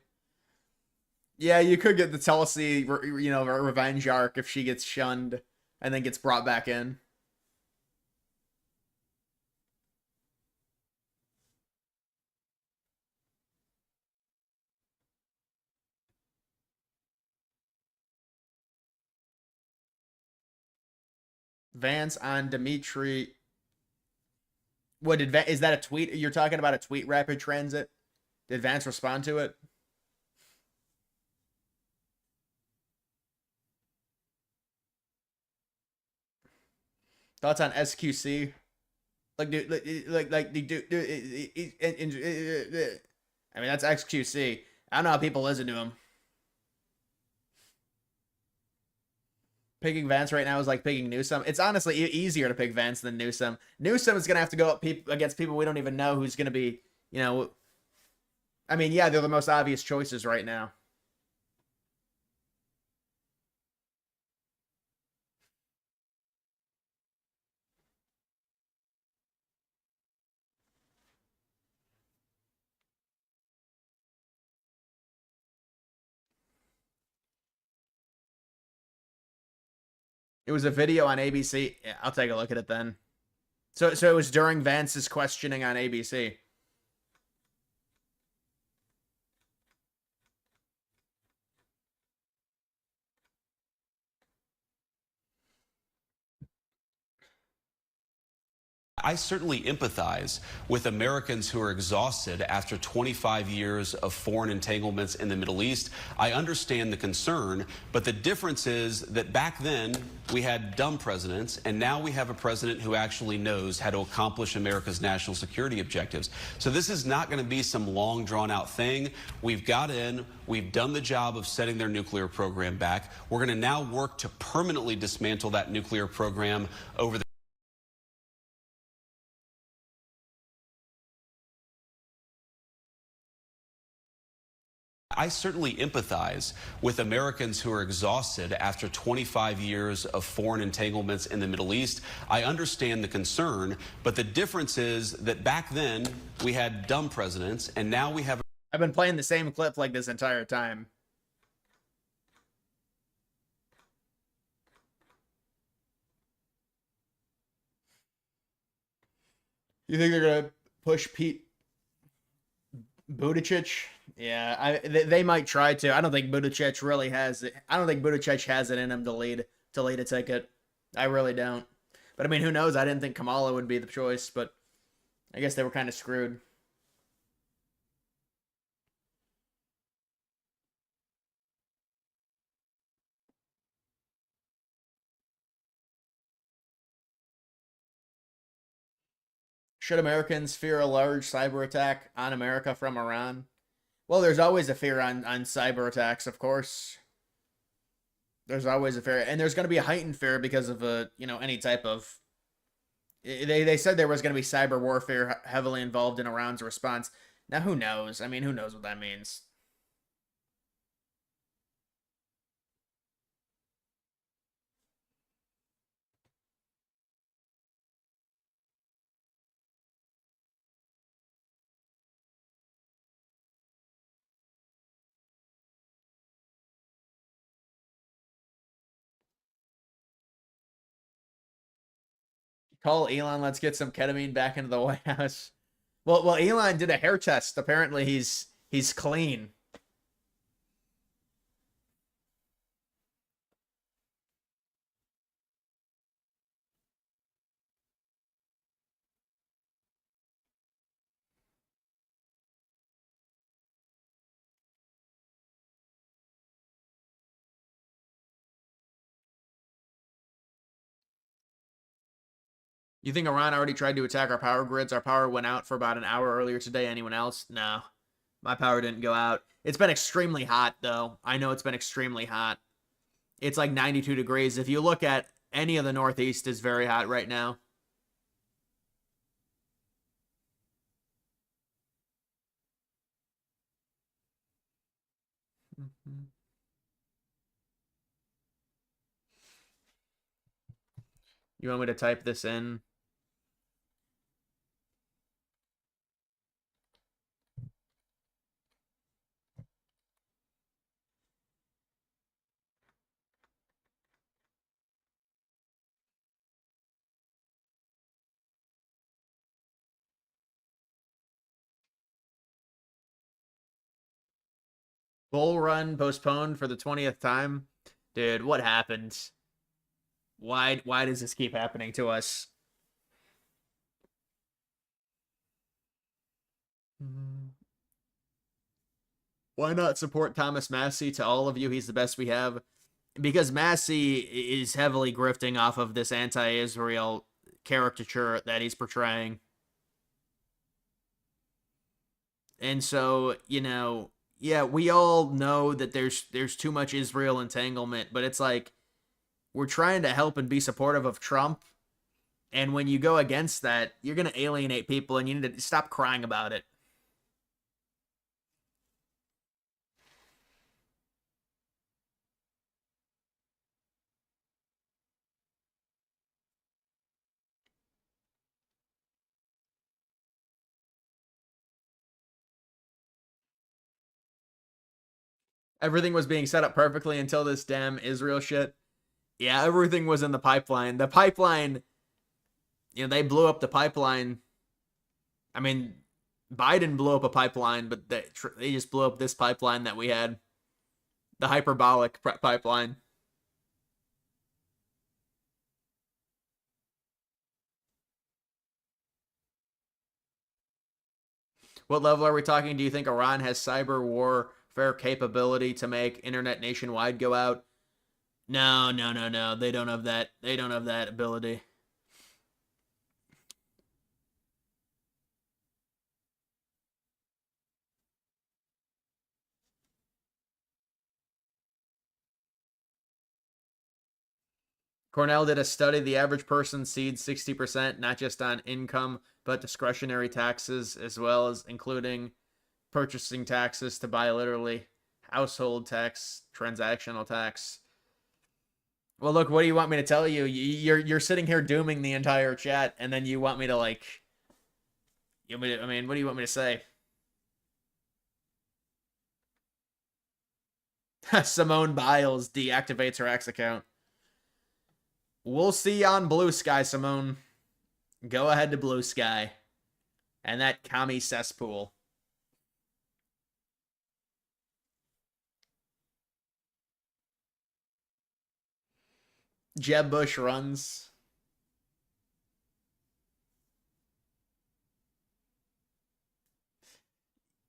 Yeah, you could get the Tulsi, you know, revenge arc if she gets shunned and then gets brought back in. Vance on Dimitri. What did is that a tweet? You're talking about a tweet rapid transit? Did Vance respond to it? Thoughts on SQC? Like, dude, I mean, that's XQC. I don't know how people listen to him. Picking Vance right now is like picking Newsom. It's honestly easier to pick Vance than Newsom. Newsom is going to have to go up against people we don't even know who's going to be, you know. I mean, yeah, they're the most obvious choices right now. It was a video on ABC. Yeah, I'll take a look at it then. So it was during Vance's questioning on ABC. I certainly empathize with Americans who are exhausted after 25 years of foreign entanglements in the Middle East. I understand the concern, but the difference is that back then we had dumb presidents, and now we have a president who actually knows how to accomplish America's national security objectives. So this is not going to be some long, drawn-out thing. We've got in, we've done the job of setting their nuclear program back. We're going to now work to permanently dismantle that nuclear program over the I certainly empathize with Americans who are exhausted after 25 years of foreign entanglements in the Middle East. I understand the concern, but the difference is that back then we had dumb presidents, and now we have. I've been playing the same clip like this entire time. You think they're gonna push Pete Buttigieg? Yeah, they might try to. I don't think Buttigieg really has it. I don't think Buttigieg has it in him to lead a ticket. I really don't. But I mean, who knows? I didn't think Kamala would be the choice, but I guess they were kind of screwed. Should Americans fear a large cyber attack on America from Iran? Well, there's always a fear on cyber attacks, of course. There's always a fear, and there's going to be a heightened fear because of any type of. They said there was going to be cyber warfare heavily involved in Iran's response. Now, who knows? I mean, who knows what that means? Call Elon, let's get some ketamine back into the White House. Well, Elon did a hair test. Apparently, he's clean. You think Iran already tried to attack our power grids? Our power went out for about an hour earlier today. Anyone else? No. My power didn't go out. It's been extremely hot, though. I know it's been extremely hot. It's like 92 degrees. If you look at any of the Northeast, is very hot right now. You want me to type this in? Bull run postponed for the 20th time. Dude, what happened? Why does this keep happening to us? Why not support Thomas Massie? To all of you, he's the best we have. Because Massie is heavily grifting off of this anti-Israel caricature that he's portraying. And so, yeah, we all know that there's too much Israel entanglement, but it's like we're trying to help and be supportive of Trump. And when you go against that, you're going to alienate people, and you need to stop crying about it. Everything was being set up perfectly until this damn Israel shit. Yeah, everything was in the pipeline. The pipeline, they blew up the pipeline. I mean, Biden blew up a pipeline, but they just blew up this pipeline that we had. The hyperbolic pipeline. What level are we talking? Do you think Iran has cyber warfare capability to make internet nationwide go out? No. They don't have that. They don't have that ability. Cornell did a study. The average person cedes 60%, not just on income, but discretionary taxes, as well as including purchasing taxes to buy literally household tax, transactional tax. Well, look, what do you want me to tell you? You're sitting here dooming the entire chat, and then you want me to what do you want me to say? Simone Biles deactivates her X account. We'll see you on Blue Sky, Simone. Go ahead to Blue Sky. And that commie cesspool. Jeb Bush runs.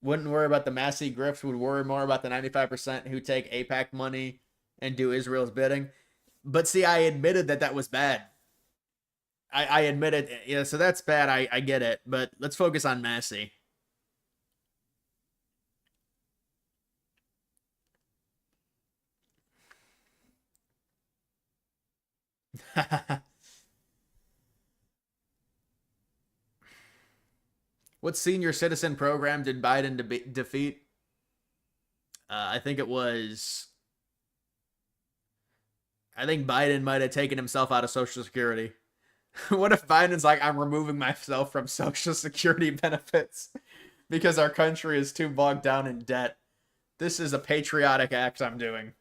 Wouldn't worry about the Massie grift. Would worry more about the 95% who take AIPAC money and do Israel's bidding. But see, I admitted that was bad. I admitted, yeah, so that's bad. I get it. But let's focus on Massie. What senior citizen program did Biden defeat? I think Biden might have taken himself out of Social Security. What if Biden's like, I'm removing myself from Social Security benefits because our country is too bogged down in debt? This is a patriotic act I'm doing.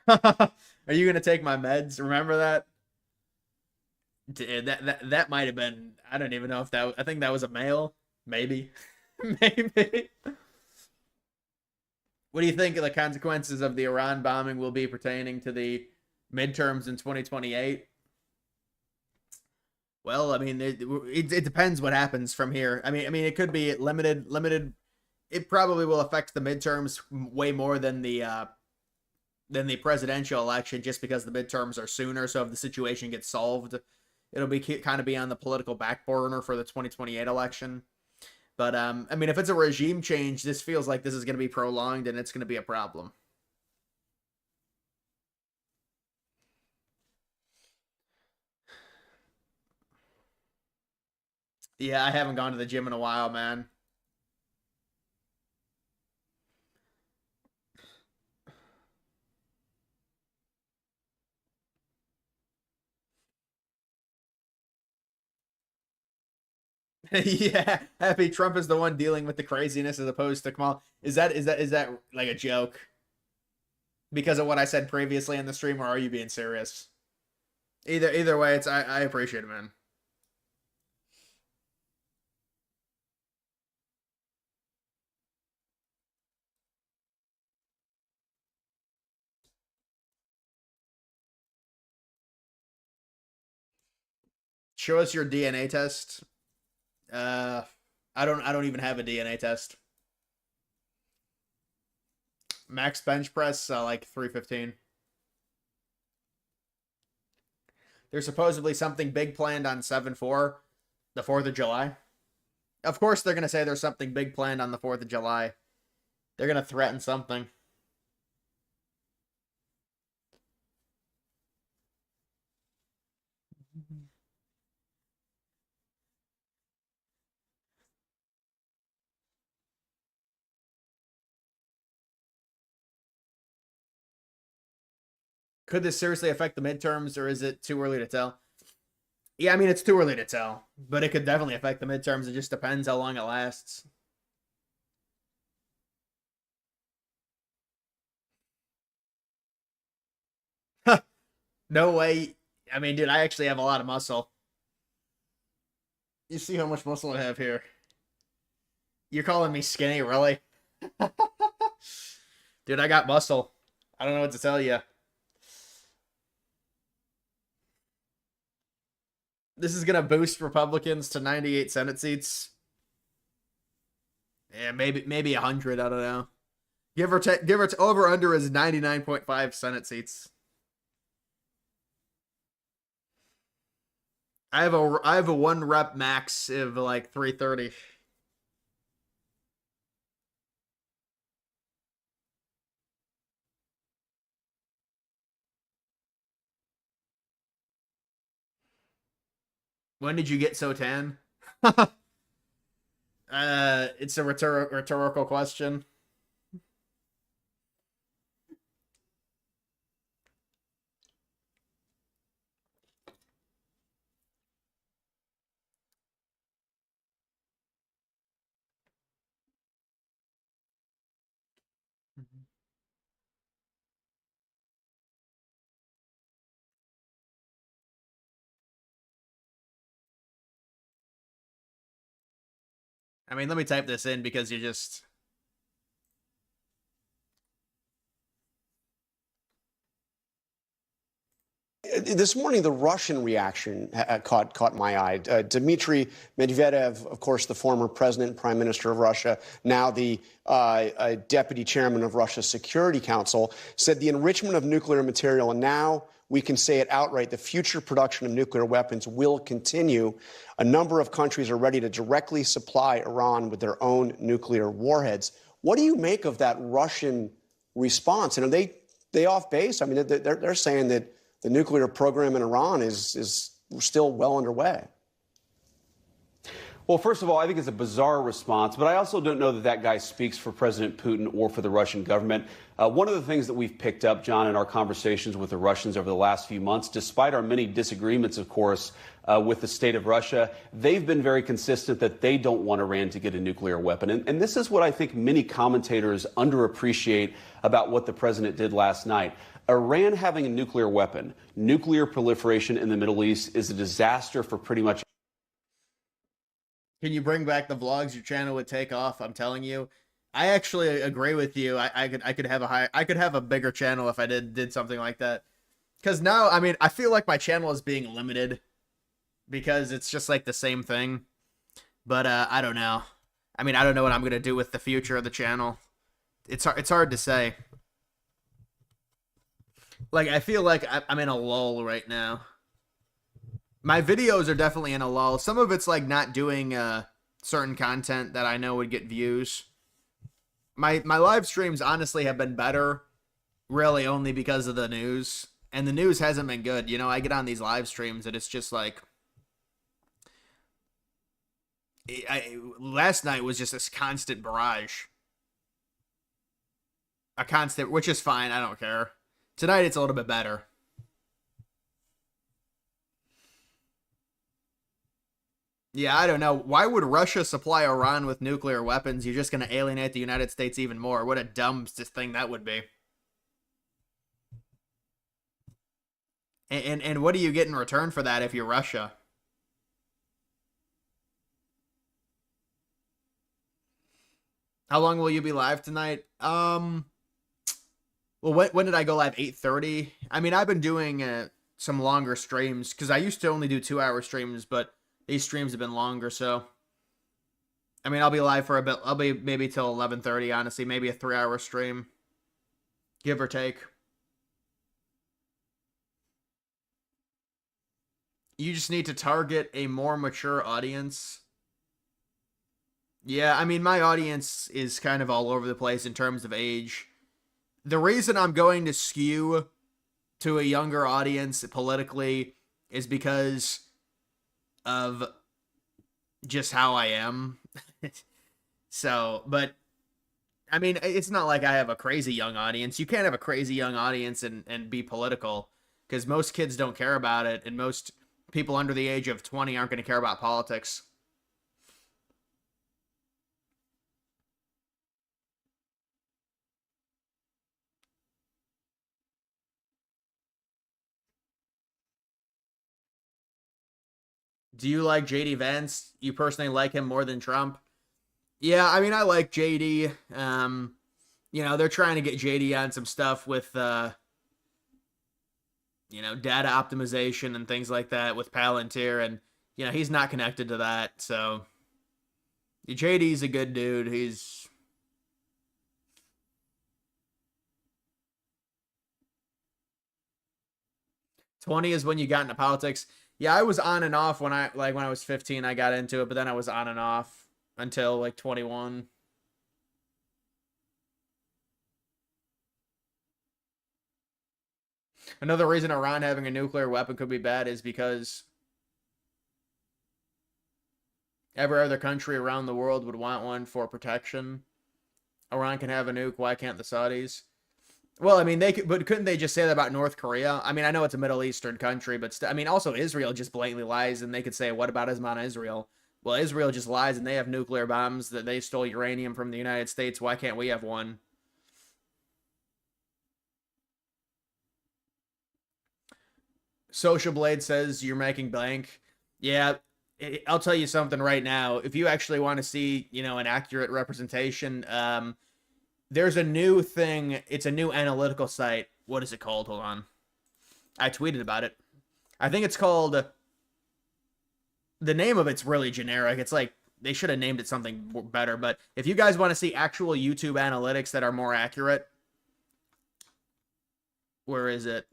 Are you gonna take my meds? Remember that? That might have been. I don't even know if that. I think that was a male. Maybe, maybe. What do you think of the consequences of the Iran bombing will be pertaining to the midterms in 2028? Well, I mean, it depends what happens from here. I mean, it could be limited. It probably will affect the midterms way more than the presidential election, just because the midterms are sooner. So if the situation gets solved, it'll be kind of be on the political back burner for the 2028 election. But I mean, if it's a regime change, this feels like this is going to be prolonged and it's going to be a problem. Yeah, I haven't gone to the gym in a while, man. Yeah, Happy Trump is the one dealing with the craziness as opposed to Kamal. Is that like a joke? Because of what I said previously in the stream, or are you being serious? Either way, it's I appreciate it, man. Show us your DNA test. I don't even have a DNA test. Max bench press, like 315. There's supposedly something big planned on 7/4, the 4th of July. Of course they're going to say there's something big planned on the 4th of July. They're going to threaten something. Could this seriously affect the midterms, or is it too early to tell? Yeah, I mean, it's too early to tell, but it could definitely affect the midterms. It just depends how long it lasts. No way. I mean, dude, I actually have a lot of muscle. You see how much muscle I have here. You're calling me skinny, really? Dude, I got muscle. I don't know what to tell you. This is gonna boost Republicans to 98 Senate seats. Yeah, maybe 100. I don't know. Give or over under is 99.5 Senate seats. I have a 1 rep max of like 330. When did you get so tan? It's a rhetorical question. I mean, let me type this in because you just... This morning, the Russian reaction caught my eye. Dmitry Medvedev, of course, the former president and prime minister of Russia, now the deputy chairman of Russia's Security Council, said the enrichment of nuclear material and now we can say it outright. The future production of nuclear weapons will continue. A number of countries are ready to directly supply Iran with their own nuclear warheads. What do you make of that Russian response? And are they off base? I mean, they're saying that the nuclear program in Iran is still well underway. Well, first of all, I think it's a bizarre response, but I also don't know that that guy speaks for President Putin or for the Russian government. One of the things that we've picked up, John, in our conversations with the Russians over the last few months, despite our many disagreements, of course, with the state of Russia, they've been very consistent that they don't want Iran to get a nuclear weapon. And this is what I think many commentators underappreciate about what the president did last night. Iran having a nuclear weapon, nuclear proliferation in the Middle East is a disaster for pretty much. Can you bring back the vlogs? Your channel would take off. I'm telling you. I actually agree with you. I could have a bigger channel if I did something like that. Because now, I mean, I feel like my channel is being limited because it's just like the same thing. But I don't know. I mean, I don't know what I'm gonna do with the future of the channel. It's hard to say. Like, I feel like I'm in a lull right now. My videos are definitely in a lull. Some of it's like not doing certain content that I know would get views. My live streams honestly have been better, really only because of the news. And the news hasn't been good. You know, I get on these live streams and it's just like... last night was just this constant barrage. A constant, which is fine. I don't care. Tonight it's a little bit better. Yeah, I don't know. Why would Russia supply Iran with nuclear weapons? You're just going to alienate the United States even more. What a dumb thing that would be. And what do you get in return for that if you're Russia? How long will you be live tonight? Well, when did I go live? 8:30? I mean, I've been doing some longer streams because I used to only do 2-hour streams, but these streams have been longer, so... I mean, I'll be live for a bit. I'll be maybe till 11:30, honestly. Maybe a 3-hour stream. Give or take. You just need to target a more mature audience. Yeah, I mean, my audience is kind of all over the place in terms of age. The reason I'm going to skew to a younger audience politically is because of just how I am. So, but I mean, it's not like I have a crazy young audience. You can't have a crazy young audience and be political because most kids don't care about it, and most people under the age of 20 aren't going to care about politics. Do you like JD Vance? You personally like him more than Trump? Yeah, I mean, I like JD. You know, they're trying to get JD on some stuff with, you know, data optimization and things like that with Palantir, and, you know, he's not connected to that, so... JD's a good dude. He's... "20 is when you got into politics." Yeah, I was on and off when I was 15, I got into it, but then I was on and off until like 21. Another reason Iran having a nuclear weapon could be bad is because every other country around the world would want one for protection. Iran can have a nuke, why can't the Saudis? Well, I mean, they could, but couldn't they just say that about North Korea? I mean, I know it's a Middle Eastern country, but I mean, also Israel just blatantly lies, and they could say, what about Israel? Well, Israel just lies, and they have nuclear bombs, that they stole uranium from the United States. Why can't we have one? Social Blade says you're making blank. Yeah, I'll tell you something right now. If you actually want to see, you know, an accurate representation, there's a new thing. It's a new analytical site. What is it called? Hold on. I tweeted about it. I think it's called... The name of it's really generic. It's like, they should have named it something better. But if you guys want to see actual YouTube analytics that are more accurate... Where is it?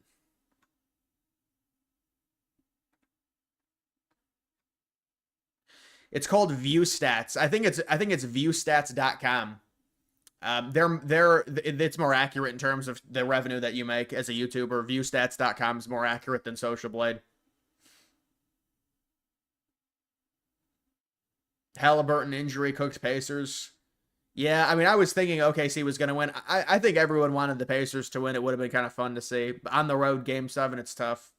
It's called ViewStats. I think it's viewstats.com. It's more accurate in terms of the revenue that you make as a YouTuber. Viewstats.com is more accurate than Social Blade. Halliburton injury, Cooks Pacers. Yeah, I mean, I was thinking OKC was going to win. I think everyone wanted the Pacers to win. It would have been kind of fun to see. But on the road, Game 7, it's tough.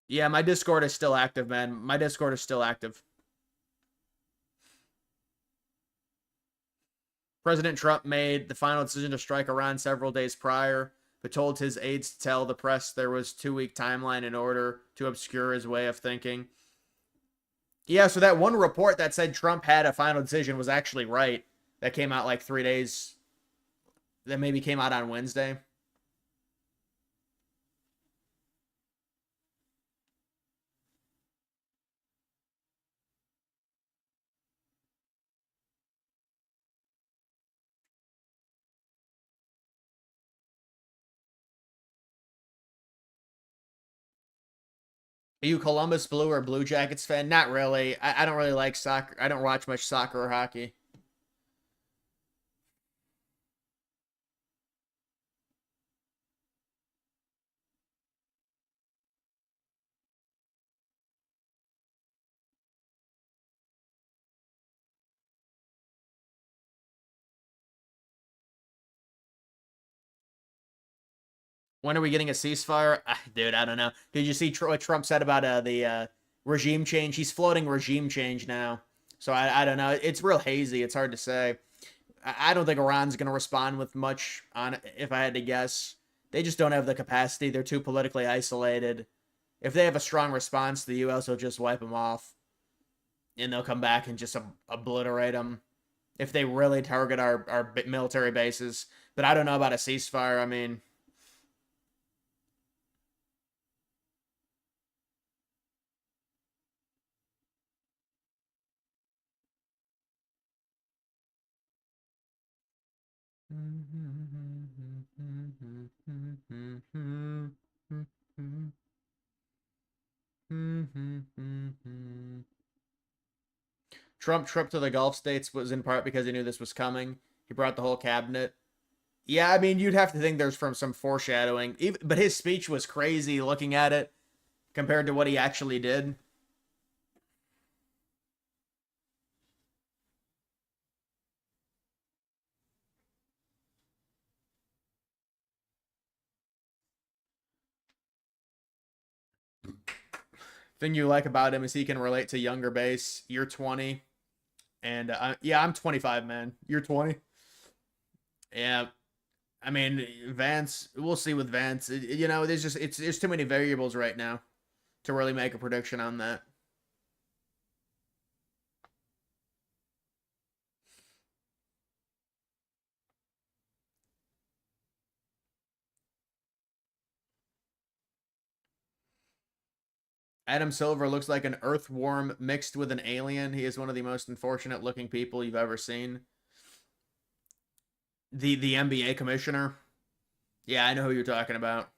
Yeah, my Discord is still active, man. My Discord is still active. President Trump made the final decision to strike Iran several days prior, but told his aides to tell the press there was a 2-week timeline in order to obscure his way of thinking. Yeah, so that one report that said Trump had a final decision was actually right. That came out like 3 days. That maybe came out on Wednesday. Are you Columbus Blue or Blue Jackets fan? Not really. I don't really like soccer. I don't watch much soccer or hockey. When are we getting a ceasefire? Dude, I don't know. Did you see what Trump said about the regime change? He's floating regime change now. So I don't know. It's real hazy. It's hard to say. I don't think Iran's going to respond with much on it, if I had to guess. They just don't have the capacity. They're too politically isolated. If they have a strong response, the U.S. will just wipe them off. And they'll come back and just obliterate them. If they really target our military bases. But I don't know about a ceasefire. I mean... Trump trip to the Gulf states was in part because he knew this was coming. He brought the whole cabinet. Yeah, I mean, you'd have to think there's from some foreshadowing. But his speech was crazy looking at it compared to what he actually did. Thing you like about him is he can relate to younger base. You're 20. And yeah, I'm 25, man. You're 20. Yeah. I mean, Vance, we'll see with Vance. You know, there's too many variables right now to really make a prediction on that. Adam Silver looks like an earthworm mixed with an alien. He is one of the most unfortunate looking people you've ever seen. The NBA commissioner. Yeah, I know who you're talking about.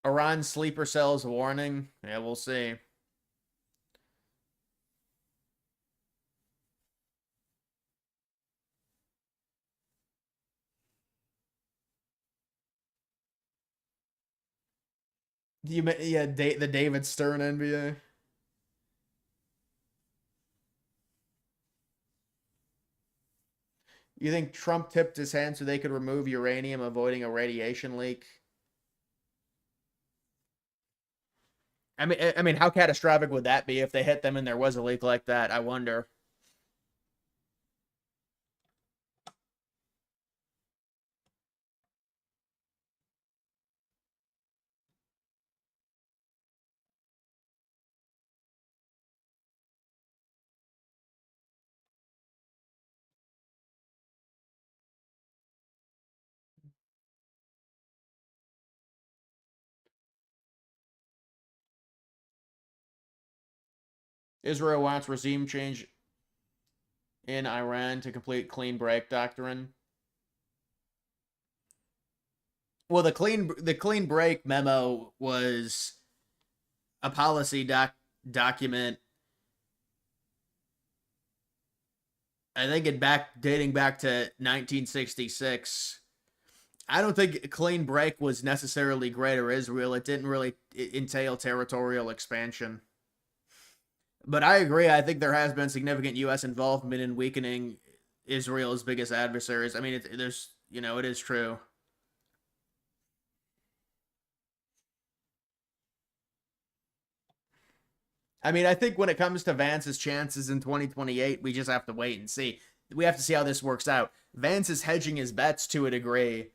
Iran sleeper cells warning. Yeah, we'll see. Yeah, the David Stern NBA. You think Trump tipped his hand so they could remove uranium, avoiding a radiation leak? I mean, how catastrophic would that be if they hit them and there was a leak like that? I wonder. Israel wants regime change in Iran to complete clean break doctrine. Well, the clean break memo was a policy document. I think dating back to 1966. I don't think clean break was necessarily Greater Israel. It didn't really entail territorial expansion. But I agree. I think there has been significant U.S. involvement in weakening Israel's biggest adversaries. I mean, it is true. I mean, I think when it comes to Vance's chances in 2028, we just have to wait and see. We have to see how this works out. Vance is hedging his bets to a degree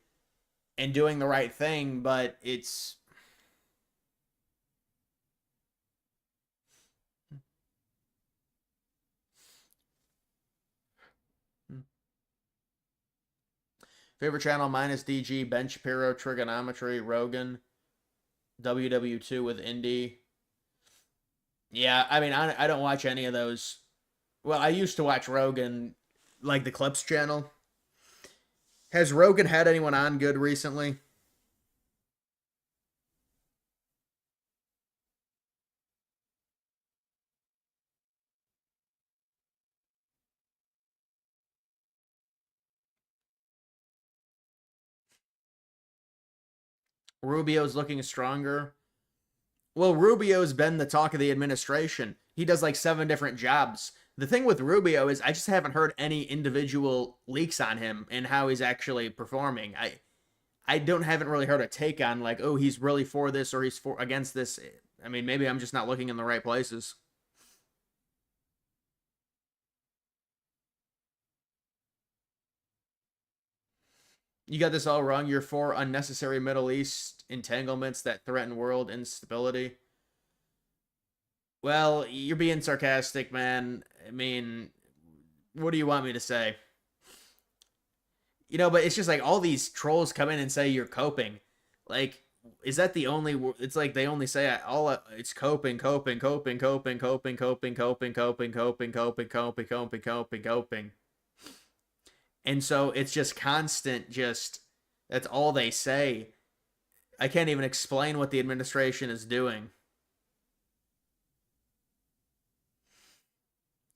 and doing the right thing, but it's... Favorite channel, minus DG, Ben Shapiro, Trigonometry, Rogan, WW2 with Indy. Yeah, I mean, I don't watch any of those. Well, I used to watch Rogan, like the Clips channel. Has Rogan had anyone on good recently? Rubio's looking stronger. Well, Rubio's been the talk of the administration. He does like 7 different jobs. The thing with Rubio is I just haven't heard any individual leaks on him and how he's actually performing. I haven't really heard a take on like, oh, he's really for this or he's against this. I mean, maybe I'm just not looking in the right places. You got this all wrong. You're for unnecessary Middle East entanglements that threaten world instability. Well, you're being sarcastic, man. I mean, what do you want me to say? You know, but it's just like all these trolls come in and say you're coping. Like, is that the only... It's like they only say it's coping. And so it's just constant, that's all they say. I can't even explain what the administration is doing.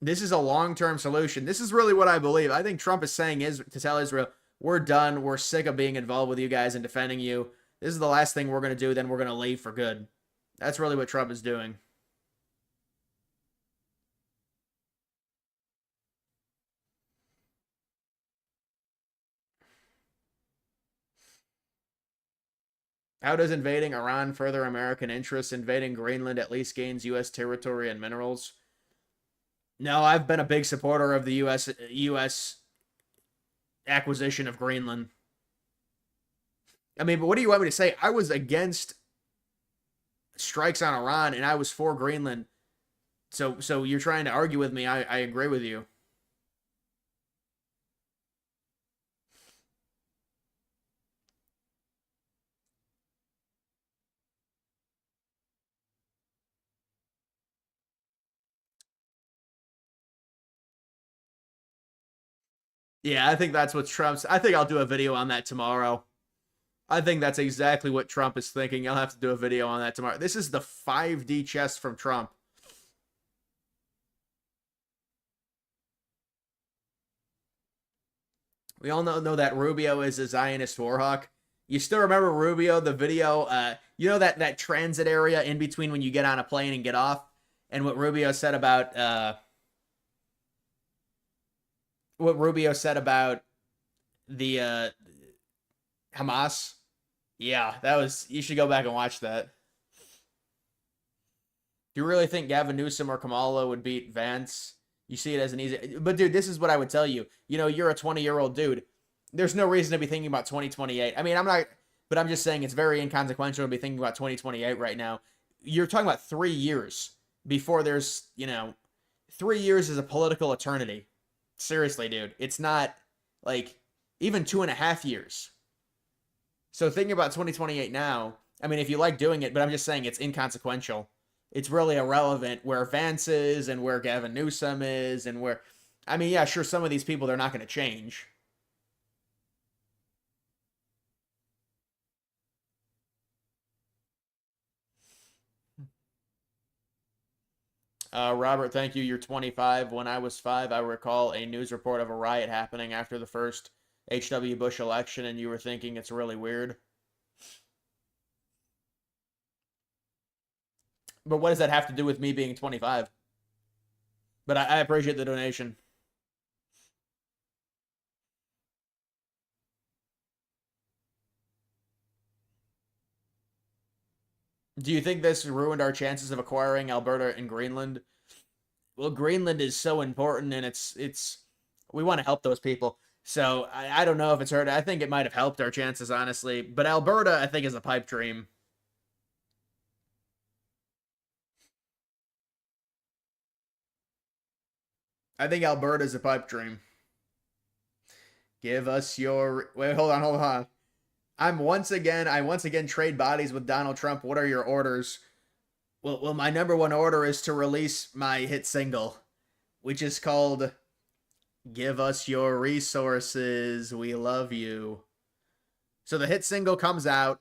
This is a long-term solution. This is really what I believe. I think Trump is saying to tell Israel, we're done. We're sick of being involved with you guys and defending you. This is the last thing we're going to do. Then we're going to leave for good. That's really what Trump is doing. How does invading Iran further American interests? Invading Greenland at least gains U.S. territory and minerals. No, I've been a big supporter of the U.S. acquisition of Greenland. I mean, but what do you want me to say? I was against strikes on Iran, and I was for Greenland. So you're trying to argue with me. I agree with you. Yeah, I think that's what Trump's... I think I'll do a video on that tomorrow. I think that's exactly what Trump is thinking. I'll have to do a video on that tomorrow. This is the 5D chess from Trump. We all know that Rubio is a Zionist warhawk. You still remember Rubio, the video, you know that transit area in between when you get on a plane and get off? And what Rubio said about... what Rubio said about the Hamas. Yeah, that was... You should go back and watch that. Do you really think Gavin Newsom or Kamala would beat Vance? You see it as an easy... But, dude, this is what I would tell you. You know, you're a 20-year-old dude. There's no reason to be thinking about 2028. I mean, I'm not... But I'm just saying it's very inconsequential to be thinking about 2028 right now. You're talking about 3 years before there's, 3 years is a political eternity. Seriously, dude. It's not, even 2.5 years. So thinking about 2028 now, I mean, if you like doing it, but I'm just saying it's inconsequential. it's really irrelevant where Vance is and where Gavin Newsom is and where, I mean, yeah, sure, some of these people, they're not going to change. Robert, thank you. You're 25. When I was 5, I recall a news report of a riot happening after the first H.W. Bush election, and you were thinking it's really weird. But what does that have to do with me being 25? But I appreciate the donation. Do you think this ruined our chances of acquiring Alberta and Greenland? Well, Greenland is so important, and it's we want to help those people. So I don't know if it's hurt. I think it might have helped our chances, honestly. But Alberta, I think, is a pipe dream. I think Alberta is a pipe dream. Give us your... Wait, hold on. I once again trade bodies with Donald Trump. What are your orders? Well, my number one order is to release my hit single, which is called Give Us Your Resources, We Love You. So the hit single comes out,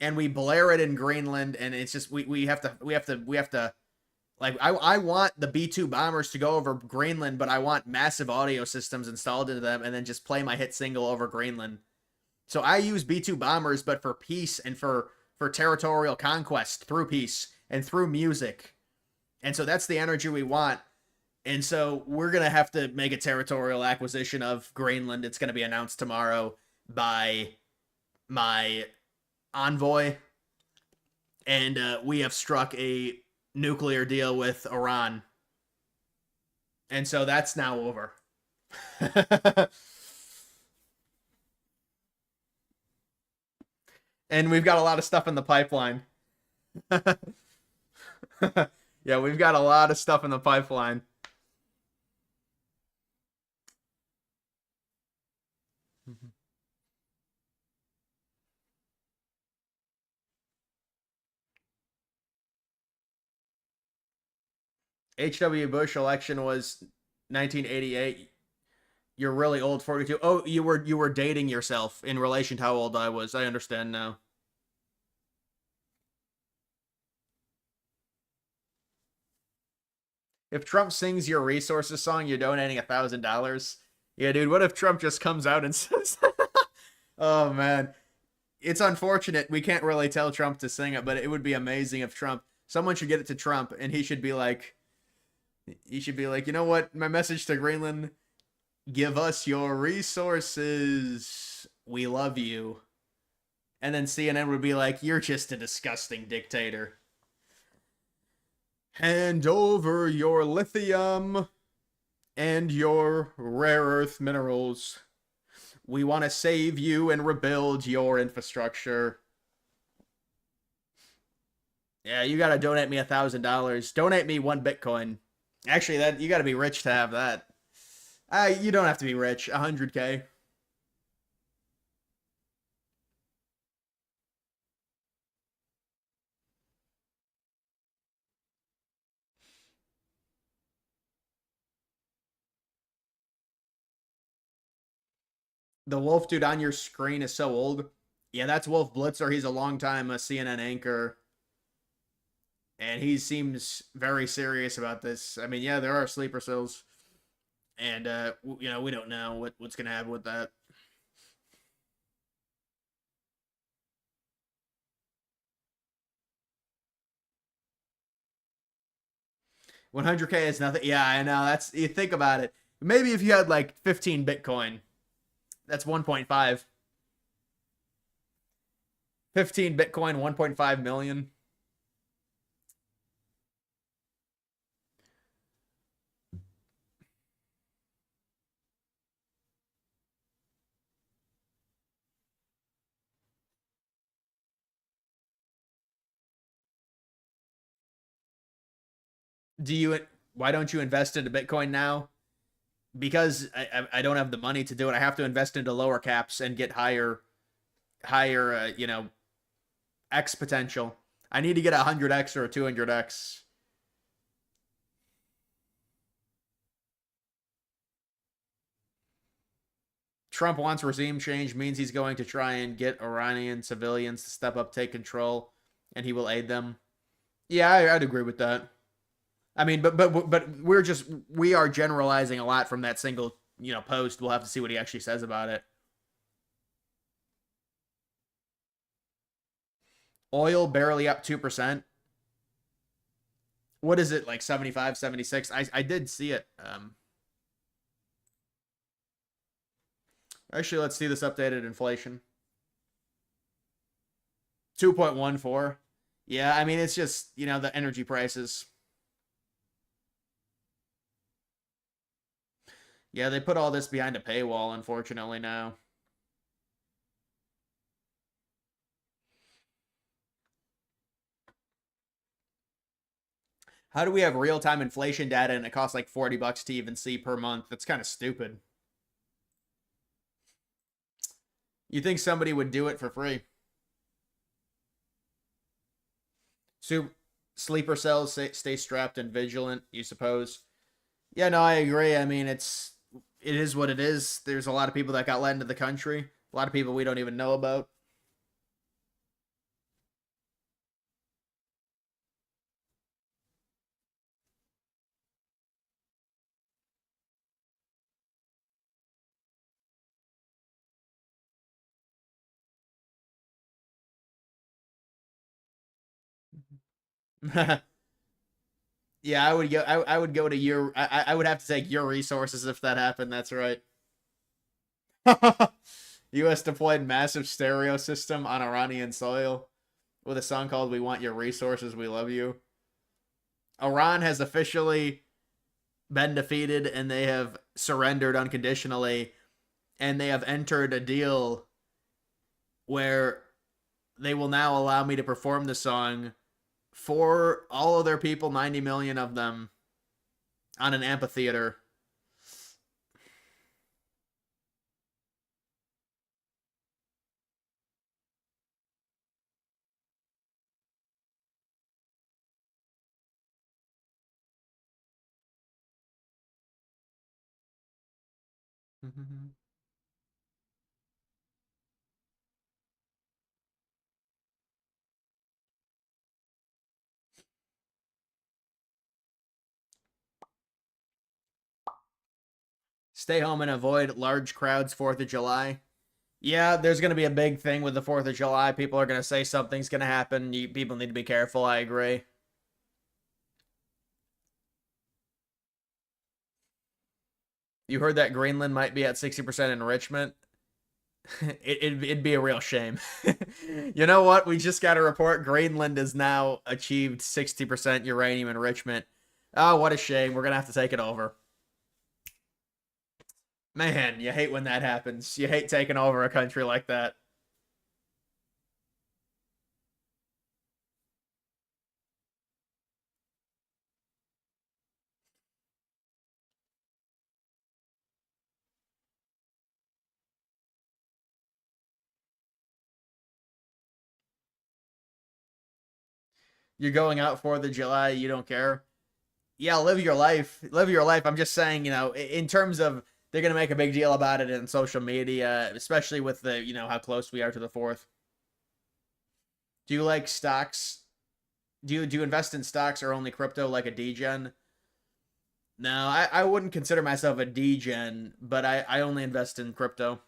and we blare it in Greenland, and it's just we have to like I want the B-2 bombers to go over Greenland, but I want massive audio systems installed into them and then just play my hit single over Greenland. So I use B-2 bombers, but for peace and for territorial conquest through peace and through music. And so that's the energy we want. And so we're going to have to make a territorial acquisition of Greenland. It's going to be announced tomorrow by my envoy. And we have struck a nuclear deal with Iran. And so that's now over. And we've got a lot of stuff in the pipeline. Yeah, we've got a lot of stuff in the pipeline. H.W. Bush election was 1988. You're really old, 42. Oh, you were dating yourself in relation to how old I was. I understand now. If Trump sings your resources song, you're donating $1,000. Yeah, dude, what if Trump just comes out and says, oh, man. It's unfortunate. We can't really tell Trump to sing it, but it would be amazing if someone should get it to Trump, and he should be like, you know what? My message to Greenland, give us your resources. We love you. And then CNN would be like, you're just a disgusting dictator. Hand over your lithium and your rare earth minerals. We want to save you and rebuild your infrastructure. Yeah, you got to donate me $1,000. Donate me 1 Bitcoin. Actually, that you got to be rich to have that. You don't have to be rich. 100K. The Wolf dude on your screen is so old. Yeah, that's Wolf Blitzer. He's a longtime CNN anchor. And he seems very serious about this. I mean, yeah, there are sleeper cells. And, you know, we don't know what's going to happen with that. $100K is nothing. Yeah, I know. You think about it. Maybe if you had like 15 Bitcoin, that's 1.5. 15 Bitcoin, 1.5 million. Why don't you invest into Bitcoin now? Because I don't have the money to do it. I have to invest into lower caps and get higher, you know, X potential. I need to get a 100x or a 200x. Trump wants regime change, means he's going to try and get Iranian civilians to step up, take control, and he will aid them. Yeah, I'd agree with that. I mean, but we are generalizing a lot from that single, post. We'll have to see what he actually says about it. Oil barely up 2%. What is it, like 75, 76? I did see it. Actually, let's see this updated inflation. 2.14. Yeah, I mean, it's just, the energy prices. Yeah, they put all this behind a paywall, unfortunately, now. How do we have real-time inflation data and it costs like $40 to even see per month? That's kind of stupid. You think somebody would do it for free? So, sleeper cells stay strapped and vigilant, you suppose? Yeah, no, I agree. I mean, it is what it is. There's a lot of people that got let into the country. A lot of people we don't even know about. Yeah, I would go. I would go to your. I would have to take your resources if that happened. That's right. U.S. deployed massive stereo system on Iranian soil with a song called "We Want Your Resources, We Love You." Iran has officially been defeated, and they have surrendered unconditionally, and they have entered a deal where they will now allow me to perform the song for all of their people, 90 million of them, on an amphitheater. Stay home and avoid large crowds 4th of July. Yeah, there's going to be a big thing with the 4th of July. People are going to say something's going to happen. People need to be careful. I agree. You heard that Greenland might be at 60% enrichment? It'd be a real shame. You know what? We just got a report. Greenland has now achieved 60% uranium enrichment. Oh, what a shame. We're going to have to take it over. Man, you hate when that happens. You hate taking over a country like that. You're going out 4th of July, you don't care. Yeah, live your life. Live your life. I'm just saying, in terms of they're going to make a big deal about it in social media, especially with the, how close we are to the 4th. Do you like stocks? Do you invest in stocks or only crypto like a degen? No, I wouldn't consider myself a degen, but I only invest in crypto.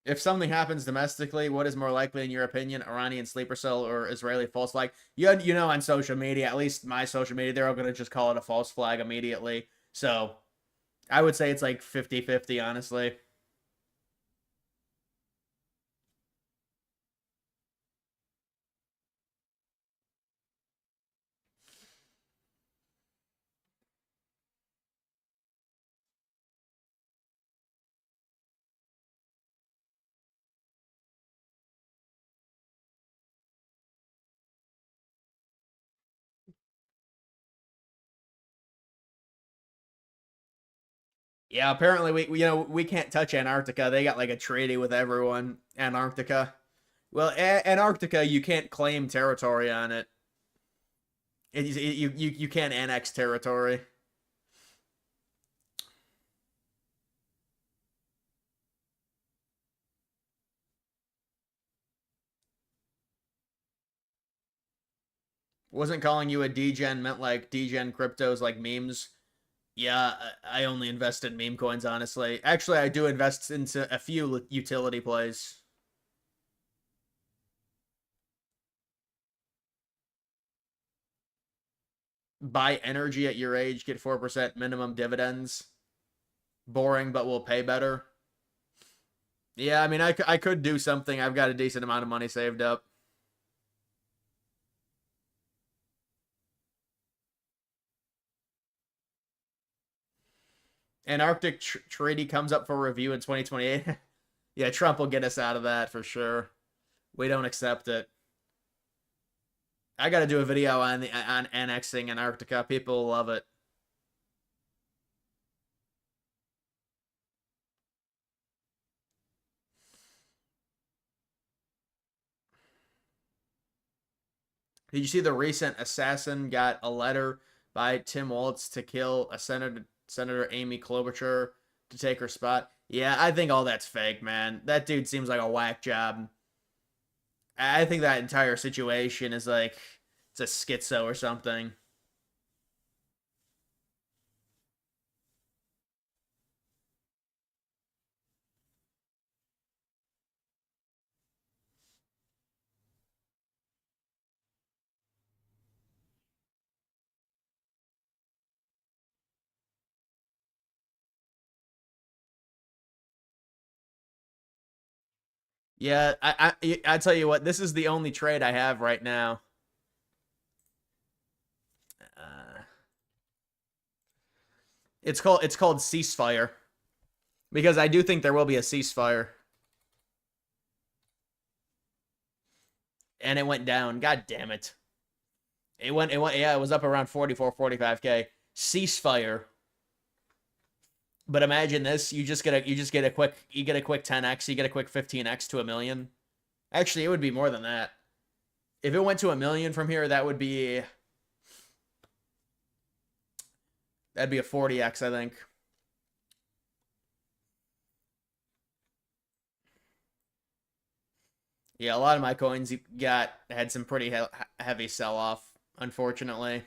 If something happens domestically, what is more likely in your opinion, Iranian sleeper cell or Israeli false flag? You know, on social media, at least my social media, they're all going to just call it a false flag immediately. So I would say it's like 50-50, honestly. Yeah, apparently we can't touch Antarctica. They got like a treaty with everyone. Antarctica. Well, Antarctica, you can't claim territory on it. You can't annex territory. Wasn't calling you a degen meant like degen cryptos like memes. Yeah, I only invest in meme coins, honestly. Actually, I do invest into a few utility plays. Buy energy at your age, get 4% minimum dividends. Boring, but will pay better. Yeah, I mean, I could do something. I've got a decent amount of money saved up. Antarctic treaty comes up for review in 2028. Yeah, Trump will get us out of that for sure. We don't accept it. I got to do a video on annexing Antarctica. People love it. Did you see the recent assassin got a letter by Tim Walz to kill a Senator Amy Klobuchar to take her spot? Yeah, I think all that's fake, man. That dude seems like a whack job. I think that entire situation is like it's a schizo or something. Yeah, I tell you what, this is the only trade I have right now. It's called ceasefire, because I do think there will be a ceasefire. And it went down. God damn it. It went yeah, it was up around 44, 45K. Ceasefire. But imagine this, you get a quick 10x, you get a quick 15x to 1 million. Actually, it would be more than that. If it went to 1 million from here, that'd be a 40x, I think. Yeah, a lot of my coins had some pretty heavy sell-off, unfortunately.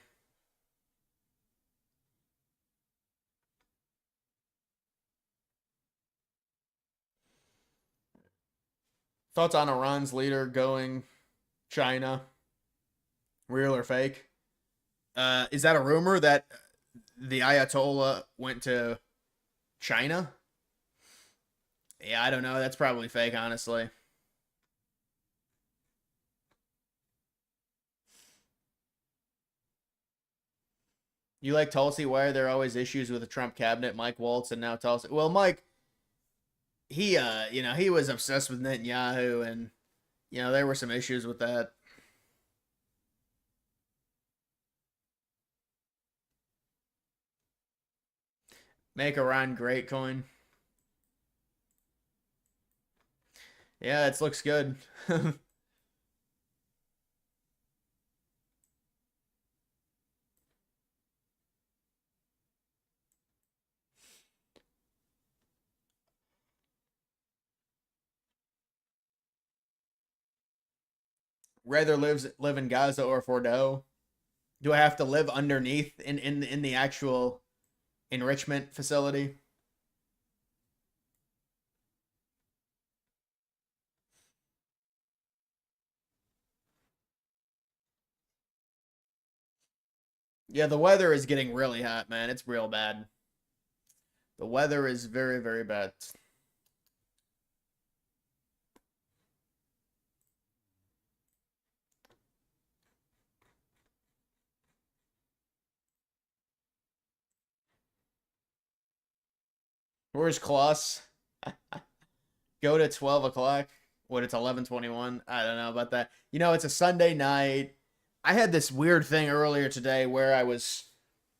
Thoughts on Iran's leader going China? Real or fake? Is that a rumor that the Ayatollah went to China? Yeah, I don't know. That's probably fake, honestly. You like Tulsi? Why are there always issues with the Trump cabinet? Mike Waltz and now Tulsi. Well, Mike, he he was obsessed with Netanyahu, and there were some issues with that. Make Iran great coin. Yeah, it looks good. Rather live in Gaza or Fordo? Do I have to live underneath in the actual enrichment facility? Yeah, the weather is getting really hot, man. It's real bad. The weather is very, very bad. Where's Kloss? Go to 12 o'clock. What, it's 11:21? I don't know about that. It's a Sunday night. I had this weird thing earlier today where I was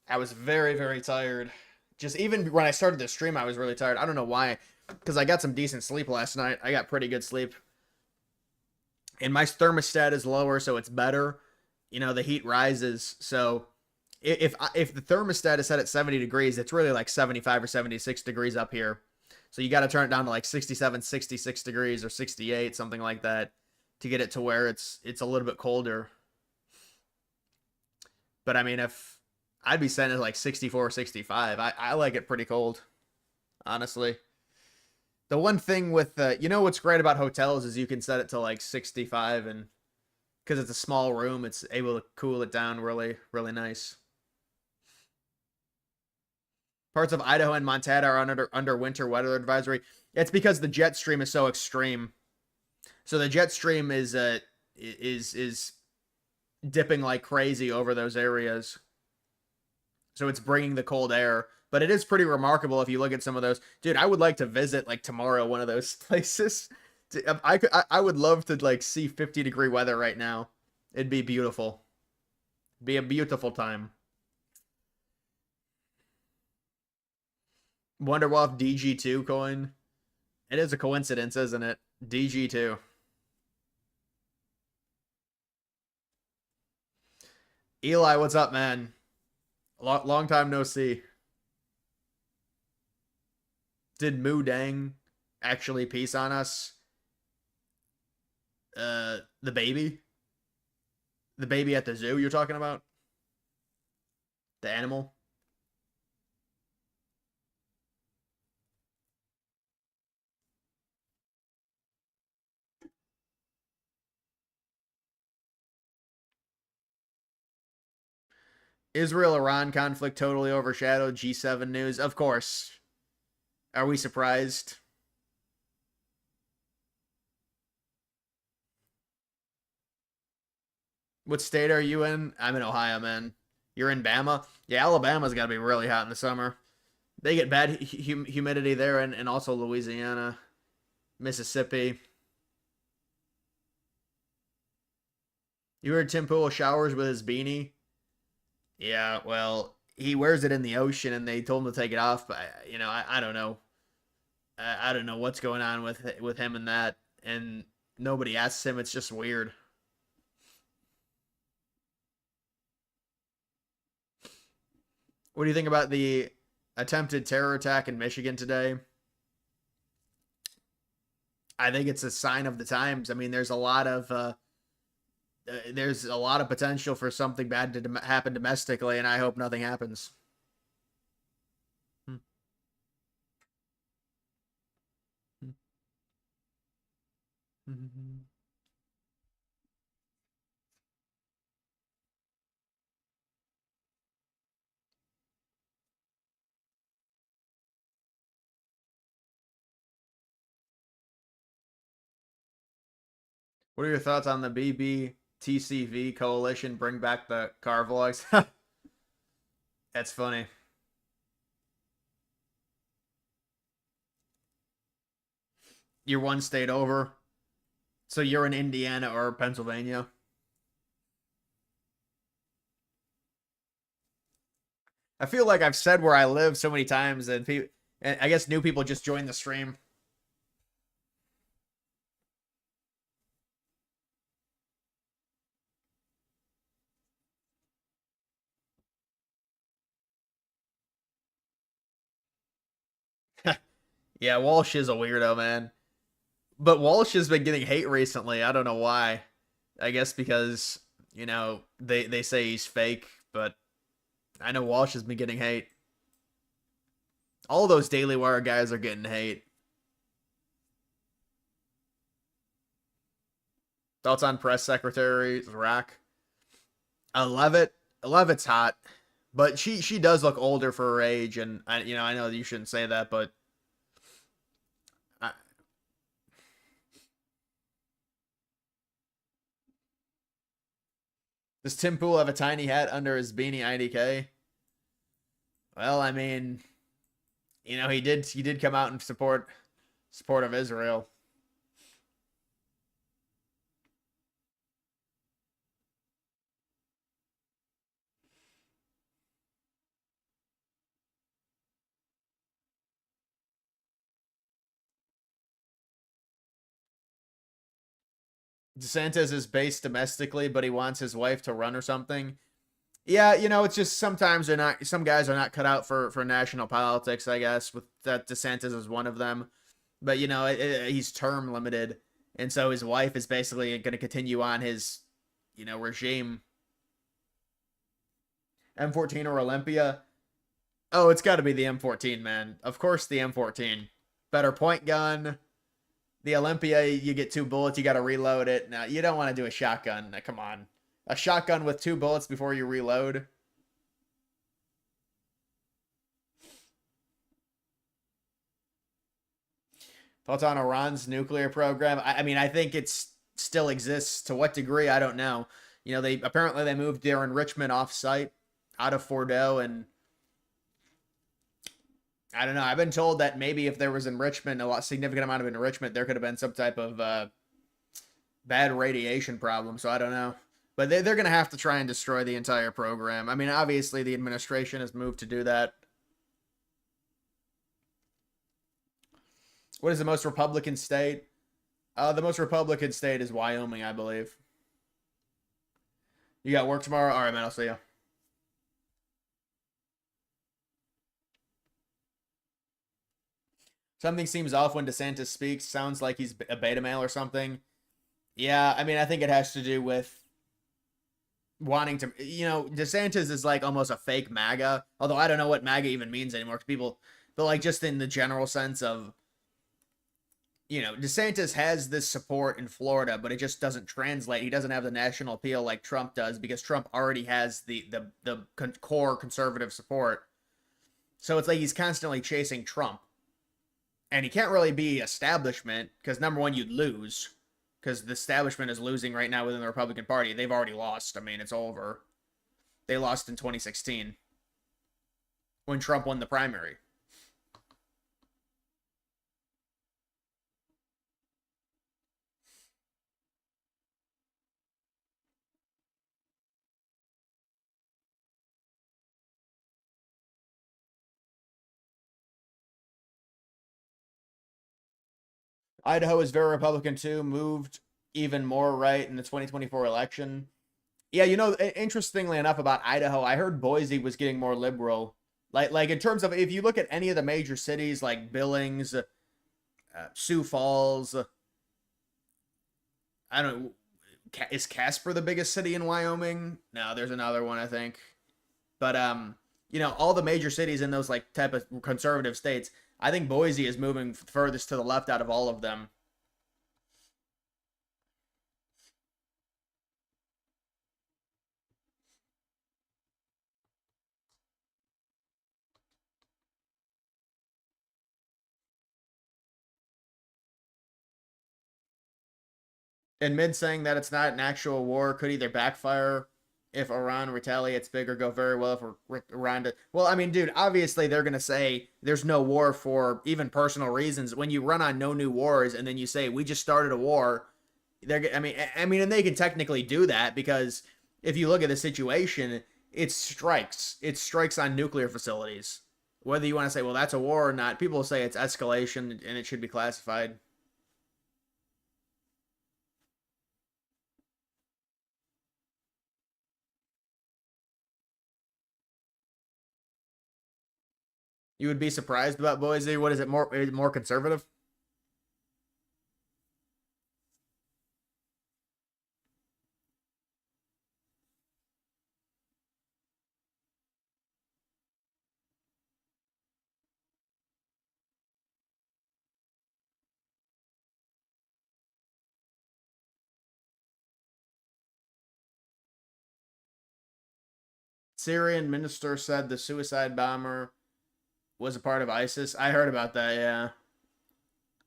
very, very tired. Just even when I started the stream, I was really tired. I don't know why, because I got some decent sleep last night. I got pretty good sleep. And my thermostat is lower, so it's better. You know, the heat rises. So if the thermostat is set at 70 degrees, it's really like 75 or 76 degrees up here. So you got to turn it down to like 67, 66 degrees or 68, something like that, to get it to where it's a little bit colder. But I mean, if I'd be setting it like 64 or 65, I like it pretty cold, honestly. The one thing with, you know what's great about hotels is you can set it to like 65, and because it's a small room, it's able to cool it down really, really nice. Parts of Idaho and Montana are under winter weather advisory. It's because the jet stream is so extreme. So the jet stream is dipping like crazy over those areas. So it's bringing the cold air. But it is pretty remarkable if you look at some of those. Dude, I would like to visit like tomorrow one of those places. I would love to like see 50-degree weather right now. It'd be beautiful. Be a beautiful time. Wonderwolf DG2 coin. It is a coincidence, isn't it? DG2. Eli, what's up, man? Long time no see. Did Moo Dang actually peace on us? The baby? The baby at the zoo you're talking about? The animal? Israel-Iran conflict totally overshadowed G7 news. Of course. Are we surprised? What state are you in? I'm in Ohio, man. You're in Bama? Yeah, Alabama's got to be really hot in the summer. They get bad humidity there, and also Louisiana, Mississippi. You heard Tim Pool showers with his beanie? Yeah, well, he wears it in the ocean, and they told him to take it off. But you know, I don't know. I don't know what's going on with him and that, and nobody asks him. It's just weird. What do you think about the attempted terror attack in Michigan today? I think it's a sign of the times. I mean, there's a lot of potential for something bad to happen domestically, and I hope nothing happens. What are your thoughts on the BBTCV coalition? Bring back the car vlogs. That's funny. You're one state over. So you're in Indiana or Pennsylvania. I feel like I've said where I live so many times, and I guess new people just join the stream. Yeah, Walsh is a weirdo, man. But Walsh has been getting hate recently. I don't know why. I guess because, you know, they say he's fake, but I know Walsh has been getting hate. All those Daily Wire guys are getting hate. Thoughts on press secretary Rack? Levitt's hot, but she does look older for her age, and I know you shouldn't say that, but does Tim Pool have a tiny hat under his beanie IDK? Well, I mean, you know, he did come out in support of Israel. DeSantis is based domestically, but he wants his wife to run or something. Yeah, you know, it's just sometimes they're not. Some guys are not cut out for national politics. I guess with that, DeSantis is one of them. But you know, he's term limited, and so his wife is basically going to continue on his, you know, regime. M14 or Olympia? Oh, it's got to be the M14, man. Of course, the M14. Better point gun. The Olympia, you get 2 bullets, you got to reload it. Now, you don't want to do a shotgun. Now, come on. A shotgun with 2 bullets before you reload. Thoughts on Iran's nuclear program? I mean, I think it still exists. To what degree, I don't know. You know, they moved their enrichment off-site out of Fordo, and I don't know. I've been told that maybe if there was enrichment, significant amount of enrichment, there could have been some type of bad radiation problem. So I don't know. But they're going to have to try and destroy the entire program. I mean, obviously, the administration has moved to do that. What is the most Republican state? The most Republican state is Wyoming, I believe. You got work tomorrow? All right, man. I'll see you. Something seems off when DeSantis speaks. Sounds like he's a beta male or something. Yeah, I mean, I think it has to do with wanting to, you know, DeSantis is like almost a fake MAGA. Although I don't know what MAGA even means anymore. People, but like just in the general sense of, you know, DeSantis has this support in Florida, but it just doesn't translate. He doesn't have the national appeal like Trump does because Trump already has the core conservative support. So it's like he's constantly chasing Trump. And he can't really be establishment because, number one, you'd lose because the establishment is losing right now within the Republican Party. They've already lost. I mean, it's over. They lost in 2016 when Trump won the primary. Idaho is very Republican too, moved even more right in the 2024 election. Yeah, you know, interestingly enough about Idaho, I heard Boise was getting more liberal. Like in terms of, if you look at any of the major cities like Billings, Sioux Falls, I don't know, is Casper the biggest city in Wyoming? No, there's another one, I think. But, you know, all the major cities in those like type of conservative states, I think Boise is moving furthest to the left out of all of them. And Mid saying that it's not an actual war could either backfire if Iran retaliates big or go very well for Iran to... Well, I mean, dude, obviously they're going to say there's no war for even personal reasons. When you run on no new wars and then you say, we just started a war, I mean, and they can technically do that because if you look at the situation, it's strikes. It's strikes on nuclear facilities. Whether you want to say, well, that's a war or not, people say it's escalation and it should be classified. You would be surprised about Boise. What is it, more conservative? Syrian minister said the suicide bomber was a part of ISIS. I heard about that,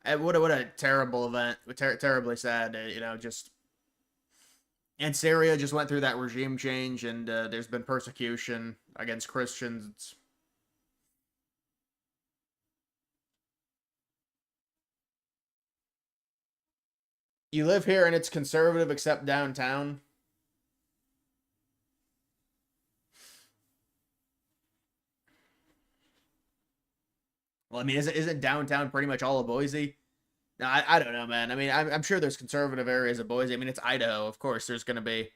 yeah. What a terrible event. Terribly sad, you know, just... And Syria just went through that regime change, and there's been persecution against Christians. You live here and it's conservative except downtown. Well, I mean, isn't downtown pretty much all of Boise? I don't know, man. I mean, I'm sure there's conservative areas of Boise. I mean, it's Idaho, of course. There's going to be,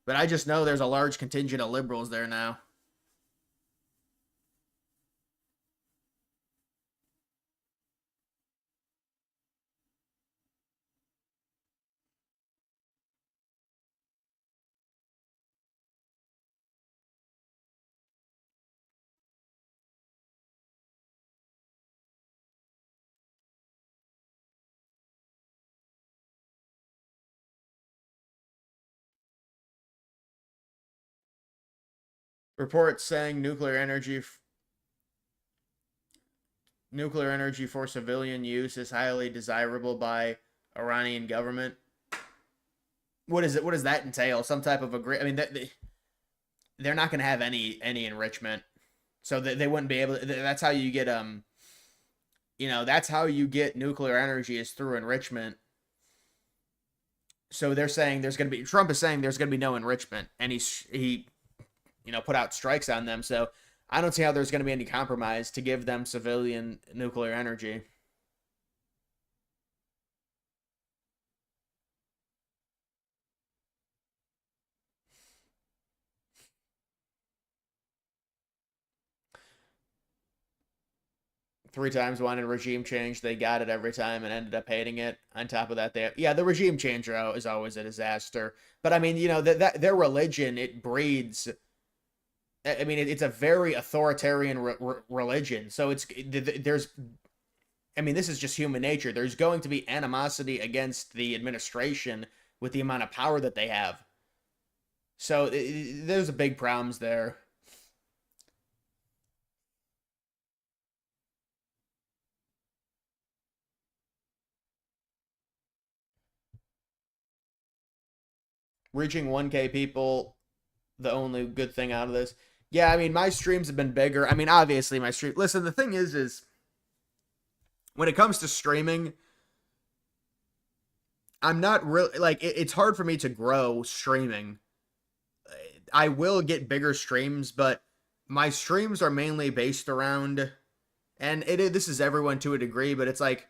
but I just know there's a large contingent of liberals there now. Reports saying nuclear energy for civilian use is highly desirable by Iranian government. What is it? What does that entail? Some type of agree? I mean, they're not going to have any enrichment, so they wouldn't be able to. That's how you get that's how you get nuclear energy, is through enrichment. So they're saying Trump is saying there's going to be no enrichment, and he put out strikes on them. So I don't see how there's going to be any compromise to give them civilian nuclear energy. Three times wanted regime change. They got it every time and ended up hating it. On top of that, the regime change is always a disaster. But I mean, that their religion, it breeds. I mean, it's a very authoritarian religion. So there's. I mean, this is just human nature. There's going to be animosity against the administration with the amount of power that they have. So there's a big problems there. Reaching 1K people, the only good thing out of this. Yeah, I mean, my streams have been bigger. I mean, obviously, my stream. Listen, the thing is when it comes to streaming, I'm not really it's hard for me to grow streaming. I will get bigger streams, but my streams are mainly based around, and this is everyone to a degree, but it's like,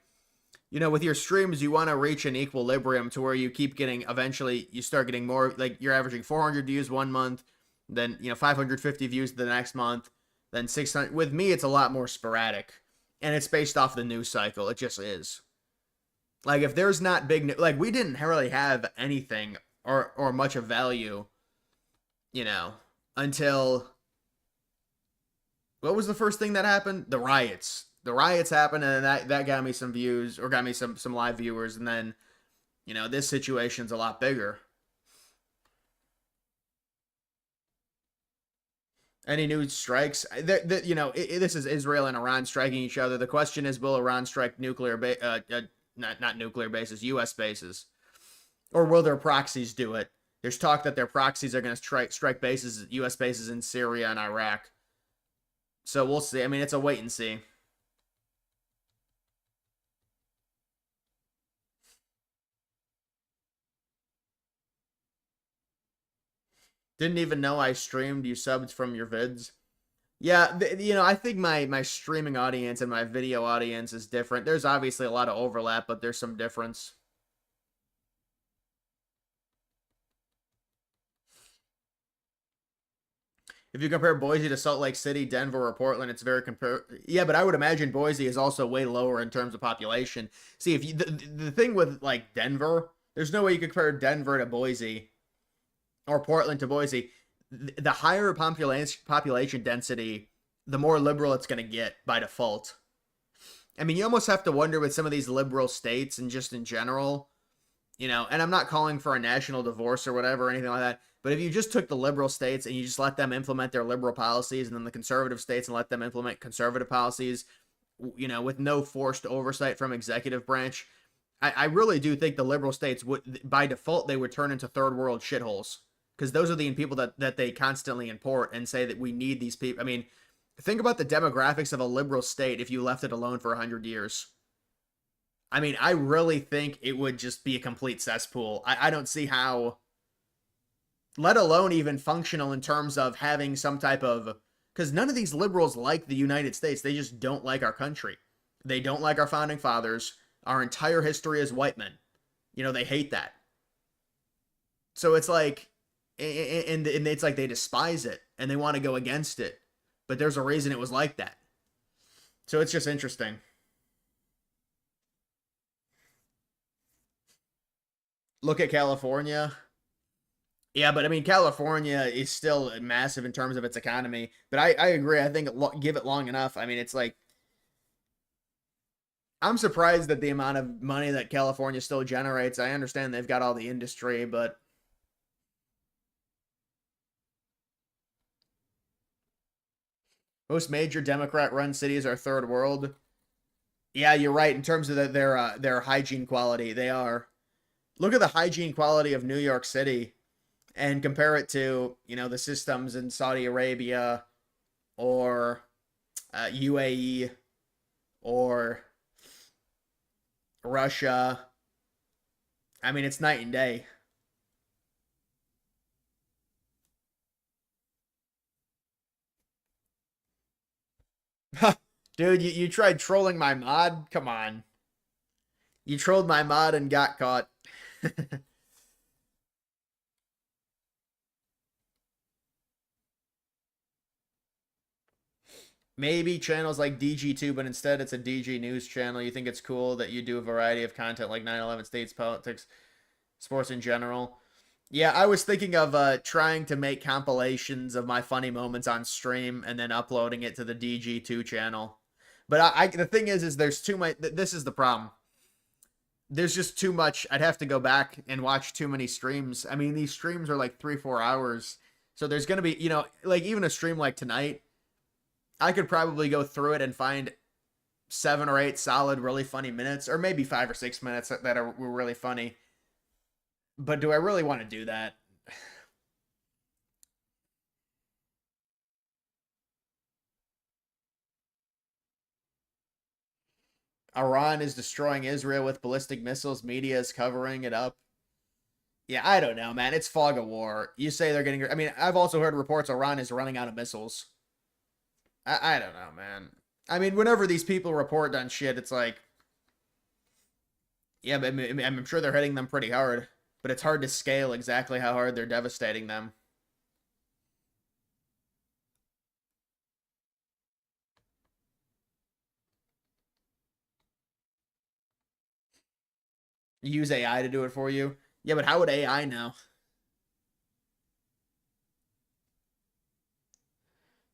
with your streams, you want to reach an equilibrium to where you keep getting, eventually you start getting more, like you're averaging 400 views one month, then, 550 views the next month, then 600. With me, it's a lot more sporadic, and it's based off the news cycle. It just is. Like, if there's not big, we didn't really have anything or much of value, until, what was the first thing that happened? The riots. The riots happened, and that got me some views, or got me some live viewers, and then, this situation's a lot bigger. Any new strikes? This is Israel and Iran striking each other. The question is, will Iran strike not nuclear bases, U.S. bases? Or will their proxies do it? There's talk that their proxies are going to strike bases, U.S. bases in Syria and Iraq. So we'll see. I mean, it's a wait and see. Didn't even know I streamed. You subbed from your vids. Yeah, I think my streaming audience and my video audience is different. There's obviously a lot of overlap, but there's some difference. If you compare Boise to Salt Lake City, Denver, or Portland, it's very Yeah, but I would imagine Boise is also way lower in terms of population. See, if the thing with Denver, there's no way you could compare Denver to Boise or Portland to Boise. The higher population density, the more liberal it's going to get by default. I mean, you almost have to wonder with some of these liberal states and just in general, and I'm not calling for a national divorce or whatever or anything like that, but if you just took the liberal states and you just let them implement their liberal policies, and then the conservative states and let them implement conservative policies, with no forced oversight from executive branch, I really do think the liberal states would, by default, they would turn into third world shitholes. Because those are the people that they constantly import and say that we need these people. I mean, think about the demographics of a liberal state if you left it alone for 100 years. I mean, I really think it would just be a complete cesspool. I don't see how, let alone even functional in terms of having some type of, because none of these liberals like the United States. They just don't like our country. They don't like our founding fathers. Our entire history is white men. You know, they hate that. So it's like, and it's like they despise it and they want to go against it. But there's a reason it was like that. So it's just interesting. Look at California. Yeah, but I mean, California is still massive in terms of its economy. But I agree. I think give it long enough. I mean, it's like, I'm surprised at the amount of money that California still generates. I understand they've got all the industry, but most major Democrat-run cities are third world. Yeah, you're right. In terms of their hygiene quality, they are. Look at the hygiene quality of New York City and compare it to, you know, the systems in Saudi Arabia or UAE or Russia. I mean, it's night and day. Dude, you tried trolling my mod? Come on. You trolled my mod and got caught. Maybe channels like DG2, but instead it's a DG News channel. You think it's cool that you do a variety of content like 9/11 states, politics, sports in general. Yeah, I was thinking of trying to make compilations of my funny moments on stream and then uploading it to the DG2 channel. But the thing is there's too much. This is the problem. There's just too much. I'd have to go back and watch too many streams. I mean, these streams are like 3-4 hours. So there's going to be, you know, like even a stream like tonight, I could probably go through it and find 7 or 8 solid, really funny minutes, or maybe 5 or 6 minutes that were really funny. But do I really want to do that? Iran is destroying Israel with ballistic missiles. Media is covering it up. Yeah, I don't know, man. It's fog of war. You say they're getting... I mean, I've also heard reports Iran is running out of missiles. I don't know, man. I mean, whenever these people report on shit, it's like... Yeah, but I'm sure they're hitting them pretty hard. But it's hard to scale exactly how hard they're devastating them. Use AI to do it for you. Yeah, but how would AI know?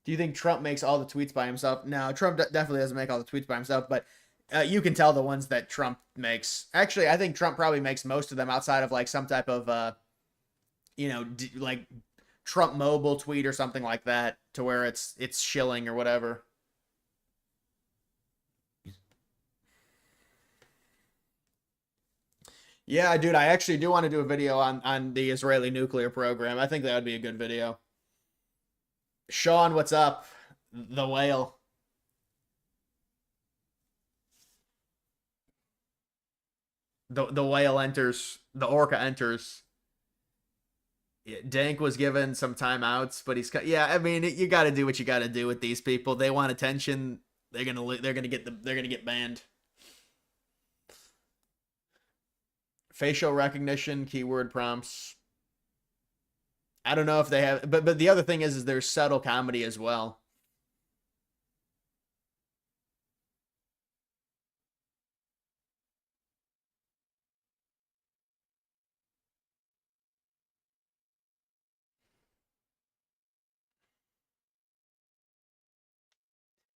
Do you think Trump makes all the tweets by himself? No, Trump definitely doesn't make all the tweets by himself, but you can tell the ones that Trump makes. Actually, I think Trump probably makes most of them outside of like some type of, you know, like Trump mobile tweet or something like that to where it's shilling or whatever. Yeah, dude, I actually do want to do a video on the Israeli nuclear program. I think that would be a good video. Sean, what's up? The whale. The whale enters. The orca enters. Yeah, Dank was given some timeouts, but he's yeah. I mean, you got to do what you got to do with these people. They want attention. They're gonna get banned. Facial recognition, keyword prompts. I don't know if they have, but the other thing is there's subtle comedy as well.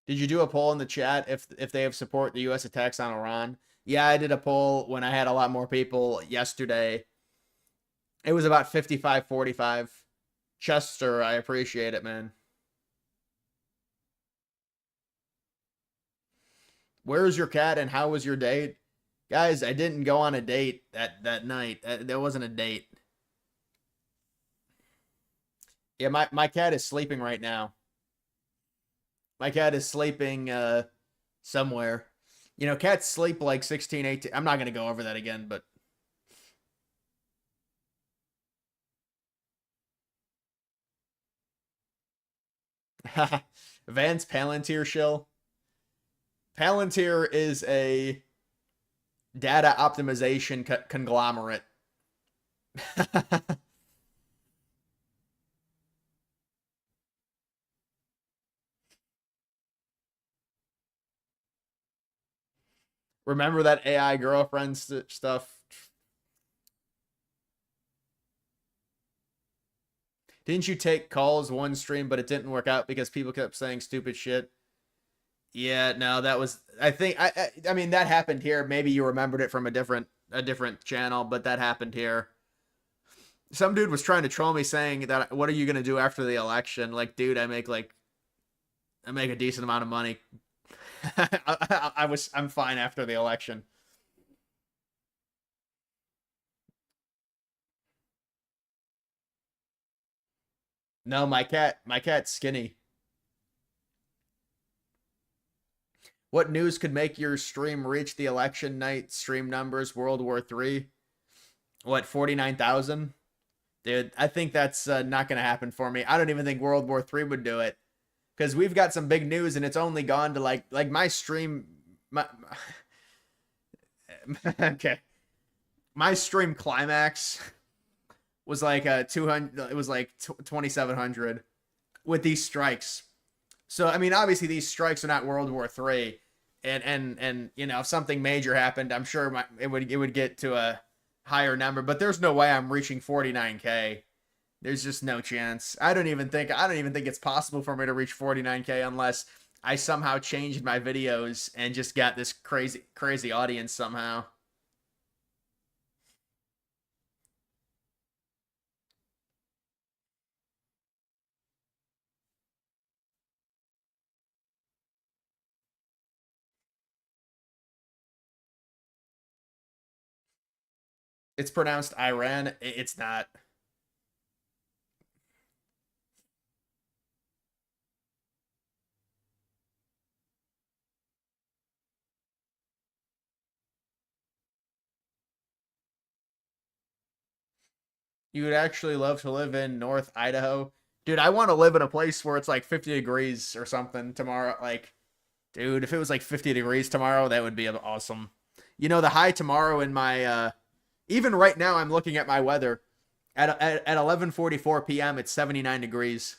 Did you do a poll in the chat if they have support the U.S. attacks on Iran? Yeah, I did a poll when I had a lot more people yesterday. It was about 55-45. Chester, I appreciate it, man. Where's your cat and how was your date? Guys, I didn't go on a date that night. That wasn't a date. Yeah, my cat is sleeping right now. My cat is sleeping somewhere. You know, cats sleep like 16, 18. I'm not going to go over that again, but... Vance Palantir shill. Palantir is a data optimization conglomerate. Remember that AI girlfriend stuff? Didn't you take calls one stream, but it didn't work out because people kept saying stupid shit? Yeah, no, that was. I mean, that happened here. Maybe you remembered it from a different channel, but that happened here. Some dude was trying to troll me saying that, what are you gonna do after the election? Like, dude, I make a decent amount of money. I'm fine after the election. No, my cat's skinny. What news could make your stream reach the election night stream numbers? World War III? What, 49,000? Dude, I think that's not going to happen for me. I don't even think World War III would do it. Because we've got some big news and it's only gone to like my stream. Okay. My stream climax was like 200. It was like 2,700 with these strikes. So, I mean, obviously these strikes are not World War III. And you know, if something major happened, I'm sure it would get to a higher number, but there's no way I'm reaching 49K. There's just no chance. I don't even think it's possible for me to reach 49K unless I somehow changed my videos and just got this crazy audience somehow. It's pronounced Iran. It's not. You would actually love to live in North Idaho. Dude, I want to live in a place where it's like 50 degrees or something tomorrow. Like, dude, if it was like 50 degrees tomorrow, that would be awesome. You know, the high tomorrow in my even right now I'm looking at my weather. At 11:44 p.m. it's 79 degrees.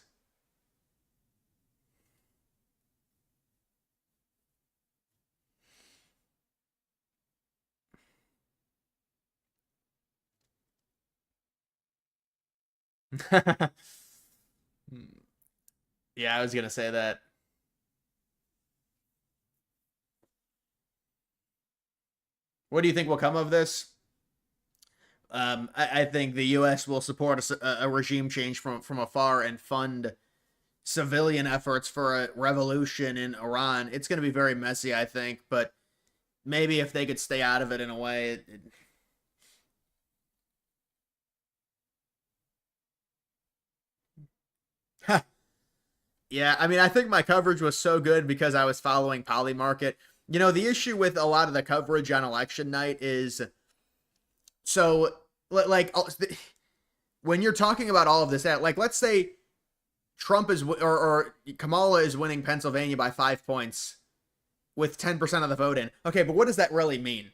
Yeah, I was gonna say that. What do you think will come of this? I think the U.S. will support a regime change from afar and fund civilian efforts for a revolution in Iran. It's going to be very messy, I think, but maybe if they could stay out of it in a way. Yeah, I mean, I think my coverage was so good because I was following Polymarket. You know, the issue with a lot of the coverage on election night is so, like, when you're talking about all of this, like, let's say Trump is, or Kamala is winning Pennsylvania by 5 points with 10% of the vote in. Okay, but what does that really mean?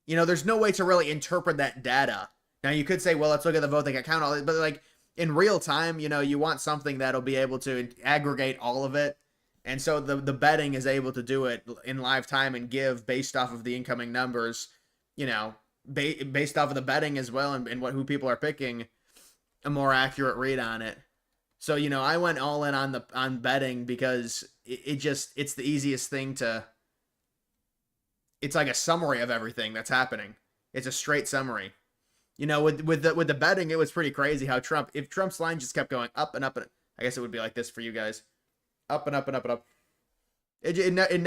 You know, there's no way to really interpret that data. Now, you could say, well, let's look at the vote, they can count all it, but like in real time, you know, you want something that'll be able to aggregate all of it. And so the betting is able to do it in live time and give based off of the incoming numbers, you know, based off of the betting as well and who people are picking, a more accurate read on it. So, you know, I went all in on betting because it's the easiest thing to. It's like a summary of everything that's happening. It's a straight summary. You know, with the betting, it was pretty crazy how if Trump's line just kept going up and up, and I guess it would be like this for you guys, up and up and up and up. It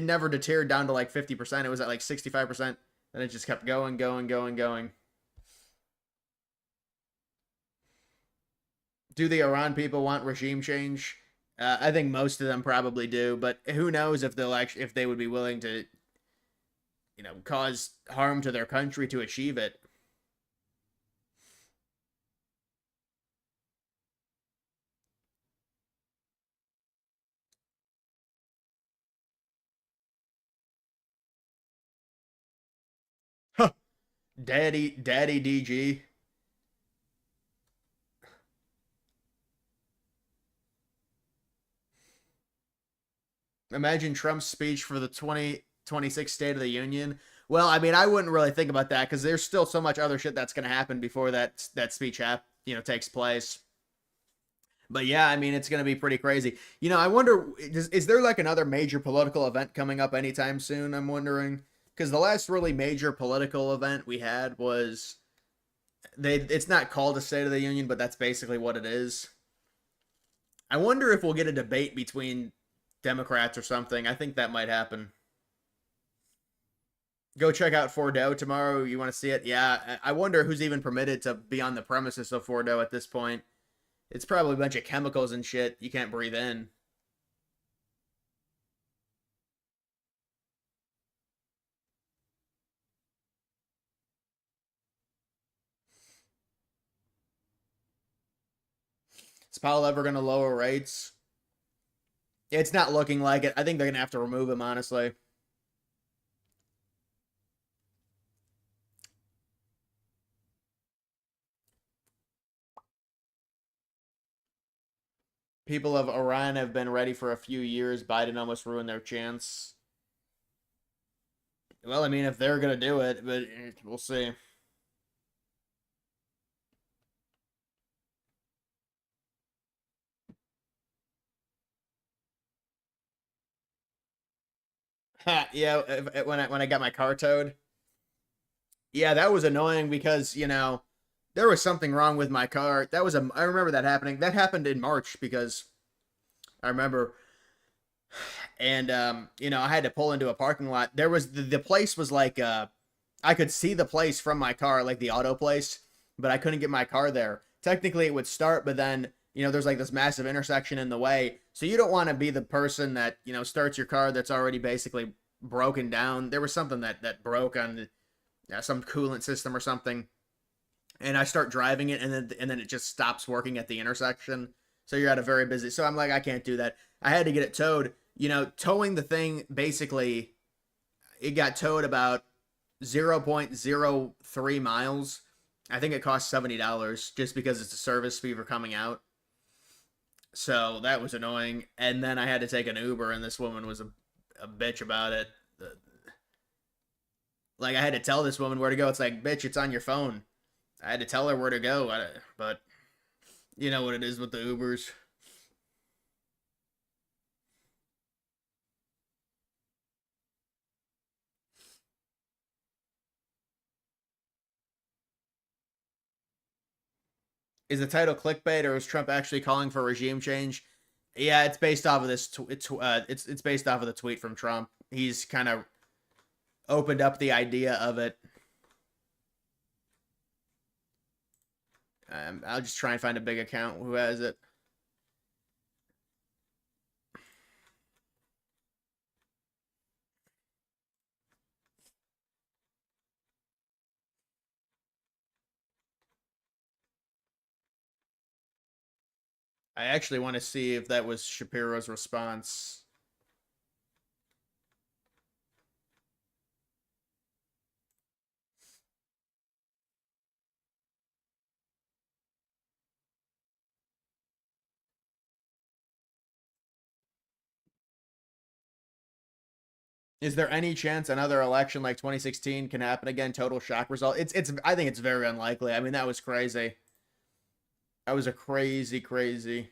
never deterred down to like 50%. It was at like 65%, and it just kept going. Do the Iran people want regime change? I think most of them probably do, but who knows if if they would be willing to, you know, cause harm to their country to achieve it. Daddy DG. Imagine Trump's speech for the 2026 State of the Union. Well, I mean, I wouldn't really think about that because there's still so much other shit that's going to happen before that speech takes place. But yeah, I mean, it's going to be pretty crazy. I wonder, is there like another major political event coming up anytime soon? I'm wondering. Because the last really major political event we had was, it's not called a State of the Union, but that's basically what it is. I wonder if we'll get a debate between Democrats or something. I think that might happen. Go check out Fordo tomorrow. You want to see it? Yeah, I wonder who's even permitted to be on the premises of Fordo at this point. It's probably a bunch of chemicals and shit you can't breathe in. Is Powell ever going to lower rates? It's not looking like it. I think they're going to have to remove him, honestly. People of Iran have been ready for a few years. Biden almost ruined their chance. Well, I mean, if they're going to do it, but we'll see. Yeah, when I got my car towed. Yeah, that was annoying because, there was something wrong with my car. I remember that happening. That happened in March because I remember, and I had to pull into a parking lot. There was the place was like I could see the place from my car, like the auto place, but I couldn't get my car there. Technically it would start, but then there's like this massive intersection in the way. So you don't want to be the person that, starts your car that's already basically broken down. There was something that broke on some coolant system or something. And I start driving it, and then it just stops working at the intersection. So you're at a very busy. So I'm like, I can't do that. I had to get it towed. Towing the thing, basically, it got towed about 0.03 miles. I think it cost $70 just because it's a service fee for coming out. So that was annoying. And then I had to take an Uber, and this woman was a bitch about it. Like, I had to tell this woman where to go. It's like, bitch, it's on your phone. I had to tell her where to go, but you know what it is with the Ubers. Is the title clickbait, or is Trump actually calling for regime change? Yeah, it's based off of this. It's based off of the tweet from Trump. He's kind of opened up the idea of it. I'll just try and find a big account who has it. I actually want to see if that was Shapiro's response. Is there any chance another election like 2016 can happen again? Total shock result. I think it's very unlikely. I mean, that was crazy. That was a crazy.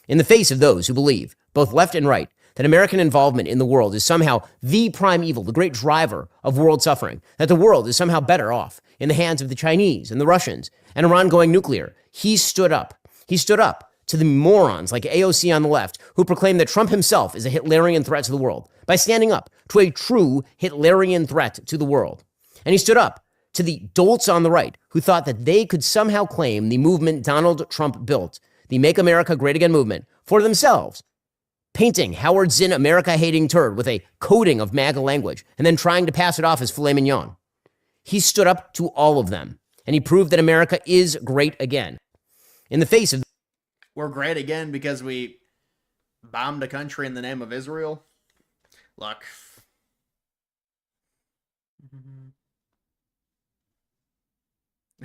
In the face of those who believe, both left and right, that American involvement in the world is somehow the prime evil, the great driver of world suffering, that the world is somehow better off in the hands of the Chinese and the Russians and Iran going nuclear, he stood up. He stood up to the morons like AOC on the left who proclaim that Trump himself is a Hitlerian threat to the world by standing up to a true Hitlerian threat to the world. And he stood up to the dolts on the right who thought that they could somehow claim the movement Donald Trump built, the Make America Great Again movement, for themselves, painting Howard Zinn America-hating turd with a coating of MAGA language and then trying to pass it off as filet mignon. He stood up to all of them, and he proved that America is great again. In the face of... we're great again because we bombed a country in the name of Israel. Look.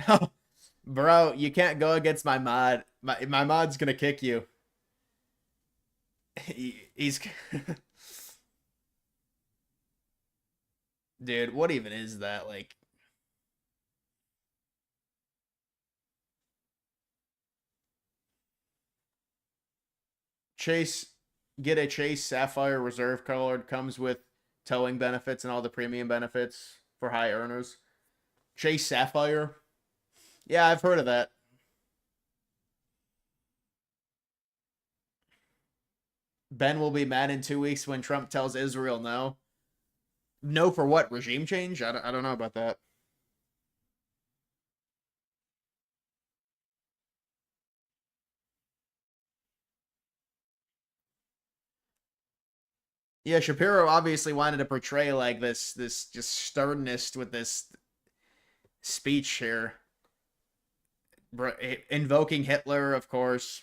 No, bro, you can't go against my mod. My mod's gonna kick you. He's dude, what even is that? Like, get a Chase Sapphire Reserve card, comes with towing benefits and all the premium benefits for high earners. Chase Sapphire. Yeah, I've heard of that. Ben will be mad in 2 weeks when Trump tells Israel no. No for what? Regime change? I don't know about that. Yeah, Shapiro obviously wanted to portray like this just sternness with this speech here. Invoking Hitler, of course.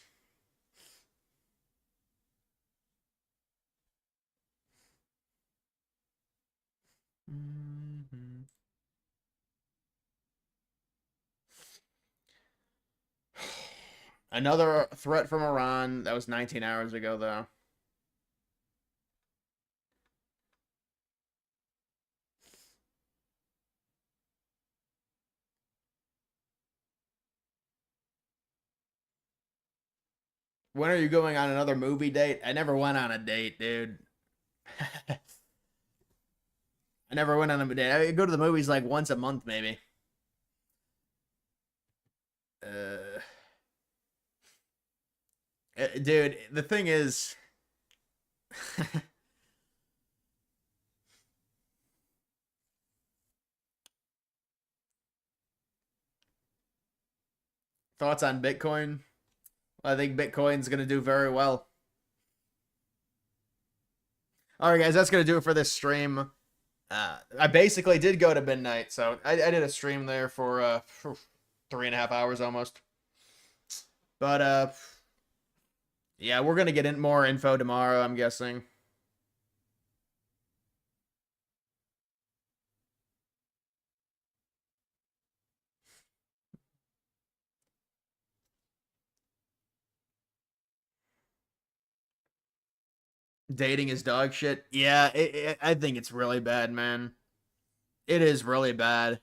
Another threat from Iran. That was 19 hours ago, though. When are you going on another movie date? I never went on a date, dude. I never went on a date. I go to the movies like once a month, maybe. Dude, the thing is... Thoughts on Bitcoin? I think Bitcoin's going to do very well. All right, guys, that's going to do it for this stream. I basically did go to midnight, so I did a stream there for 3.5 hours almost. But, yeah, we're going to get in more info tomorrow, I'm guessing. Dating is dog shit. Yeah, I think it's really bad, man. It is really bad.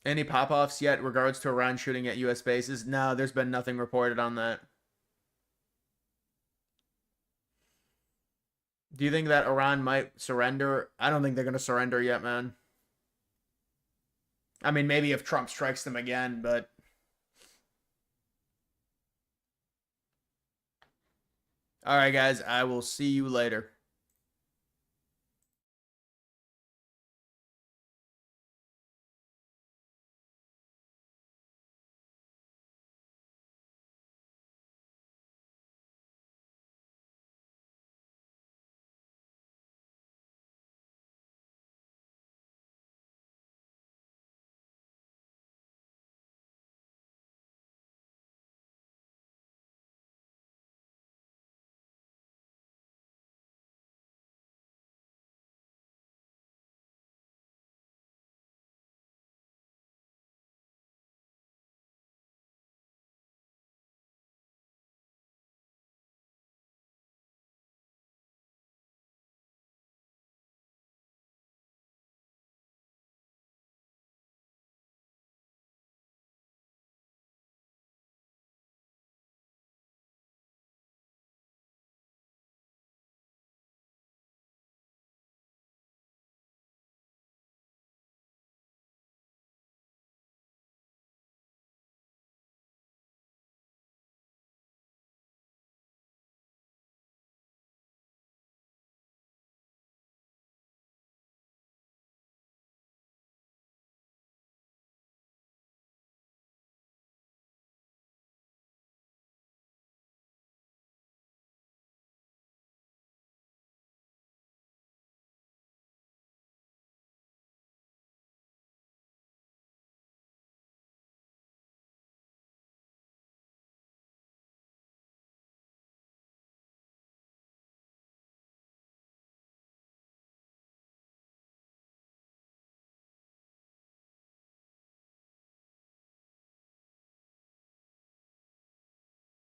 Any pop-offs yet in regards to Iran shooting at U.S. bases? No, there's been nothing reported on that. Do you think that Iran might surrender? I don't think they're going to surrender yet, man. I mean, maybe if Trump strikes them again, but... All right, guys, I will see you later.